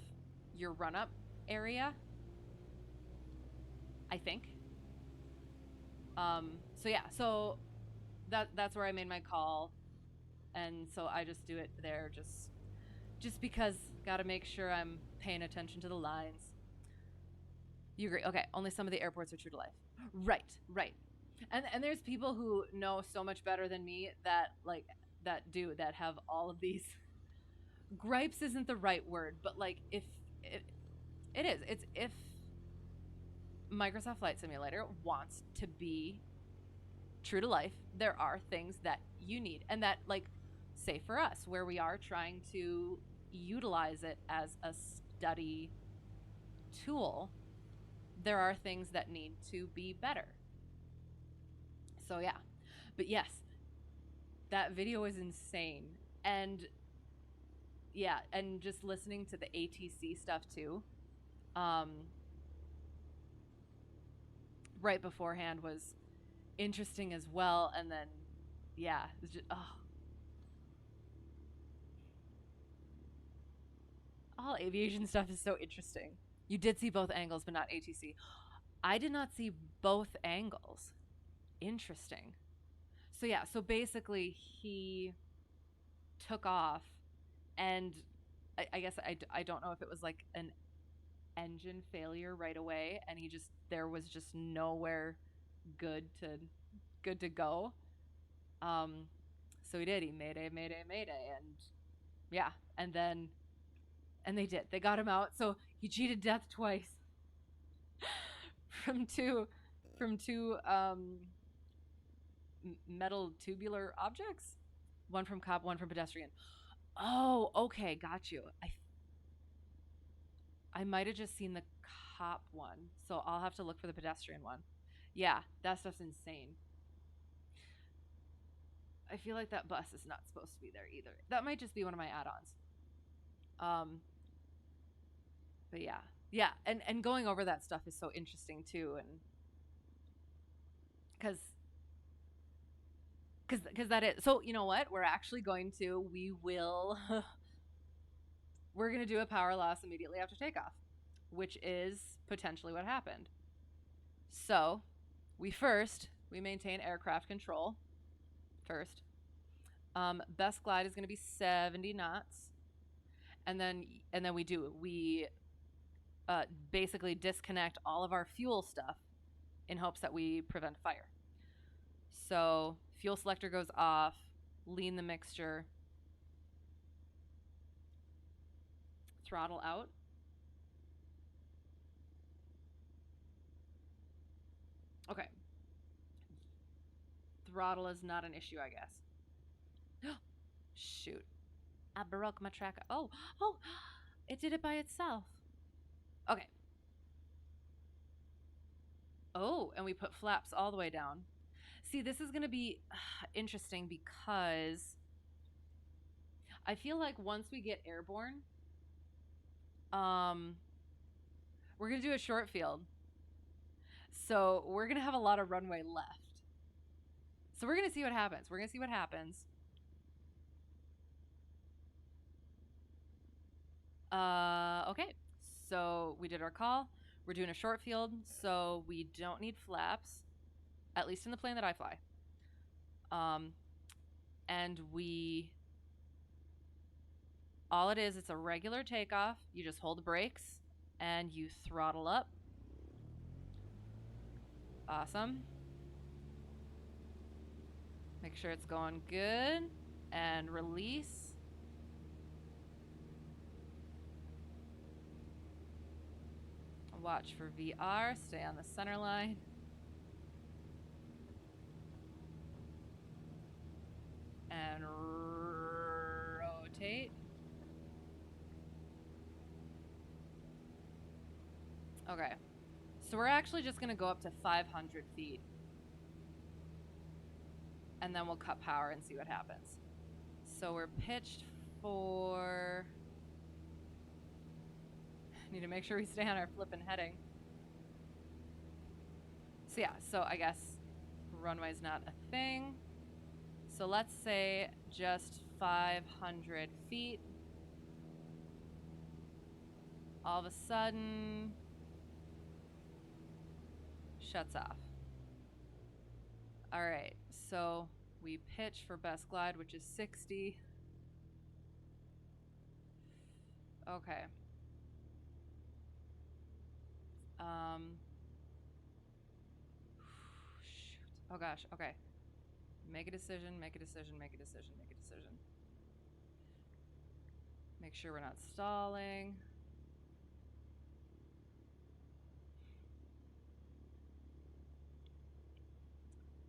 your run up area, I think. So yeah, so that's where I made my call, and so I just do it there, just because gotta make sure I'm paying attention to the lines. You agree? Okay, only some of the airports are true to life. Right, right. And there's people who know so much better than me that like that have all of these gripes isn't the right word, but like if it is, it's if Microsoft Flight Simulator wants to be true to life, there are things that you need, and that like say for us where we are trying to utilize it as a study tool, there are things that need to be better. So yeah, but yes, that video is insane. And yeah, and just listening to the ATC stuff too, um right beforehand was interesting as well. And then yeah, it's just all aviation stuff is so interesting. You did see both angles but not ATC. I did not see both angles. Interesting. So yeah, so basically he took off, and I guess I don't know if it was like an engine failure right away, and there was just nowhere good to go. Um, so he did. He mayday, mayday, mayday, and yeah, and they did. They got him out. So he cheated death twice from two metal tubular objects, one from cop, one from pedestrian. Oh, okay, got you. I might have just seen the cop one, so I'll have to look for the pedestrian one. Yeah, that stuff's insane. I feel like that bus is not supposed to be there either. That might just be one of my add-ons. But yeah, yeah, and going over that stuff is so interesting too, and because that is so. You know what? We're going to do a power loss immediately after takeoff, which is potentially what happened. So we maintain aircraft control first. Best glide is going to be 70 knots, and then we basically disconnect all of our fuel stuff in hopes that we prevent fire. So fuel selector goes off, lean the mixture, throttle out. Okay. Throttle is not an issue, I guess. Shoot. I broke my tracker. Oh, it did it by itself. Okay. Oh, and we put flaps all the way down. See, this is going to be interesting because I feel like once we get airborne, we're going to do a short field. So we're going to have a lot of runway left. So we're going to see what happens. Okay. So we did our call. We're doing a short field, so we don't need flaps, at least in the plane that I fly. And all it is, it's a regular takeoff. You just hold the brakes and you throttle up. Awesome. Make sure it's going good and release. Watch for VR, stay on the center line. And rotate. Okay. So we're actually just going to go up to 500 feet. And then we'll cut power and see what happens. So we're pitched for... Need to make sure we stay on our flippin' heading. So yeah, so I guess runway's not a thing. So let's say just 500 feet. All of a sudden, shuts off. All right, so we pitch for best glide, which is 60. Okay. Shoot. Oh gosh, okay. Make a decision, make a decision, make a decision, make a decision. Make sure we're not stalling.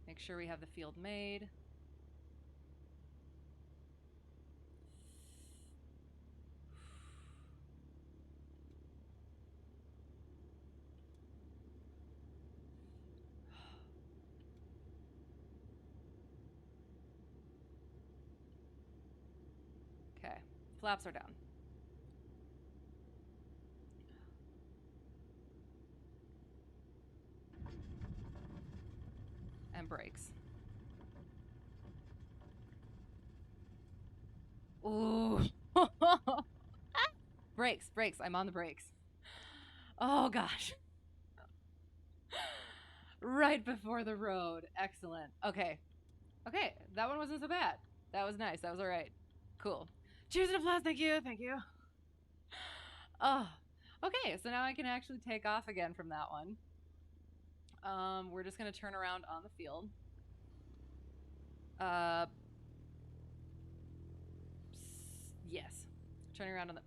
Make sure we have the field made. Okay, flaps are down. And brakes. Ooh. Brakes, brakes. I'm on the brakes. Oh gosh. Right before the road. Excellent. Okay. Okay, that one wasn't so bad. That was nice. That was all right. Cool. Cheers and applause. Thank you. Thank you. Oh. Okay, so now I can actually take off again from that one. We're just gonna turn around on the field. Yes. Turning around on the...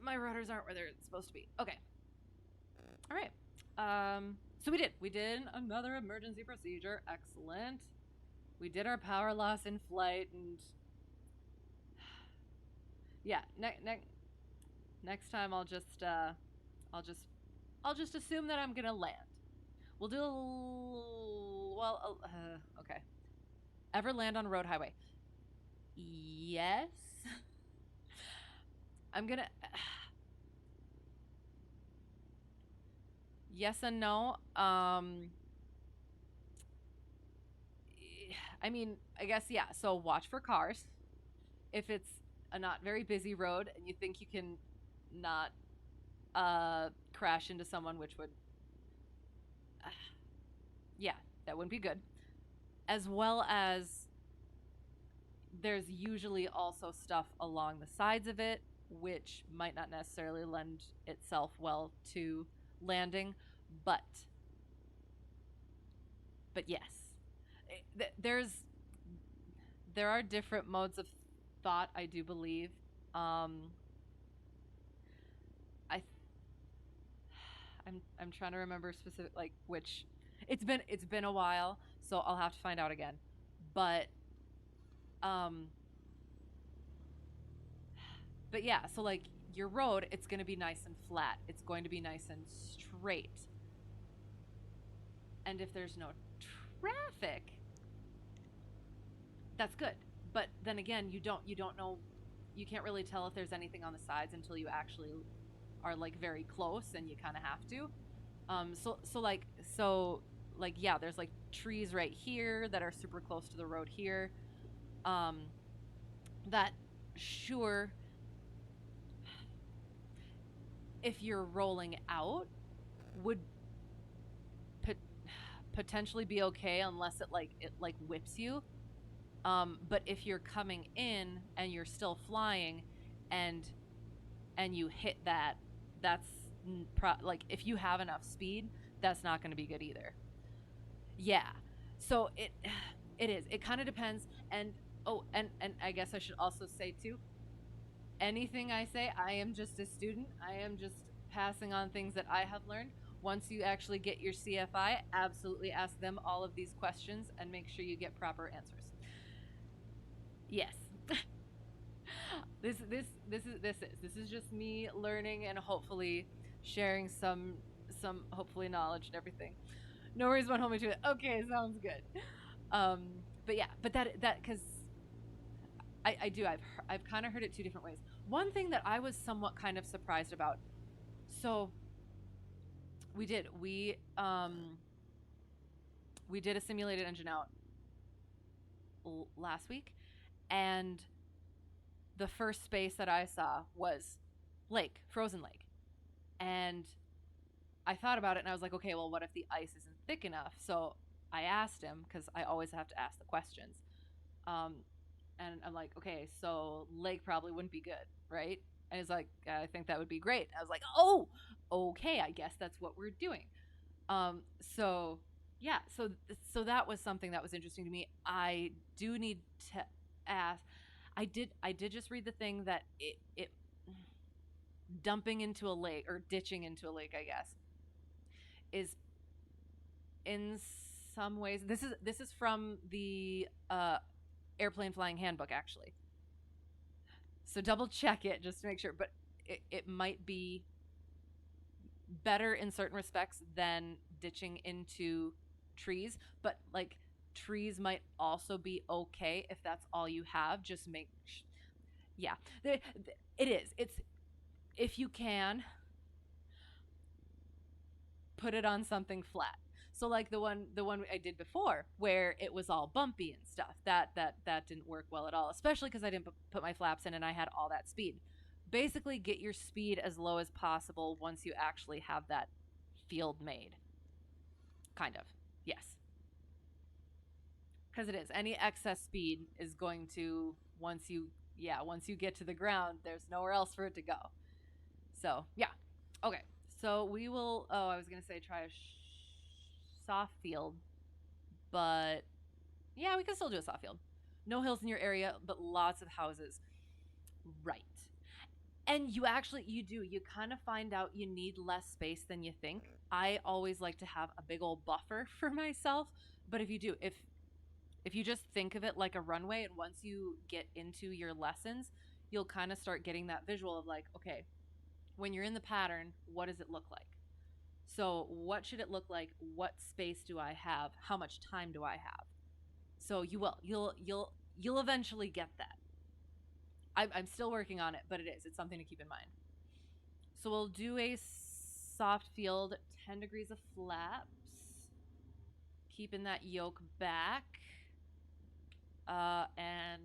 my rotors aren't where they're supposed to be. Okay. All right. So we did another emergency procedure. Excellent. We did our power loss in flight, and yeah, next time I'll just assume that I'm gonna land. We'll do okay. Ever land on a road highway? Yes. I'm gonna yes and no. I mean, I guess yeah. So watch for cars. If it's a not very busy road and you think you can not crash into someone, which would yeah, that wouldn't be good. As well as there's usually also stuff along the sides of it which might not necessarily lend itself well to landing, but yes, there are different modes of thought, I do believe. I'm trying to remember specific, like, which it's been a while, so I'll have to find out again. But yeah, so like your road, it's going to be nice and flat. It's going to be nice and straight. And if there's no traffic, that's good. But then again, you don't know, you can't really tell if there's anything on the sides until you actually are like very close, and you kind of have to. So yeah, there's like trees right here that are super close to the road here. That sure, if you're rolling out, would potentially be okay unless it whips you. But if you're coming in and you're still flying, and you hit that, that's like if you have enough speed, that's not going to be good either. Yeah. So it is. It kind of depends. And and I guess I should also say too, anything I say, I am just a student. I am just passing on things that I have learned. Once you actually get your CFI, absolutely ask them all of these questions and make sure you get proper answers. Yes. This is just me learning, and hopefully sharing some hopefully knowledge and everything. No worries about holding me to it. Okay, sounds good. But yeah, but that because I do I've kind of heard it two different ways. One thing that I was somewhat kind of surprised about. So we did a simulated engine out last week, and the first space that I saw was lake, frozen lake. And I thought about it and I was like, okay, well, what if the ice isn't thick enough? So I asked him, because I always have to ask the questions. Um, and I'm like, okay, so lake probably wouldn't be good, right? And he's like, I think that would be great. I was like, oh, okay, I guess that's what we're doing. Um, so yeah, so that was something that was interesting to me. I do need to ask. I did just read the thing that it dumping into a lake or ditching into a lake, I guess, is in some ways. This is from the airplane flying handbook, actually. So double check it just to make sure. But it might be better in certain respects than ditching into trees. But like trees might also be okay if that's all you have. Just make, yeah, it is. It's if you can put it on something flat. So like the one I did before where it was all bumpy and stuff. That didn't work well at all, especially cuz I didn't put my flaps in and I had all that speed. Basically get your speed as low as possible once you actually have that field made. Kind of. Yes. Cuz it is. Any excess speed is going to once you get to the ground, there's nowhere else for it to go. So, yeah. Okay. So we will. Oh, I was gonna say try a soft field, but yeah, we can still do a soft field. No hills in your area, but lots of houses. Right. And you kind of find out you need less space than you think. I always like to have a big old buffer for myself, but if you just think of it like a runway, and once you get into your lessons, you'll kind of start getting that visual of like, okay, when you're in the pattern, what does it look like? So, what should it look like? What space do I have? How much time do I have? So you'll eventually get that. I'm still working on it, but it's something to keep in mind. So we'll do a soft field, 10 degrees of flaps, keeping that yoke back, and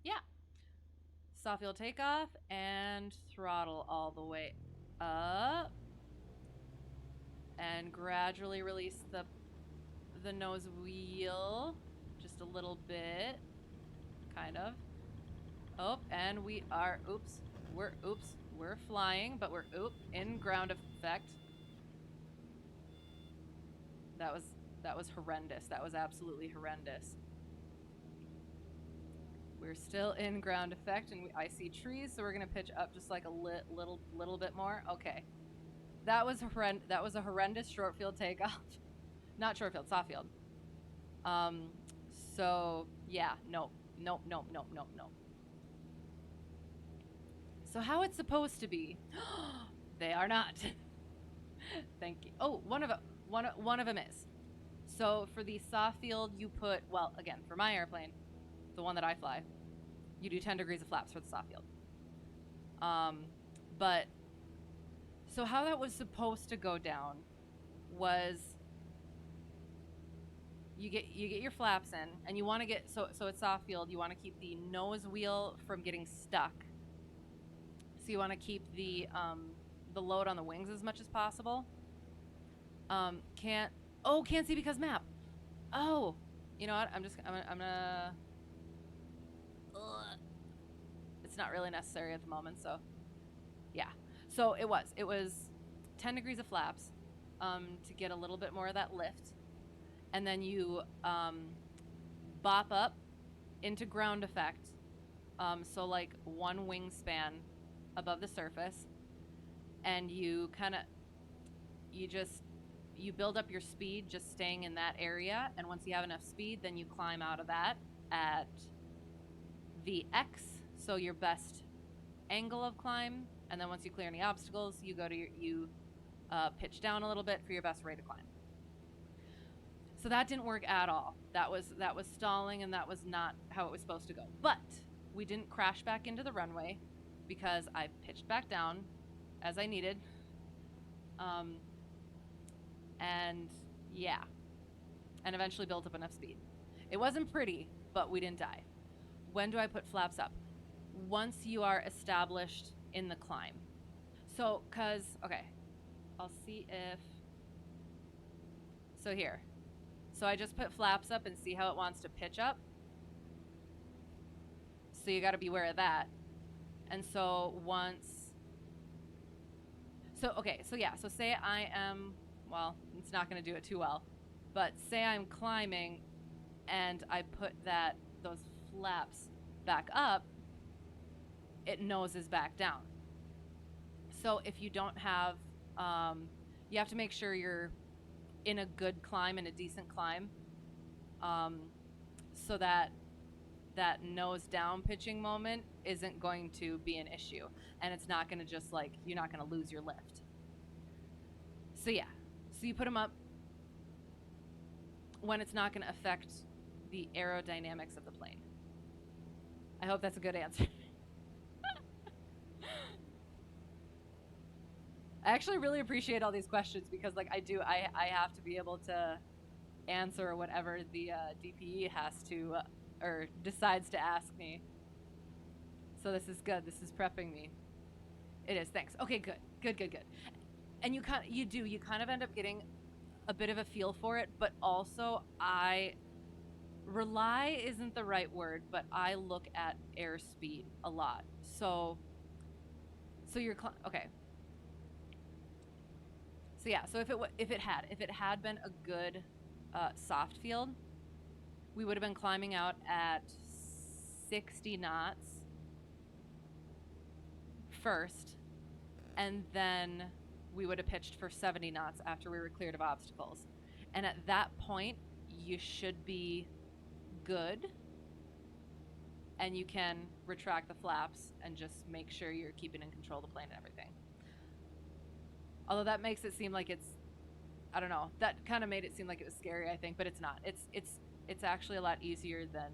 yeah, soft field takeoff and throttle all the way up, and gradually release the nose wheel just a little bit, kind of. Oh, and we are, we're flying, but we're, in ground effect. That was horrendous. That was absolutely horrendous. We're still in ground effect, and I see trees, so we're gonna pitch up just like a little bit more. Okay, that was a horrendous short field takeoff. Not short field, soft field. So yeah, nope. So how it's supposed to be? They are not. Thank you. Oh, one of them is. So for the soft field, you put, well, again, for my airplane, the one that I fly, you do 10 degrees of flaps for the soft field. But so how that was supposed to go down was you get your flaps in, and you want to get, so it's soft field, you want to keep the nose wheel from getting stuck. So you want to keep the load on the wings as much as possible. Can't see because map. Oh, you know what? I'm gonna. It's not really necessary at the moment, so yeah. So it was 10 degrees of flaps, to get a little bit more of that lift, and then you bop up into ground effect, so like one wingspan above the surface, and you build up your speed just staying in that area, and once you have enough speed, then you climb out of that at the X So your best angle of climb, and then once you clear any obstacles, you go to you pitch down a little bit for your best rate of climb. So that didn't work at all. That was stalling, and that was not how it was supposed to go. But we didn't crash back into the runway because I pitched back down as I needed. And yeah, and eventually built up enough speed. It wasn't pretty, but we didn't die. When do I put flaps up? Once you are established in the climb. So, okay, I'll see if, so here. So I just put flaps up and see how it wants to pitch up. So you got to be aware of that. And so okay, so yeah, so say I am, well, it's not going to do it too well, but say I'm climbing and I put those flaps back up, it noses back down. So if you don't have, you have to make sure you're in a good climb, in a decent climb, so that nose down pitching moment isn't going to be an issue, and it's not going to just like, you're not going to lose your lift. So yeah, so you put them up when it's not going to affect the aerodynamics of the plane. I hope that's a good answer. I actually really appreciate all these questions because, like, I have to be able to answer whatever the DPE has to or decides to ask me. So this is good. This is prepping me. It is. Thanks. Okay, good. And you kind of end up getting a bit of a feel for it, but also rely isn't the right word, but I look at airspeed a lot. So you're okay. So yeah, so if it had been a good soft field, we would have been climbing out at 60 knots first, and then we would have pitched for 70 knots after we were cleared of obstacles. And at that point, you should be good, and you can retract the flaps and just make sure you're keeping in control of the plane and everything. Although that makes it seem like it's, I don't know, that kind of made it seem like it was scary, I think, but it's not. It's actually a lot easier than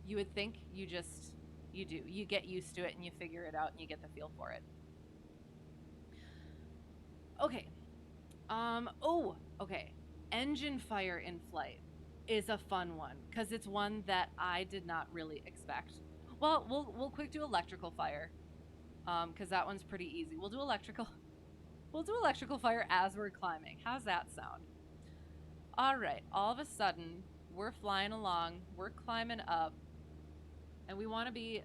you would think. You get used to it and you figure it out and you get the feel for it. Okay. Okay. Engine fire in flight is a fun one because it's one that I did not really expect. Well, we'll quick do electrical fire, because that one's pretty easy. We'll do electrical fire as we're climbing. How's that sound? All right. All of a sudden, we're flying along. We're climbing up, and we want to be,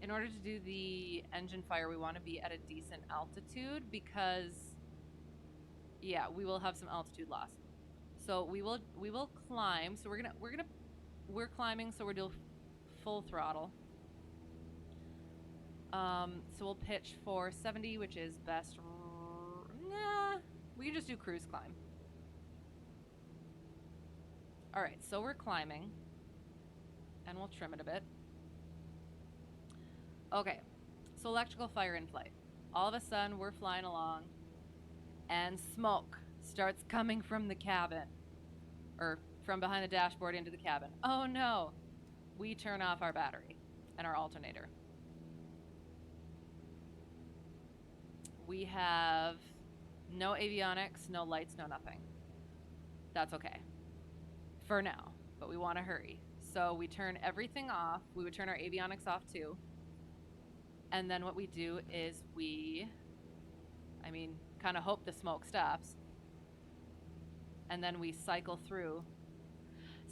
in order to do the engine fire, we want to be at a decent altitude because, yeah, we will have some altitude loss. So we will climb. So we're climbing. So we're doing full throttle. So we'll pitch for 70, which is best. Nah, we can just do cruise climb. All right, so we're climbing, and we'll trim it a bit. Okay, so electrical fire in flight. All of a sudden, we're flying along, and smoke starts coming from the cabin, or from behind the dashboard into the cabin. Oh no! We turn off our battery and our alternator. We have no avionics, no lights, no nothing. That's okay for now, but we want to hurry. So we turn everything off. We would turn our avionics off too. And then what we do is kind of hope the smoke stops. And then we cycle through.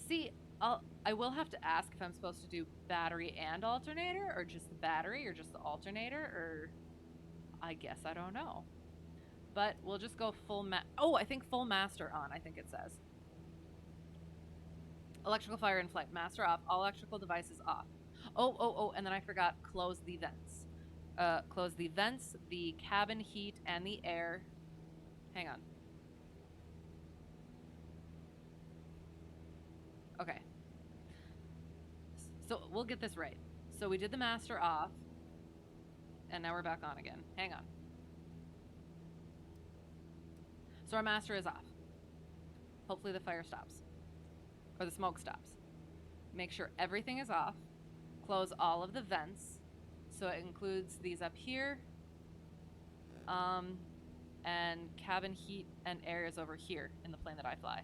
See, I will have to ask if I'm supposed to do battery and alternator, or just the battery, or just the alternator, or I guess I don't know. But we'll just go I think full master on, I think it says. Electrical fire in flight, master off, all electrical devices off. Oh, and then I forgot, close the vents. Close the vents, the cabin heat, and the air. Hang on. Okay. So we'll get this right. So we did the master off, and now we're back on again. Hang on. So our master is off. Hopefully the fire stops. Or the smoke stops. Make sure everything is off. Close all of the vents. So it includes these up here. And cabin heat and air is over here in the plane that I fly.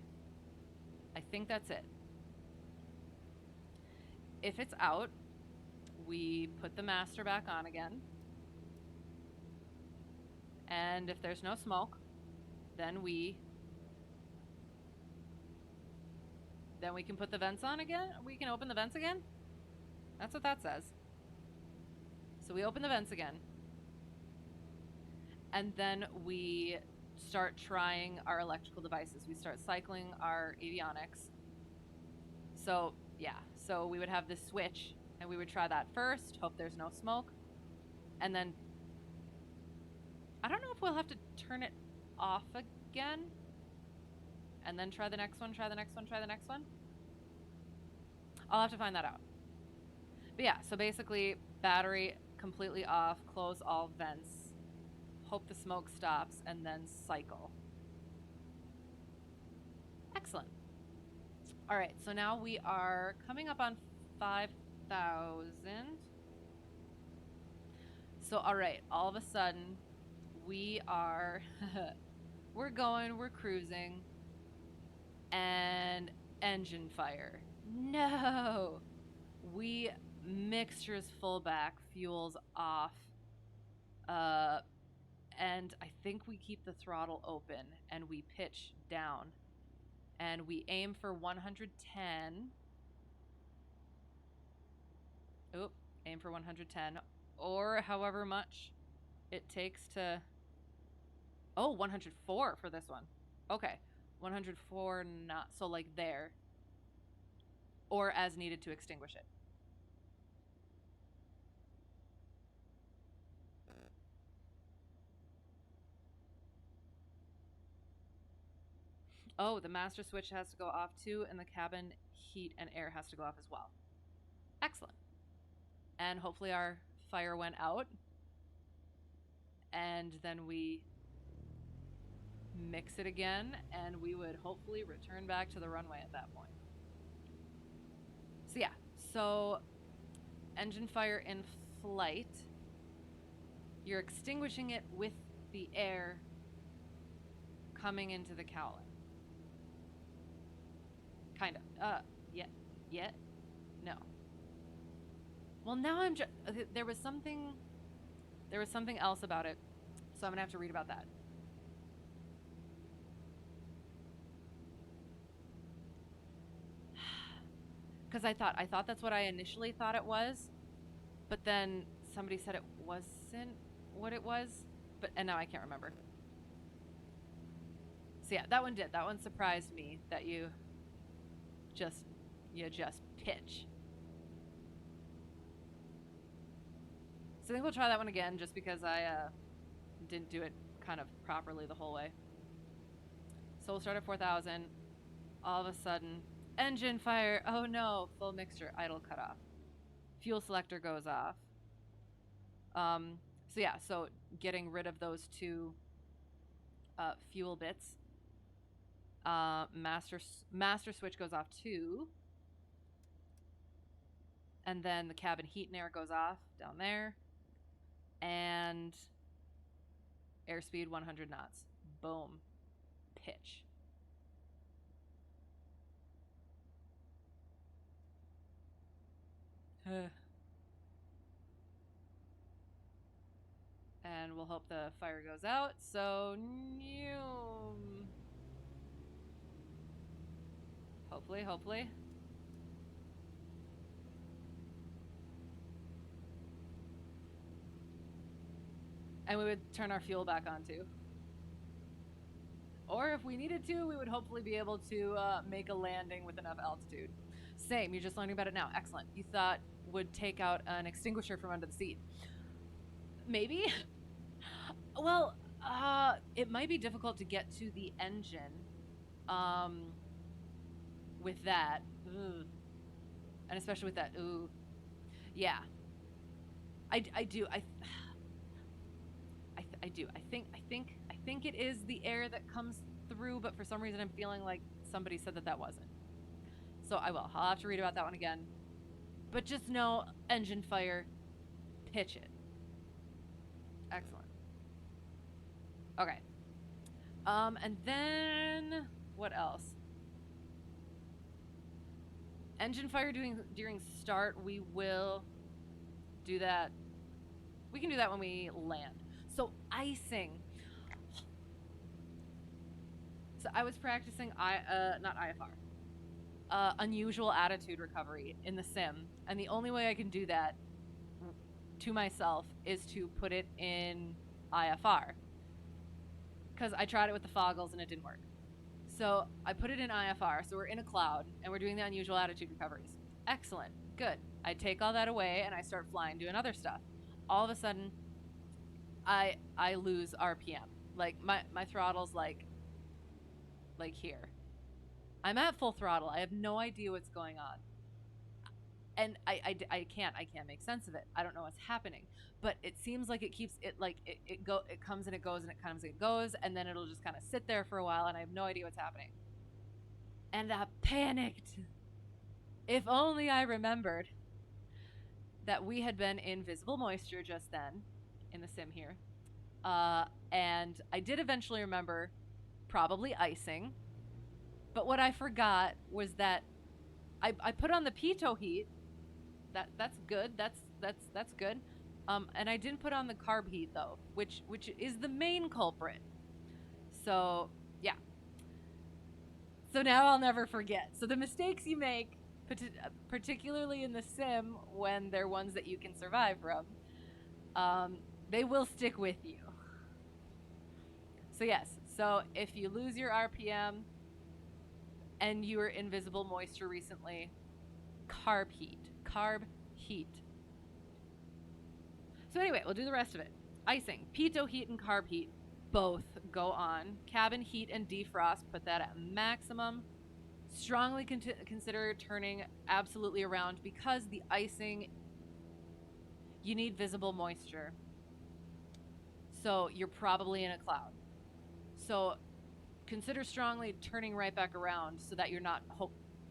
I think that's it. If it's out, we put the master back on again. And if there's no smoke, then we can put the vents on again. We can open the vents again. That's what that says. So we open the vents again. And then we start trying our electrical devices. We start cycling our avionics. So, yeah. So we would have this switch, and we would try that first, hope there's no smoke. And then, I don't know if we'll have to turn it off again. And then try the next one, try the next one, try the next one. I'll have to find that out. But yeah, so basically, battery completely off, close all vents, hope the smoke stops, and then cycle. Excellent. All right, so now we are coming up on 5,000. So, all right, all of a sudden, we are, we're going, we're cruising, and engine fire. No! Mixture's full back, fuel's off, and I think we keep the throttle open, and we pitch down, and we aim for 110. Oop, aim for 110, or however much it takes to... Oh, 104 for this one. Okay, 104 not... So, like, there. Or as needed to extinguish it. Oh, the master switch has to go off too, and the cabin heat and air has to go off as well. Excellent. And hopefully our fire went out. And then we mix it again, and we would hopefully return back to the runway at that point. So yeah, so engine fire in flight. You're extinguishing it with the air coming into the cowling. Kind of. Yet? No. Well, now I'm just... There was something else about it, so I'm going to have to read about that. Because I thought that's what I initially thought it was, but then somebody said it wasn't what it was, and now I can't remember. So yeah, that one did. That one surprised me that you just pitch. So I think we'll try that one again, just because I didn't do it kind of properly the whole way. So we'll start at 4,000. All of a sudden, engine fire. Oh no, full mixture, idle cut off. Fuel selector goes off. So yeah, so getting rid of those two fuel bits. Master switch goes off too. And then the cabin heat and air goes off down there. And airspeed 100 knots. Boom. Pitch. And we'll hope the fire goes out. So, hopefully. And we would turn our fuel back on too. Or if we needed to, we would hopefully be able to make a landing with enough altitude. Same, you're just learning about it now. Excellent. You thought would take out an extinguisher from under the seat. Maybe? Well, it might be difficult to get to the engine with that. Ugh. And especially with that, ooh. Yeah. I do. I do. I think it is the air that comes through, but for some reason I'm feeling like somebody said that that wasn't. So I will. I'll have to read about that one again. But just know, engine fire, pitch it. Excellent. Okay. And then what else? Engine fire during start, we will do that. We can do that when we land. So icing. So I was practicing not IFR. Unusual attitude recovery in the sim, and the only way I can do that to myself is to put it in IFR. Because I tried it with the foggles and it didn't work. So I put it in IFR, so we're in a cloud, and we're doing the unusual attitude recoveries. Excellent, good. I take all that away, and I start flying, doing other stuff. All of a sudden, I lose RPM. Like, my throttle's like here. I'm at full throttle. I have no idea what's going on. And I can't make sense of it. I don't know what's happening. But it seems like it keeps it like it comes and it goes and it comes and it goes, and then it'll just kind of sit there for a while, and I have no idea what's happening. And I panicked. If only I remembered that we had been in visible moisture just then in the sim here. And I did eventually remember probably icing. But what I forgot was that I put on the pitot heat. That's good. That's good. And I didn't put on the carb heat though, which is the main culprit. So yeah. So now I'll never forget. So the mistakes you make, particularly in the sim when they're ones that you can survive from, they will stick with you. So yes. So if you lose your RPM and you were in visible moisture recently, carb heat. So anyway, we'll do the rest of it. Icing, pitot heat and carb heat, both go on. Cabin heat and defrost, put that at maximum. Strongly consider turning absolutely around, because the icing, you need visible moisture. So you're probably in a cloud. So consider strongly turning right back around so that you're not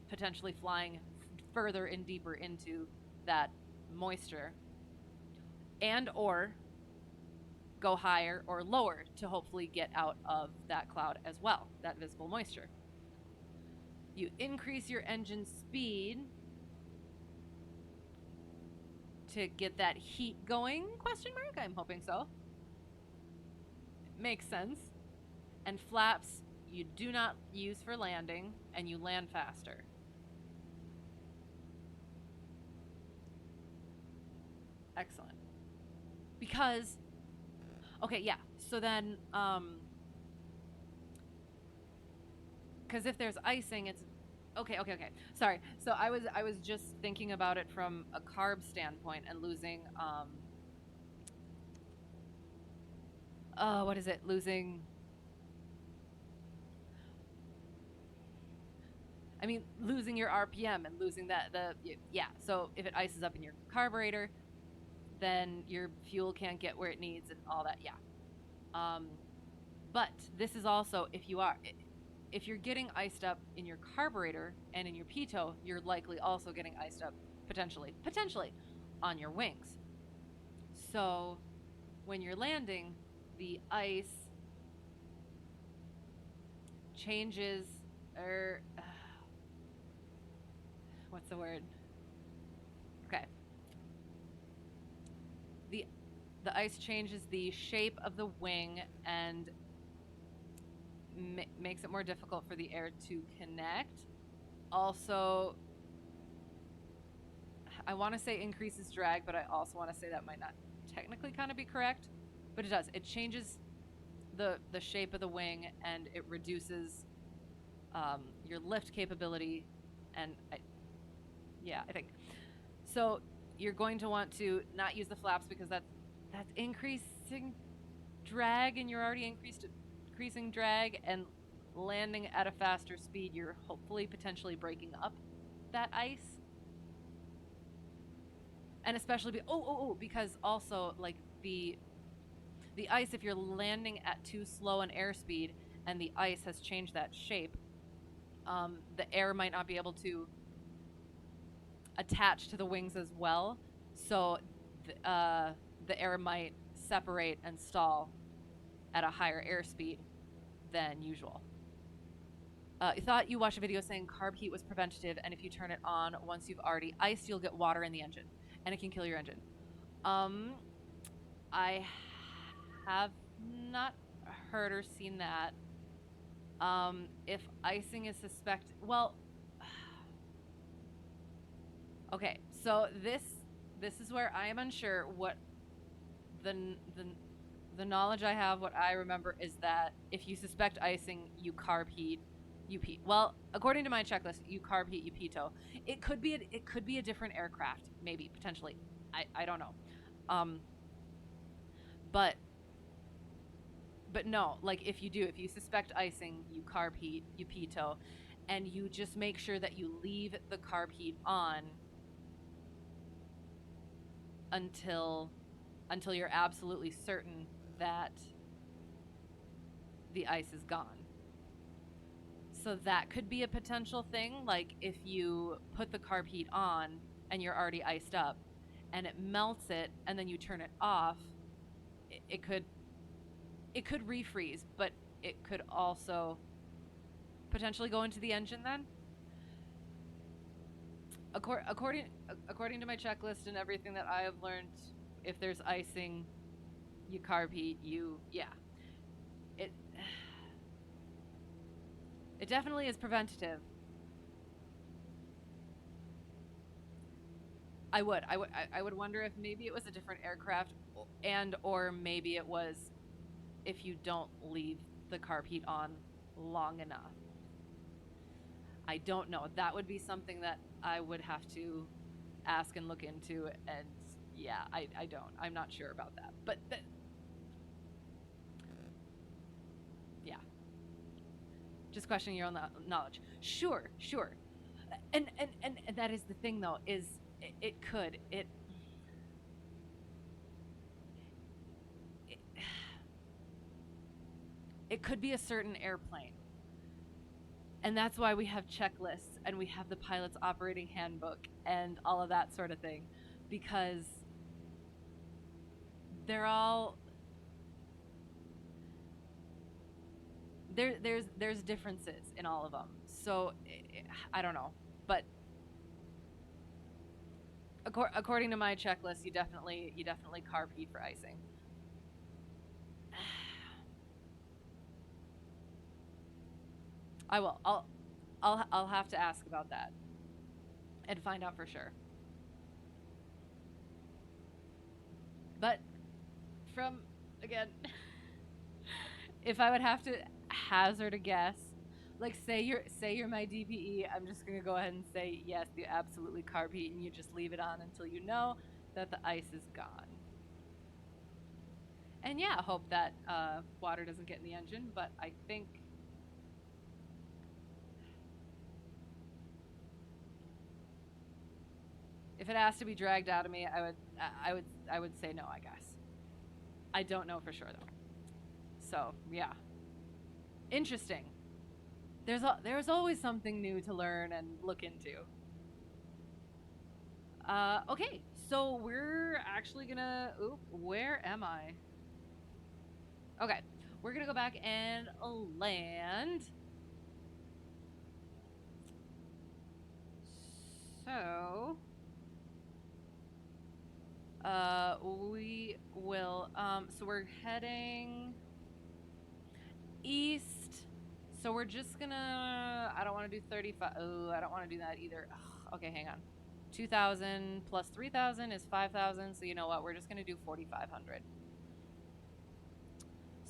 potentially flying further and deeper into that moisture, and or go higher or lower to hopefully get out of that cloud as well, that visible moisture. You increase your engine speed to get that heat going, ? I'm hoping so. It makes sense. And flaps you do not use for landing, and you land faster. Excellent. Because, okay, yeah. So then, because if there's icing, it's okay. Sorry. So I was just thinking about it from a carb standpoint and losing, what is it? Losing. I mean, losing your RPM and losing yeah. So if it ices up in your carburetor, then your fuel can't get where it needs and all that. Yeah. But this is also, if you're getting iced up in your carburetor and in your pitot, you're likely also getting iced up potentially on your wings. So when you're landing, the ice changes, or what's the word? Okay. The ice changes the shape of the wing and makes it more difficult for the air to connect. Also, I want to say increases drag, but I also want to say that might not technically kind of be correct, but it does. It changes the shape of the wing, and it reduces your lift capability, and I think so. You're going to want to not use the flaps, because that's increasing drag, and you're already increasing drag, and landing at a faster speed, you're hopefully potentially breaking up that ice. And especially because also like the ice, if you're landing at too slow an airspeed and the ice has changed that shape, the air might not be able to attach to the wings as well. So the air might separate and stall at a higher airspeed than usual. I thought you watched a video saying carb heat was preventative, and if you turn it on once you've already iced, you'll get water in the engine, and it can kill your engine. I have not heard or seen that. If icing is suspected, well, okay. So this is where I am unsure. What the the knowledge I have, what I remember is that if you suspect icing, you carb heat, you pee. Well, according to my checklist, you carb heat, you pitot. It could be a different aircraft, maybe potentially. I don't know. But no, like if you suspect icing, you carb heat, you pitot, and you just make sure that you leave the carb heat on until you're absolutely certain that the ice is gone. So that could be a potential thing, like if you put the carb heat on and you're already iced up and it melts it and then you turn it off, it could refreeze, but it could also potentially go into the engine then. According to my checklist and everything that I have learned, if there's icing, you carb heat, it definitely is preventative. I would wonder if maybe it was a different aircraft, or maybe it was if you don't leave the carb heat on long enough. I don't know. That would be something that I would have to ask and look into, and yeah, I don't. I'm not sure about that. But yeah. Just questioning your own knowledge. Sure. And that is the thing though, is it could be a certain airplane. And that's why we have checklists and we have the pilot's operating handbook and all of that sort of thing, because they're all there's differences in all of them. So I don't know, but according to my checklist, you definitely carb heat for icing. I will. I'll have to ask about that and find out for sure. But from again, if I would have to hazard a guess, like say you're my DPE, I'm just gonna go ahead and say yes, you absolutely carb heat, and you just leave it on until you know that the ice is gone. And yeah, hope that water doesn't get in the engine. But I think if it has to be dragged out of me, I would say no, I guess. I don't know for sure though. So yeah, interesting. There's always something new to learn and look into. Okay, so we're actually gonna. Oop, where am I? Okay, we're gonna go back and land. So, we will. So we're heading east. So we're just gonna. I don't want to do 35. Oh, I don't want to do that either. Ugh, okay, hang on. 2,000 plus 3,000 is 5,000. So you know what? We're just gonna do 4,500.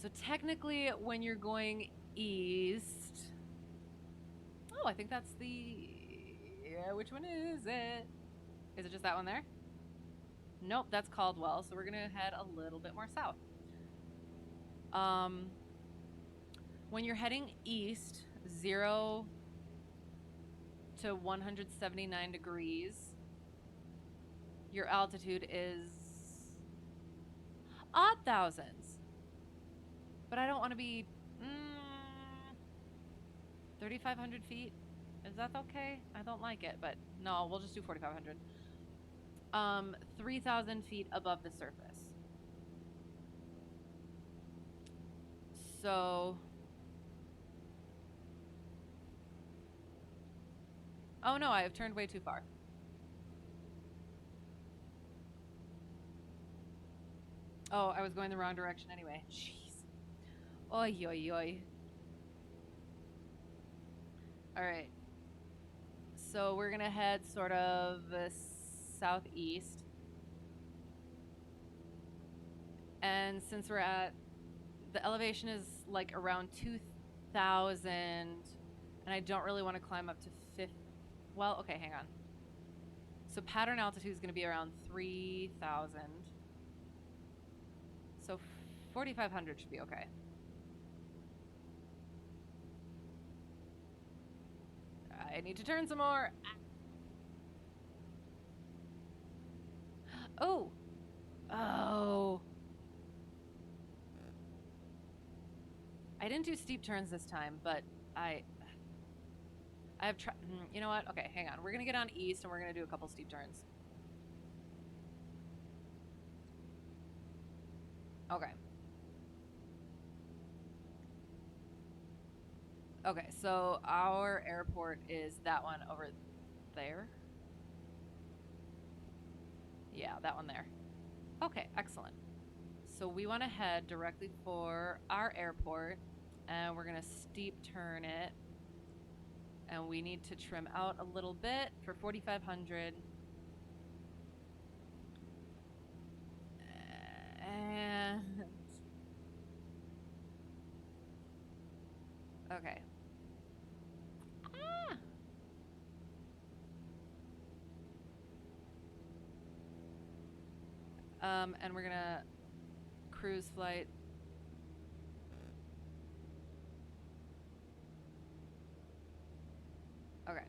So technically, when you're going east. Oh, I think that's the. Yeah, which one is it? Is it just that one there? Nope, that's Caldwell. So we're gonna head a little bit more south. When you're heading east, 0 to 179 degrees your altitude is odd thousands. But I don't want to be 3,500 feet. Is that okay? I don't like it, but no, we'll just do 4,500. 3,000 feet above the surface. So, oh no, I have turned way too far. Oh, I was going the wrong direction anyway. Jeez. Oi, oi, oi. All right. So we're gonna head sort of southeast. And since we're at, the elevation is like around 2,000, and I don't really want to climb up to 50. Well, okay, hang on. So pattern altitude is going to be around 3,000. So 4,500 should be okay. I need to turn some more. Oh. Oh. I didn't do steep turns this time, but I have tried. You know what? Okay, hang on. We're going to get on east, and we're going to do a couple steep turns. Okay. Okay, so our airport is that one over there. Yeah, that one there. Okay, excellent. So we want to head directly for our airport, and we're going to steep turn it. And we need to trim out a little bit for 4,500. And okay. And we're gonna cruise flight. Okay.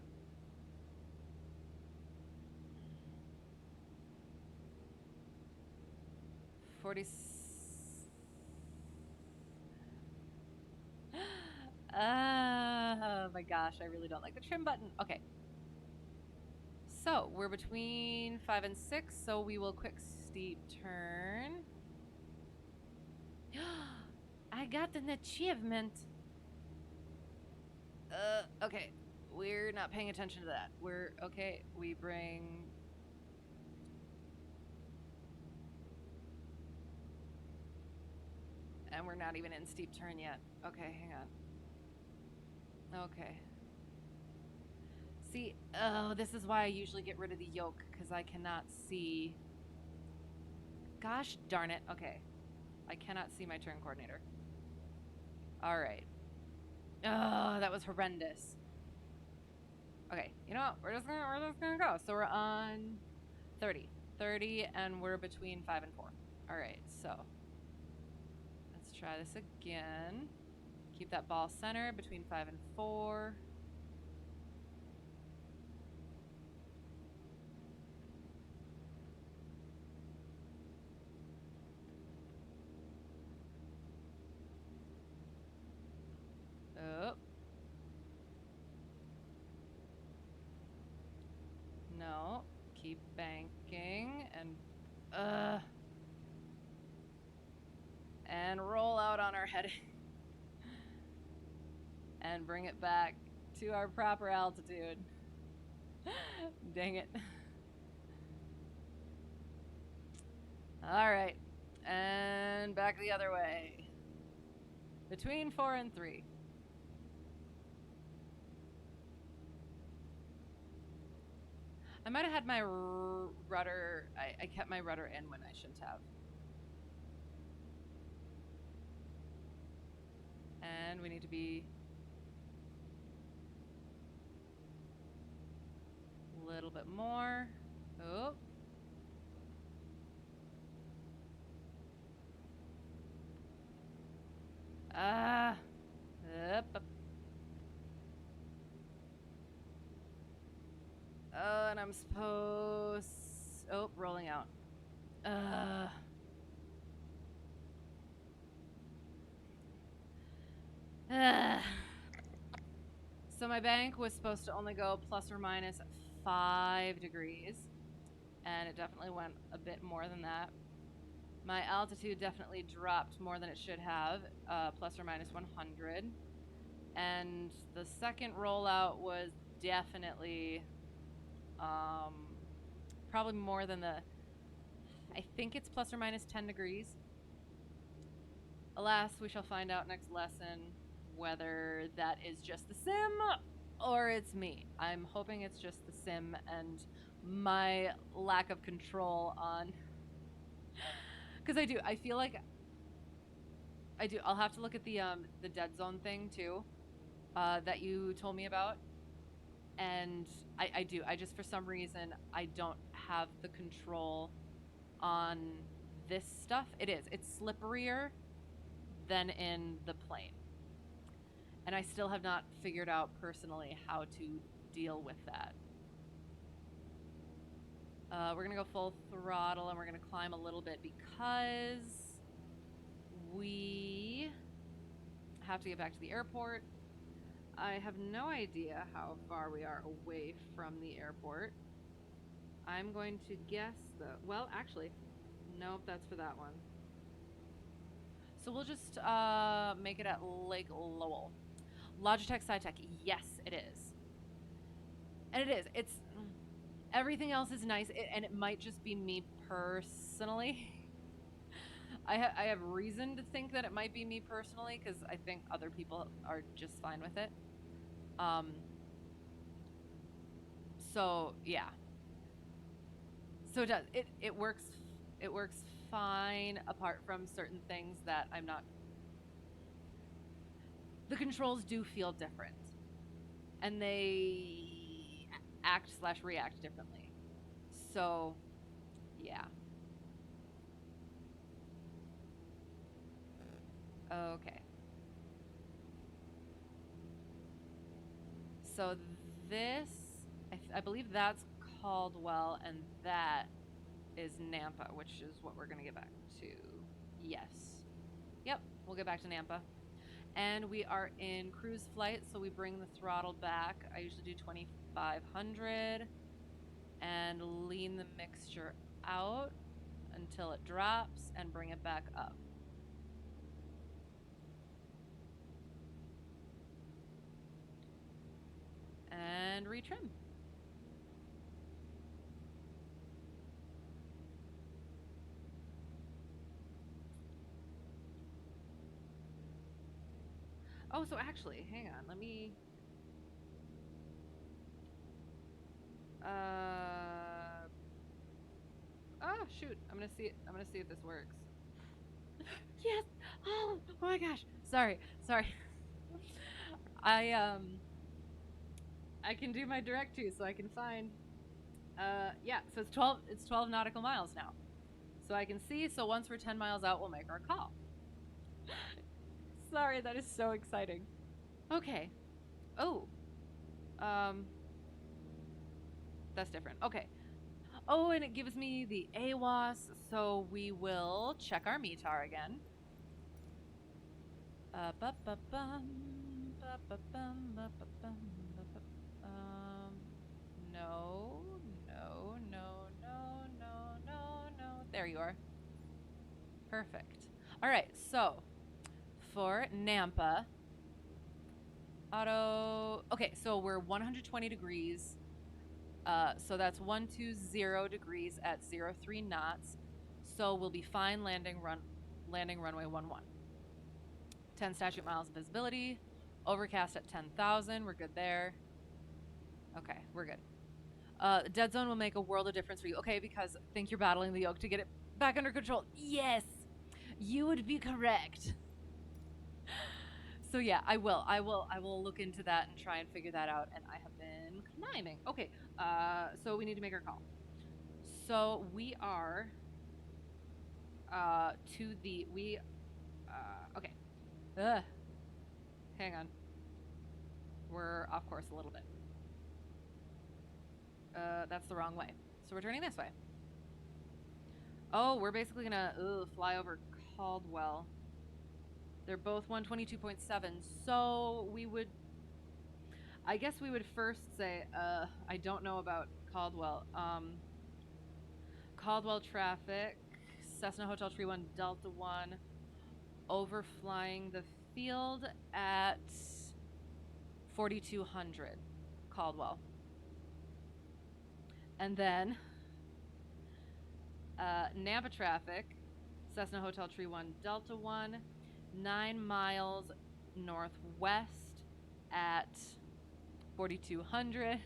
Oh my gosh, I really don't like the trim button. Okay. So we're between 5 and 6, so we will quick steep turn. I got an achievement. Okay. We're not paying attention to that. We're okay. We bring. And we're not even in steep turn yet. Okay, hang on. Okay. See, oh, this is why I usually get rid of the yoke, because I cannot see. Gosh darn it. Okay. I cannot see my turn coordinator. All right. Oh, that was horrendous. Okay, you know what? We're just gonna go. So we're on 30. 30, and we're between 5 and 4. All right, so let's try this again. Keep that ball center between 5 and 4. Oh. No. Keep banking and roll out on our heading. And bring it back to our proper altitude. Dang it. All right. And back the other way. Between 4 and 3. I might have had my rudder. I kept my rudder in when I shouldn't have. And we need to be a little bit more. Oh. Ah. Up. Oh, and I'm supposed. Oh, rolling Uh. Uh. So my bank was supposed to only go plus or minus 5 degrees, and it definitely went a bit more than that. My altitude definitely dropped more than it should have, plus or minus 100. And the second rollout was definitely probably more than the, I think it's plus or minus 10 degrees. Alas, we shall find out next lesson whether that is just the sim or it's me. I'm hoping it's just the sim and my lack of control on, because I feel like I'll have to look at the dead zone thing too, that you told me about. And I just, for some reason, I don't have the control on this stuff. It's slipperier than in the plane. And I still have not figured out personally how to deal with that. We're gonna go full throttle and we're gonna climb a little bit because we have to get back to the airport. I have no idea how far we are away from the airport. I'm going to guess well, actually, nope, that's for that one. So we'll just make it at Lake Lowell. Logitech SciTech, yes, it is. And it is. It's everything else is nice, and it might just be me personally. I have reason to think that it might be me personally because I think other people are just fine with it. So yeah. So it does. It works. It works fine apart from certain things that I'm not. The controls do feel different, and they act/react differently. So, yeah. Okay. So this, I believe that's Caldwell, and that is Nampa, which is what we're gonna get back to. Yes. Yep, we'll get back to Nampa. And we are in cruise flight, so we bring the throttle back. I usually do 2,500 and lean the mixture out until it drops and bring it back up. And retrim. Oh, so actually, hang on. Let me. Oh shoot! I'm gonna see it. I'm gonna see if this works. Yes. Oh my gosh. Sorry. I I can do my direct to, so I can find. Yeah. So it's 12. It's 12 nautical miles now. So I can see. So once we're 10 miles out, we'll make our call. Sorry, that is so exciting. Okay. Oh. Um. That's different. Okay. Oh, and it gives me the AWAS, so we will check our METAR again. No. There you are. Perfect. All right, so for Nampa, auto. Okay, so we're 120 degrees. So that's 120 degrees at 03 knots. So we'll be fine landing runway 11. 10 statute miles of visibility. Overcast at 10,000. We're good there. Okay, we're good. Dead zone will make a world of difference for you. Okay, because I think you're battling the yoke to get it back under control. Yes, you would be correct. So yeah, I will look into that and try and figure that out. And I have been climbing. Okay, so we need to make our call. So we are okay. Hang on. We're off course a little bit. That's the wrong way. So we're turning this way. Oh, we're basically gonna fly over Caldwell. They're both 122.7, so we would. I guess we would first say, I don't know about Caldwell. Caldwell traffic, Cessna Hotel Tree 1, Delta 1, overflying the field at 4200 Caldwell. And then Nampa traffic, Cessna Hotel Tree 1, Delta 1, 9 miles northwest at 4200.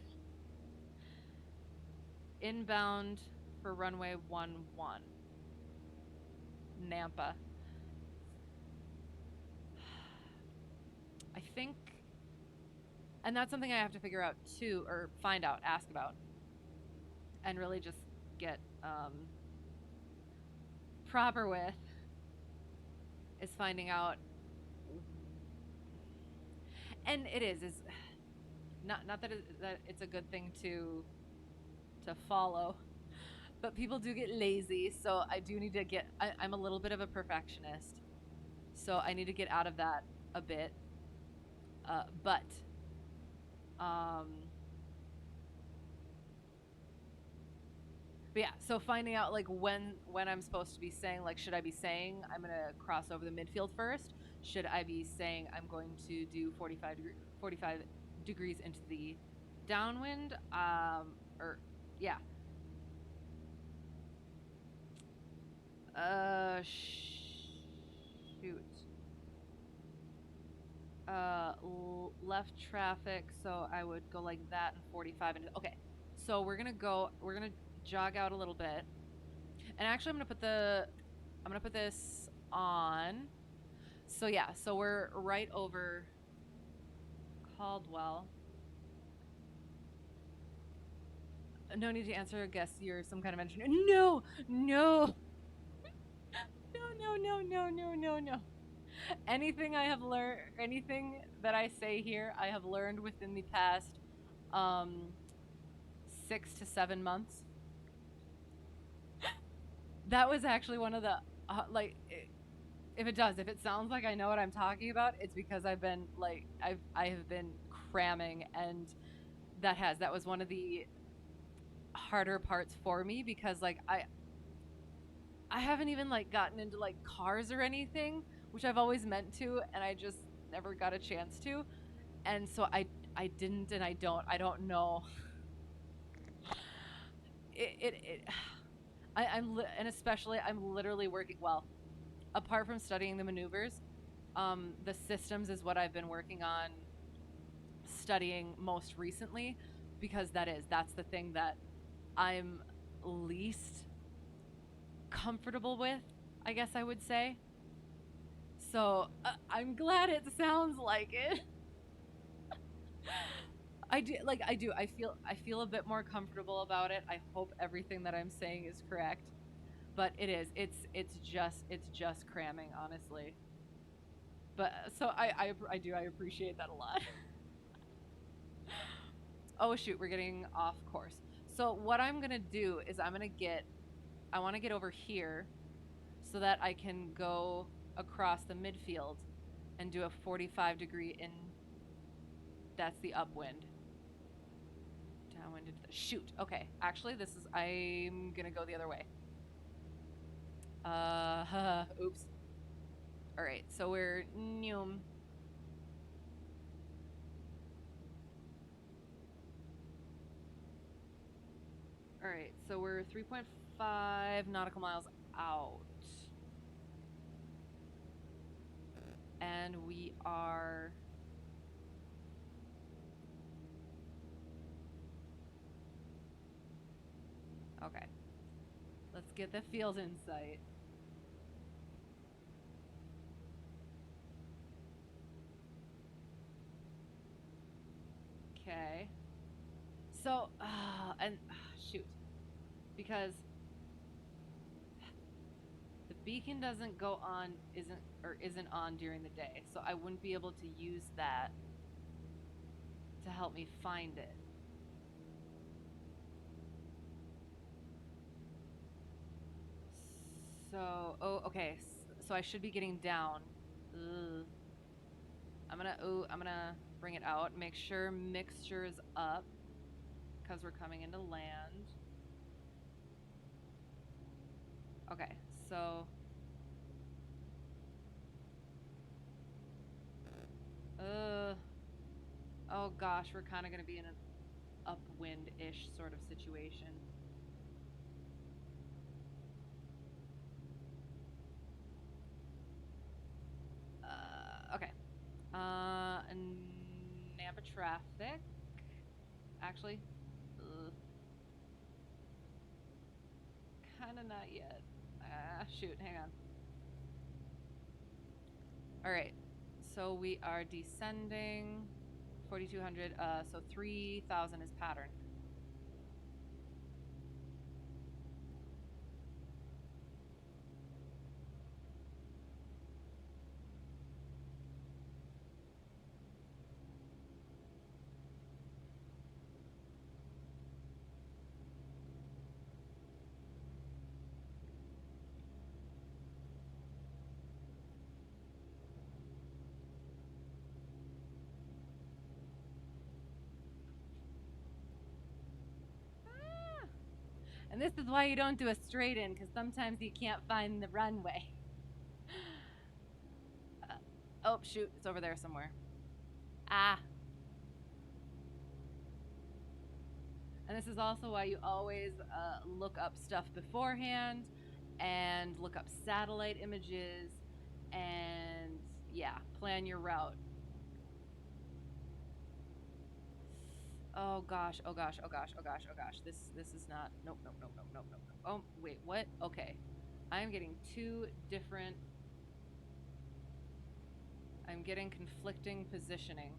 Inbound for runway 11. Nampa. I think, and that's something I have to figure out too, or find out, ask about, and really just get proper with, is finding out. And it is not that it's a good thing to follow, but people do get lazy, so I do need to get. I'm a little bit of a perfectionist, so I need to get out of that a bit. But yeah, so finding out like when I'm supposed to be saying, like, should I be saying I'm gonna cross over the midfield first? Should I be saying I'm going to do 45 degrees into the downwind? Or yeah. Shoot. Left traffic, so I would go like that and 45 into. Okay, so we're gonna jog out a little bit, and actually I'm gonna put this on. So yeah, so we're right over Caldwell. No need to answer. I guess you're some kind of engineer. No. No. Anything I have learned, anything that I say here, I have learned within the past 6 to 7 months. That was actually one of the if it sounds like I know what I'm talking about, it's because I've been I have been cramming, and that was one of the harder parts for me, because like I haven't even like gotten into like cars or anything, which I've always meant to, and I just never got a chance to. And so I didn't, and I don't know. And especially I'm literally working, well, apart from studying the maneuvers, the systems is what I've been working on studying most recently, because that's the thing that I'm least comfortable with, I guess I would say. So I'm glad it sounds like it. I feel a bit more comfortable about it. I hope everything that I'm saying is correct, but it's just cramming, honestly. But so I appreciate that a lot. Oh shoot, we're getting off course. So what I'm gonna do is I want to get over here so that I can go across the midfield and do a 45 degree in. That's the upwind. Downwind into the shoot. Okay, actually I'm gonna go the other way. Oops. All right, so we're Neum. All right, so we're 3.5 nautical miles out. And we are okay. Let's get the field in sight. Okay. So, shoot. Because the beacon doesn't go on, isn't on during the day, so I wouldn't be able to use that to help me find it. So, oh, okay. So I should be getting down. Ugh. I'm gonna bring it out. Make sure mixture's up because we're coming into land. Okay, so. Oh gosh, we're kind of gonna be in an upwind-ish sort of situation. Okay. Nampa traffic. Actually, kind of not yet. Shoot, hang on. All right. So we are descending 4,200. So 3,000 is pattern. And this is why you don't do a straight in, because sometimes you can't find the runway. Oh, shoot. It's over there somewhere. Ah. And this is also why you always look up stuff beforehand and look up satellite images and, yeah, plan your route. Oh gosh, oh gosh, oh gosh, oh gosh, oh gosh. This is not. Nope, nope, nope, nope, nope, nope, nope. Oh, wait, what? Okay. I'm getting two different. I'm getting conflicting positioning.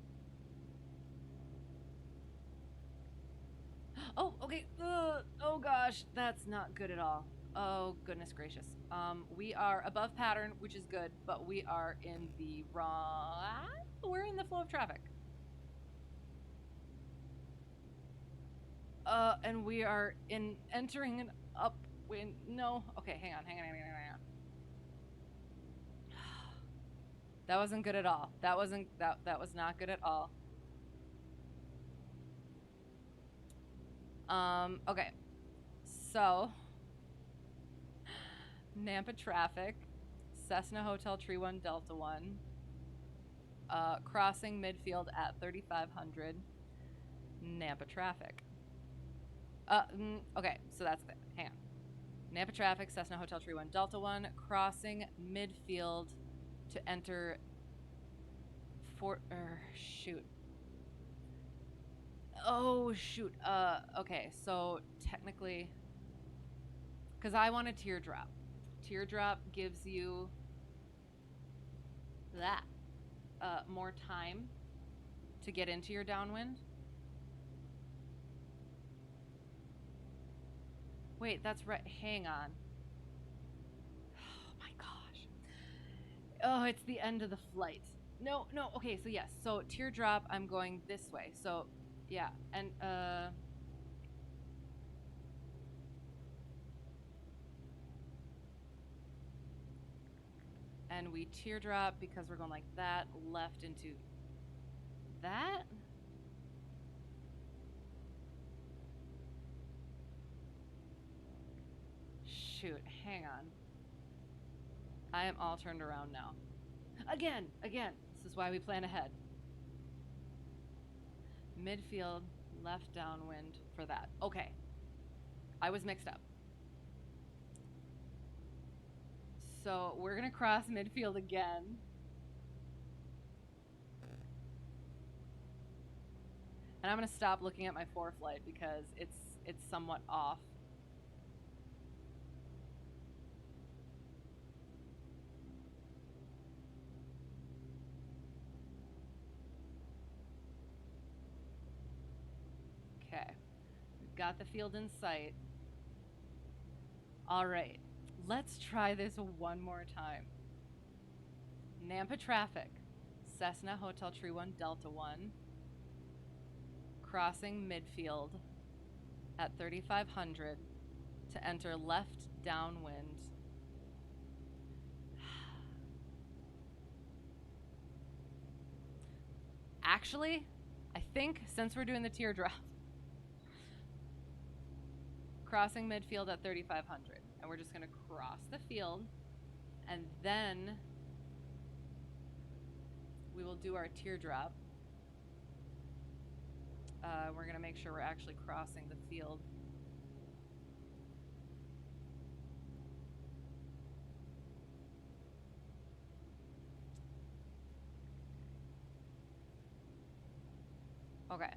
Oh, okay. Oh gosh, that's not good at all. Oh goodness gracious. We are above pattern, which is good, but we are in the wrong. We're in the flow of traffic. And we are entering an upwind. No. Okay, hang on. That wasn't good at all. That was not good at all. Okay. So Nampa traffic, Cessna Hotel Tree 1 Delta 1. Crossing midfield at 3,500. Nampa traffic. Okay, so that's it. Hang on. Nampa traffic, Cessna Hotel Tree 1 Delta 1, crossing midfield to enter shoot. Oh, shoot. Okay, so technically, because I want a teardrop. Teardrop gives you that more time to get into your downwind. Wait, that's right. Hang on. Oh my gosh. Oh, it's the end of the flight. No. Okay, so yes. So teardrop, I'm going this way. So yeah, and and we teardrop because we're going like that, left into that. Shoot, hang on. I am all turned around now. Again. This is why we plan ahead. Midfield, left downwind for that. Okay. I was mixed up. So we're going to cross midfield again. And I'm going to stop looking at my foreflight because it's somewhat off. Okay. We've got the field in sight. All right. Let's try this one more time. Nampa traffic, Cessna Hotel Tree 1 Delta 1, crossing midfield at 3,500 to enter left downwind Actually, I think since we're doing the teardrop, crossing midfield at 3,500, and we're just gonna cross the field, and then we will do our teardrop. We're gonna make sure we're actually crossing the field. Okay.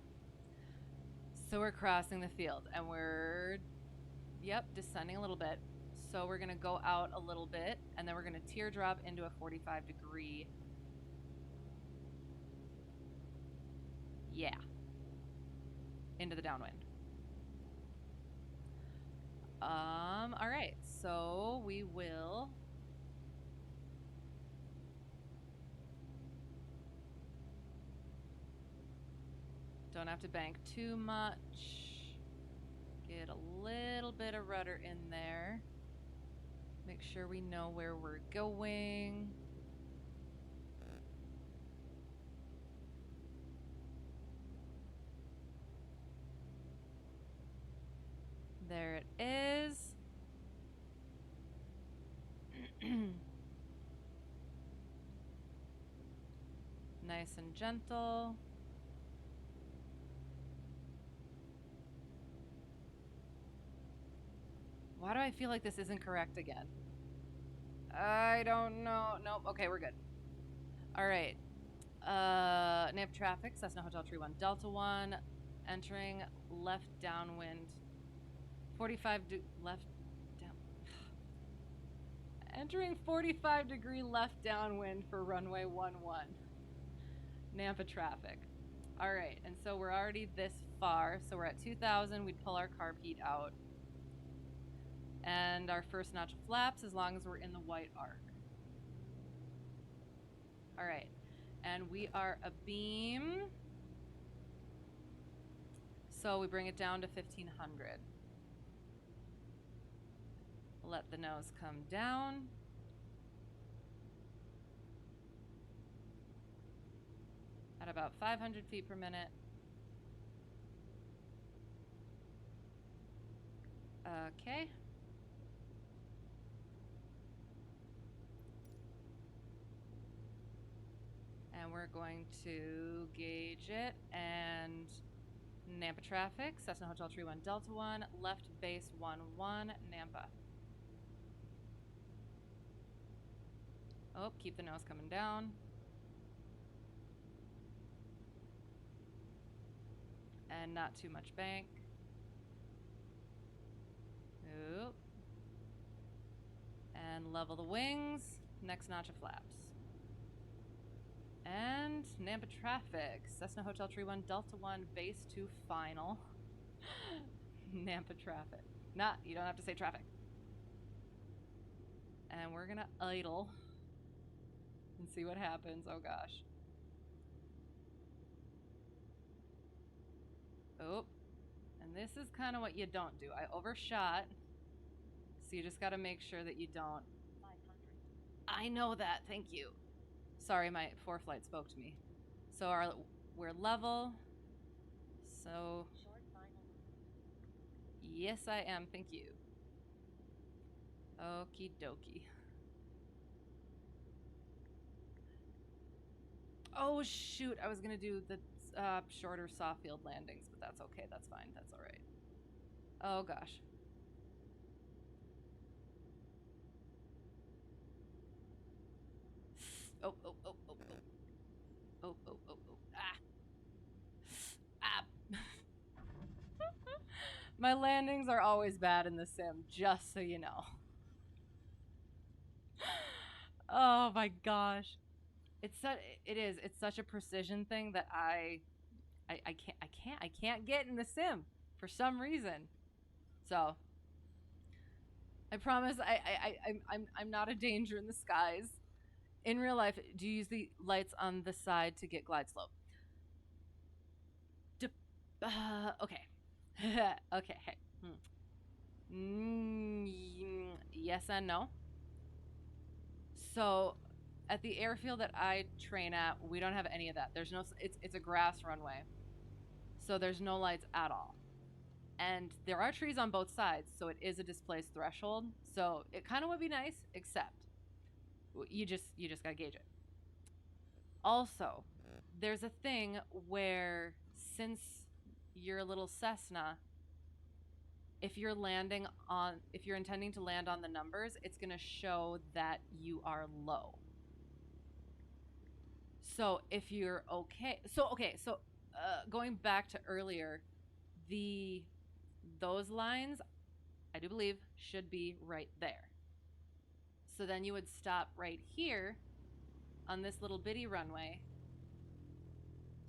So we're crossing the field, and we're, yep, descending a little bit. So we're gonna go out a little bit, and then we're gonna teardrop into a 45-degree. Yeah. Into the downwind. All right. So we will. Don't have to bank too much. Get a little bit of rudder in there. Make sure we know where we're going. There it is. Nice and gentle. Why do I feel like this isn't correct again? I don't know. Nope. Okay, we're good. All right. Nav traffic, Cessna Hotel Tree 1 Delta 1, entering left downwind. 45 left down. Entering 45-degree left downwind for runway 11. Nampa traffic. All right, and so we're already this far. So we're at 2,000. We'd pull our carb heat out. And our first notch of flaps as long as we're in the white arc. All right, and we are abeam. So we bring it down to 1,500. Let the nose come down. At about 500 feet per minute. Okay. And we're going to gauge it and Nampa traffic, Cessna Hotel Tree 1 Delta 1, left base 11, Nampa. Oh, keep the nose coming down. And not too much bank. Oop. And level the wings. Next notch of flaps. And Nampa traffic. Cessna Hotel Tree 1 Delta 1 base 2 final. Nampa traffic. You don't have to say traffic. And we're gonna idle and see what happens. Oh gosh. Oh. And this is kind of what you don't do. I overshot. So you just got to make sure that you don't. 500. I know that. Thank you. Sorry, my ForeFlight spoke to me. So we're level. So. Short final. Yes, I am. Thank you. Okie dokie. Oh, shoot. I was going to do the shorter soft field landings, but that's okay. That's fine. That's all right. Oh, gosh. Oh, oh, oh, oh, oh. Oh, oh, oh, oh. Ah. Ah. My landings are always bad in the sim, just so you know. Oh my gosh. It's such a precision thing that I can't get in the sim for some reason. So I promise I'm not a danger in the skies. In real life, do you use the lights on the side to get glide slope? Okay. Okay. Hey. Yes and no. So at the airfield that I train at, we don't have any of that. There's no, it's a grass runway, so there's no lights at all. And there are trees on both sides, so it is a displaced threshold. So it kind of would be nice, except you just gotta gauge it. Also, there's a thing where since you're a little Cessna, if you're intending to land on the numbers, it's gonna show that you are low. So if you're okay, going back to earlier, those lines, I do believe, should be right there. So then you would stop right here on this little bitty runway.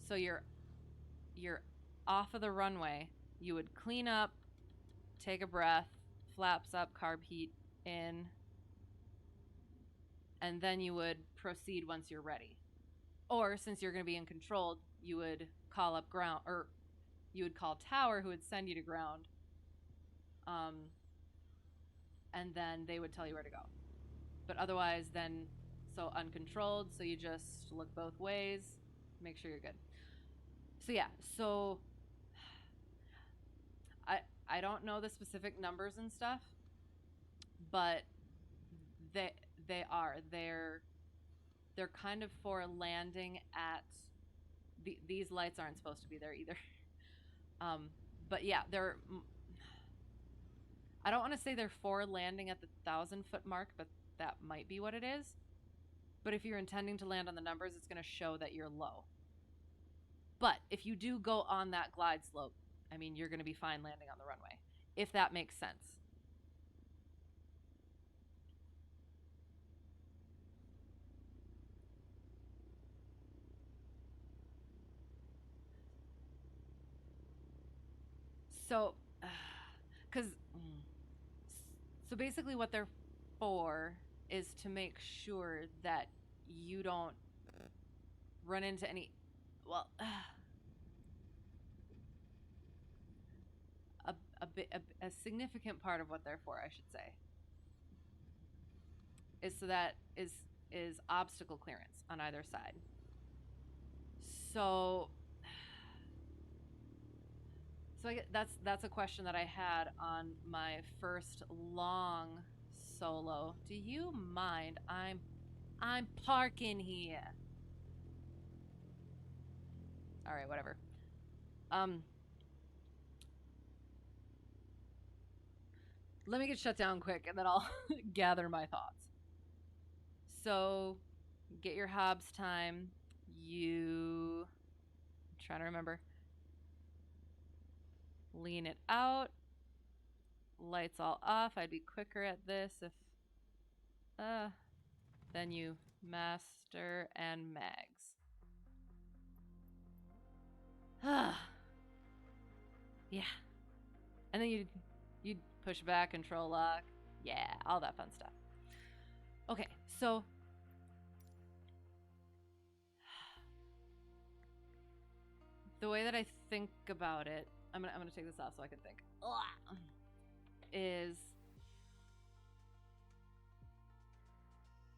So you're off of the runway. You would clean up, take a breath, flaps up, carb heat in, and then you would proceed once you're ready. Or since you're going to be in control, you would call up ground, or you would call tower, who would send you to ground. And then they would tell you where to go. But otherwise, then, so uncontrolled, so you just look both ways, make sure you're good. So yeah, so I don't know the specific numbers and stuff, but they're kind of for landing at these lights aren't supposed to be there either. But yeah, I don't want to say they're for landing at the 1,000-foot mark, but that might be what it is. But if you're intending to land on the numbers, it's going to show that you're low. But if you do go on that glide slope, I mean, you're going to be fine landing on the runway, if that makes sense. So, because, so basically what they're for is to make sure that you don't run into any, well, a significant part of what they're for, I should say, is so that is obstacle clearance on either side. So that's a question that I had on my first long solo. Do you mind? I'm parking here. All right, whatever. Let me get shut down quick, and then I'll gather my thoughts. So, get your Hobbs time. I'm trying to remember. Lean it out. Lights all off. I'd be quicker at this if then you master and mags. Yeah. And then you'd push back, control lock. Yeah, all that fun stuff. Okay, so the way that I think about it, I'm gonna take this off so I can think. Is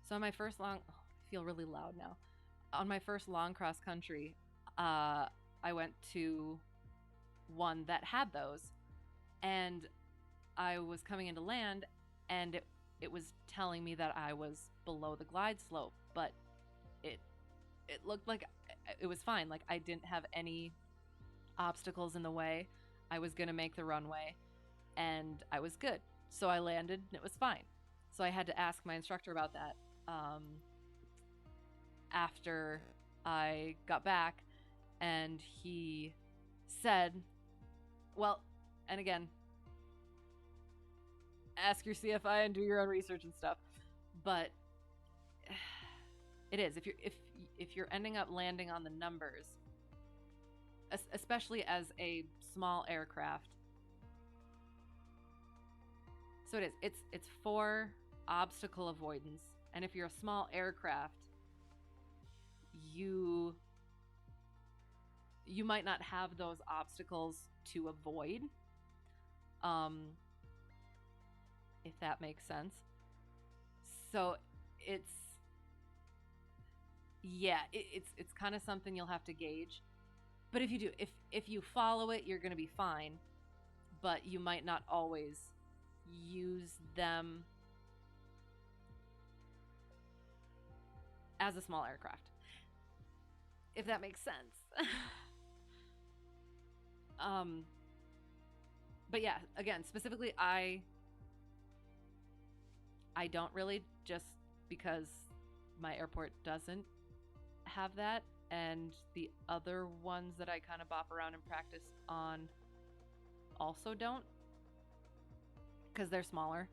so on my first long, I feel really loud now. On my first long cross country, I went to one that had those, and I was coming into land, and it was telling me that I was below the glide slope, but it looked like it was fine. Like I didn't have any obstacles in the way. I was gonna make the runway, and I was good. So I landed, and it was fine. So I had to ask my instructor about that after I got back, and he said, well, and again, ask your CFI and do your own research and stuff, but it is, if you're ending up landing on the numbers, especially as a small aircraft, so it's for obstacle avoidance, and if you're a small aircraft, you might not have those obstacles to avoid, if that makes sense. So yeah, it's kind of something you'll have to gauge. But if you do, if you follow it, you're going to be fine. But you might not always use them as a small aircraft, if that makes sense. um, but yeah, again, specifically, I don't really, just because my airport doesn't have that, and the other ones that I kind of bop around and practice on also don't, because they're smaller.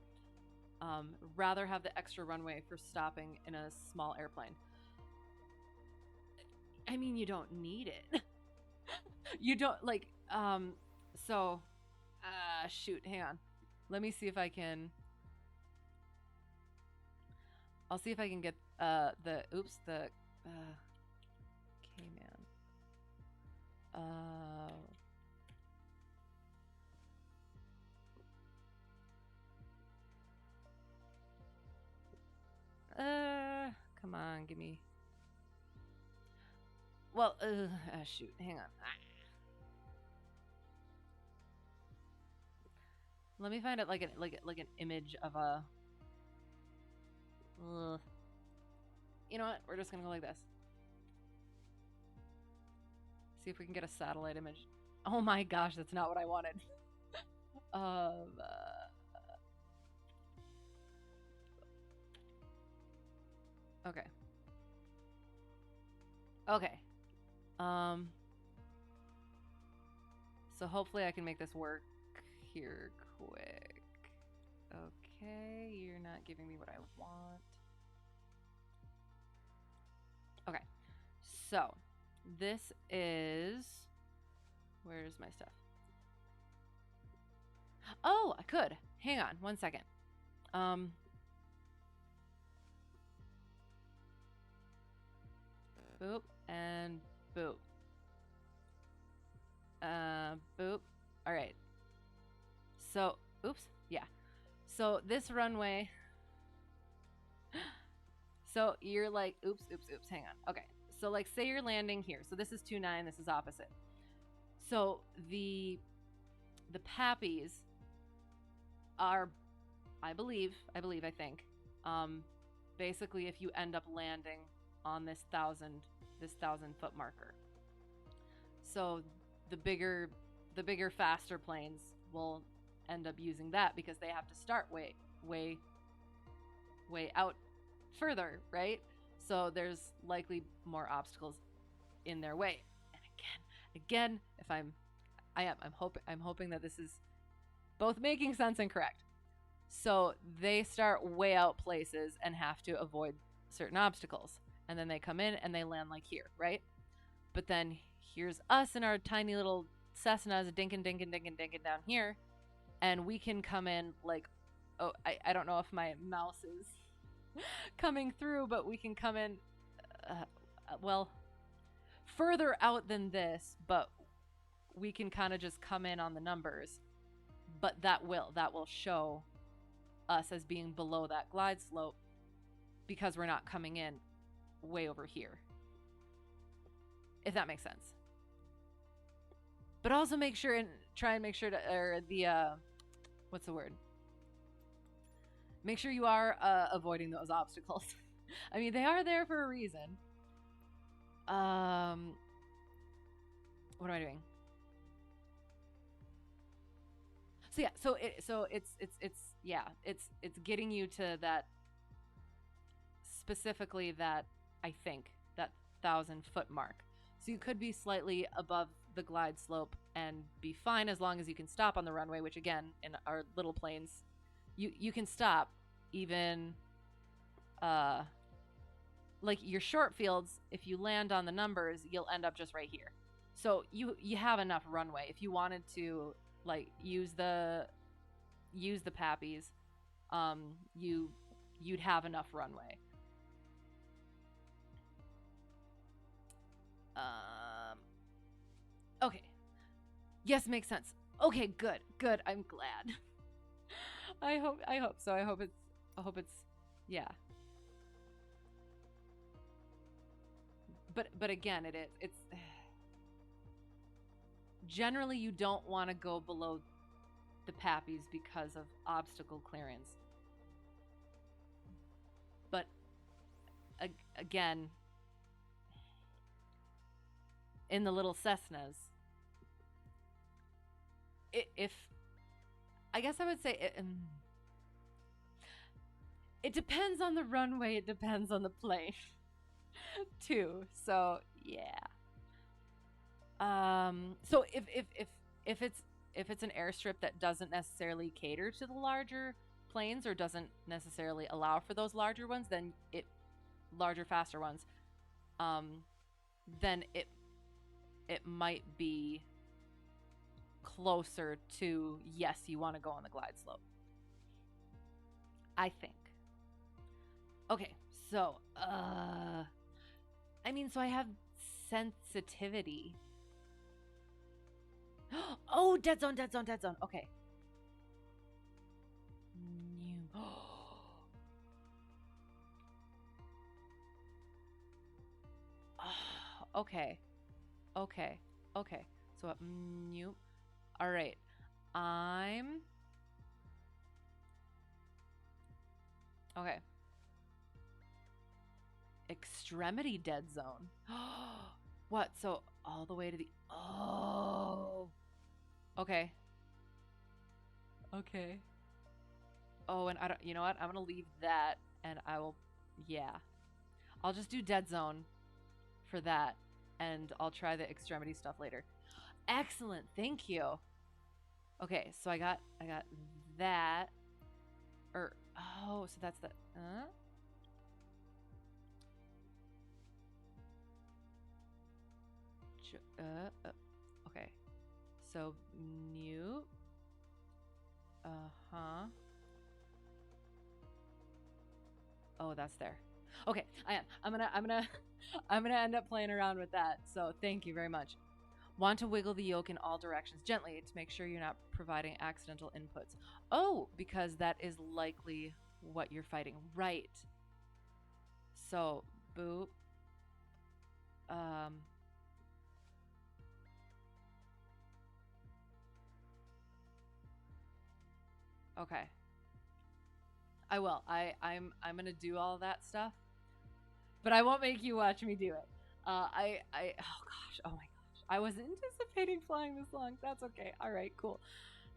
Rather have the extra runway for stopping in a small airplane. I mean, you don't need it. You don't, like, so, shoot, hang on. Let me see if I can, I'll see if I can get, the Cayman. Come on, give me. Well, shoot, hang on. Let me find it like an image of a. You know what? We're just gonna go like this. See if we can get a satellite image. Oh my gosh, that's not what I wanted. Okay. Okay. So hopefully I can make this work here quick. Okay, you're not giving me what I want. Okay. So, this is... Where's my stuff? Oh, I could. Hang on, 1 second. Boop and boop. Boop. All right. So, oops. Yeah. So this runway. So you're like, oops. Hang on. Okay. So like, say you're landing here. So this is 2-9. This is opposite. So the Pappies are, I think, basically if you end up landing on this 1,000-foot marker. So the bigger, faster planes will end up using that because they have to start way out further, right? So there's likely more obstacles in their way. And again, if I'm hoping that this is both making sense and correct. So they start way out places and have to avoid certain obstacles. And then they come in and they land like here, right? But then here's us in our tiny little Cessnas dinking down here. And we can come in like, oh, I don't know if my mouse is coming through, but we can come in, well, further out than this, but we can kind of just come in on the numbers. But that will show us as being below that glide slope because we're not coming in way over here, if that makes sense. But also try and make sure to, or the, what's the word? Make sure you are avoiding those obstacles. I mean, they are there for a reason. What am I doing? So yeah, it's getting you to that, specifically that, I think, that 1,000-foot mark. So you could be slightly above the glide slope and be fine as long as you can stop on the runway, which again, in our little planes, you can stop even, like your short fields, if you land on the numbers, you'll end up just right here. So you have enough runway. If you wanted to like use the Pappies, you'd have enough runway. Okay. Yes, makes sense. Okay, good. I'm glad. I hope so. I hope it's yeah. but again, it's generally you don't want to go below the pappies because of obstacle clearance. But again, in the little Cessnas, if I guess I would say it depends on the runway, it depends on the plane too. So yeah. So if it's an airstrip that doesn't necessarily cater to the larger planes or doesn't necessarily allow for those larger ones, then larger, faster ones, then it might be closer to yes, you want to go on the glide slope. I think. Okay, so I mean, so I have sensitivity. Oh, dead zone, dead zone, dead zone. Okay. Okay. Okay. Okay. So, new. All right. I'm. Okay. Extremity dead zone. What? So, all the way to the. Oh. Okay. Okay. Oh, and I don't. You know what? I'm gonna leave that, and I will. Yeah. I'll just do dead zone for that, and I'll try the extremity stuff later. Excellent. Thank you. Okay, so I got that. Or oh, so that's the okay. So new. Uh-huh. Oh, that's there. Okay, I'm gonna end up playing around with that. So thank you very much. Want to wiggle the yoke in all directions gently to make sure you're not providing accidental inputs. Oh, because that is likely what you're fighting. Right. So, boop. Okay. I will. I'm gonna do all that stuff, but I won't make you watch me do it. Oh gosh, oh my gosh, I wasn't anticipating flying this long. That's okay. All right, cool.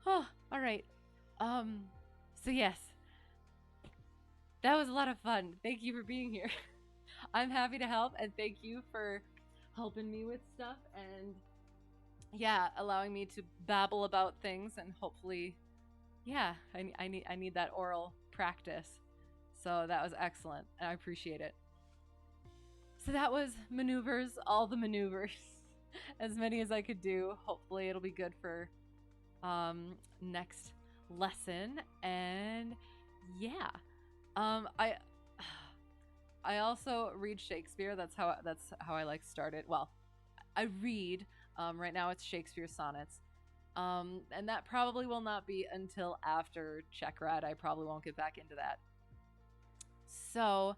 Oh, all right. So yes, that was a lot of fun. Thank you for being here. I'm happy to help, and thank you for helping me with stuff and yeah, allowing me to babble about things and hopefully, yeah, I need that oral practice. So that was excellent, and I appreciate it. So that was maneuvers, all the maneuvers, as many as I could do. Hopefully, it'll be good for next lesson. And yeah, I also read Shakespeare. That's how I like started. Well, I read. Right now, it's Shakespeare sonnets. And that probably will not be until after Checkride. I probably won't get back into that. So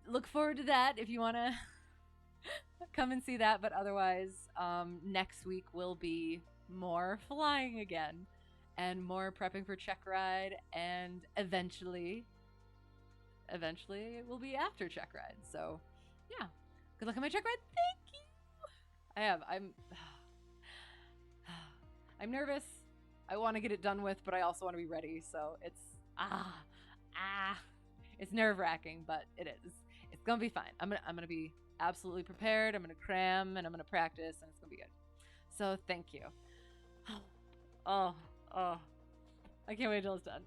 look forward to that if you want to come and see that. But otherwise, next week will be more flying again and more prepping for Checkride, and eventually it will be after Checkride. So yeah, good luck on my Checkride. Thank you. I'm nervous. I want to get it done with, but I also want to be ready. So it's it's nerve-wracking, but it is. It's gonna be fine. I'm gonna be absolutely prepared. I'm gonna cram and I'm gonna practice, and it's gonna be good. So thank you. Oh, I can't wait till it's done.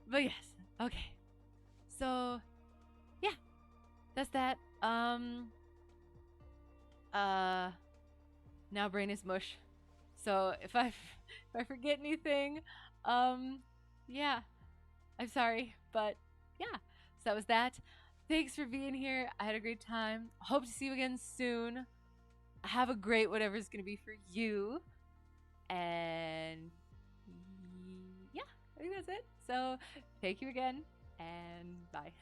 But yes, okay. So yeah, that's that. Now brain is mush. So if I forget anything, yeah, I'm sorry, but yeah. So that was that. Thanks for being here. I had a great time. Hope to see you again soon. Have a great whatever's gonna be for you. And yeah, I think that's it. So thank you again, and bye.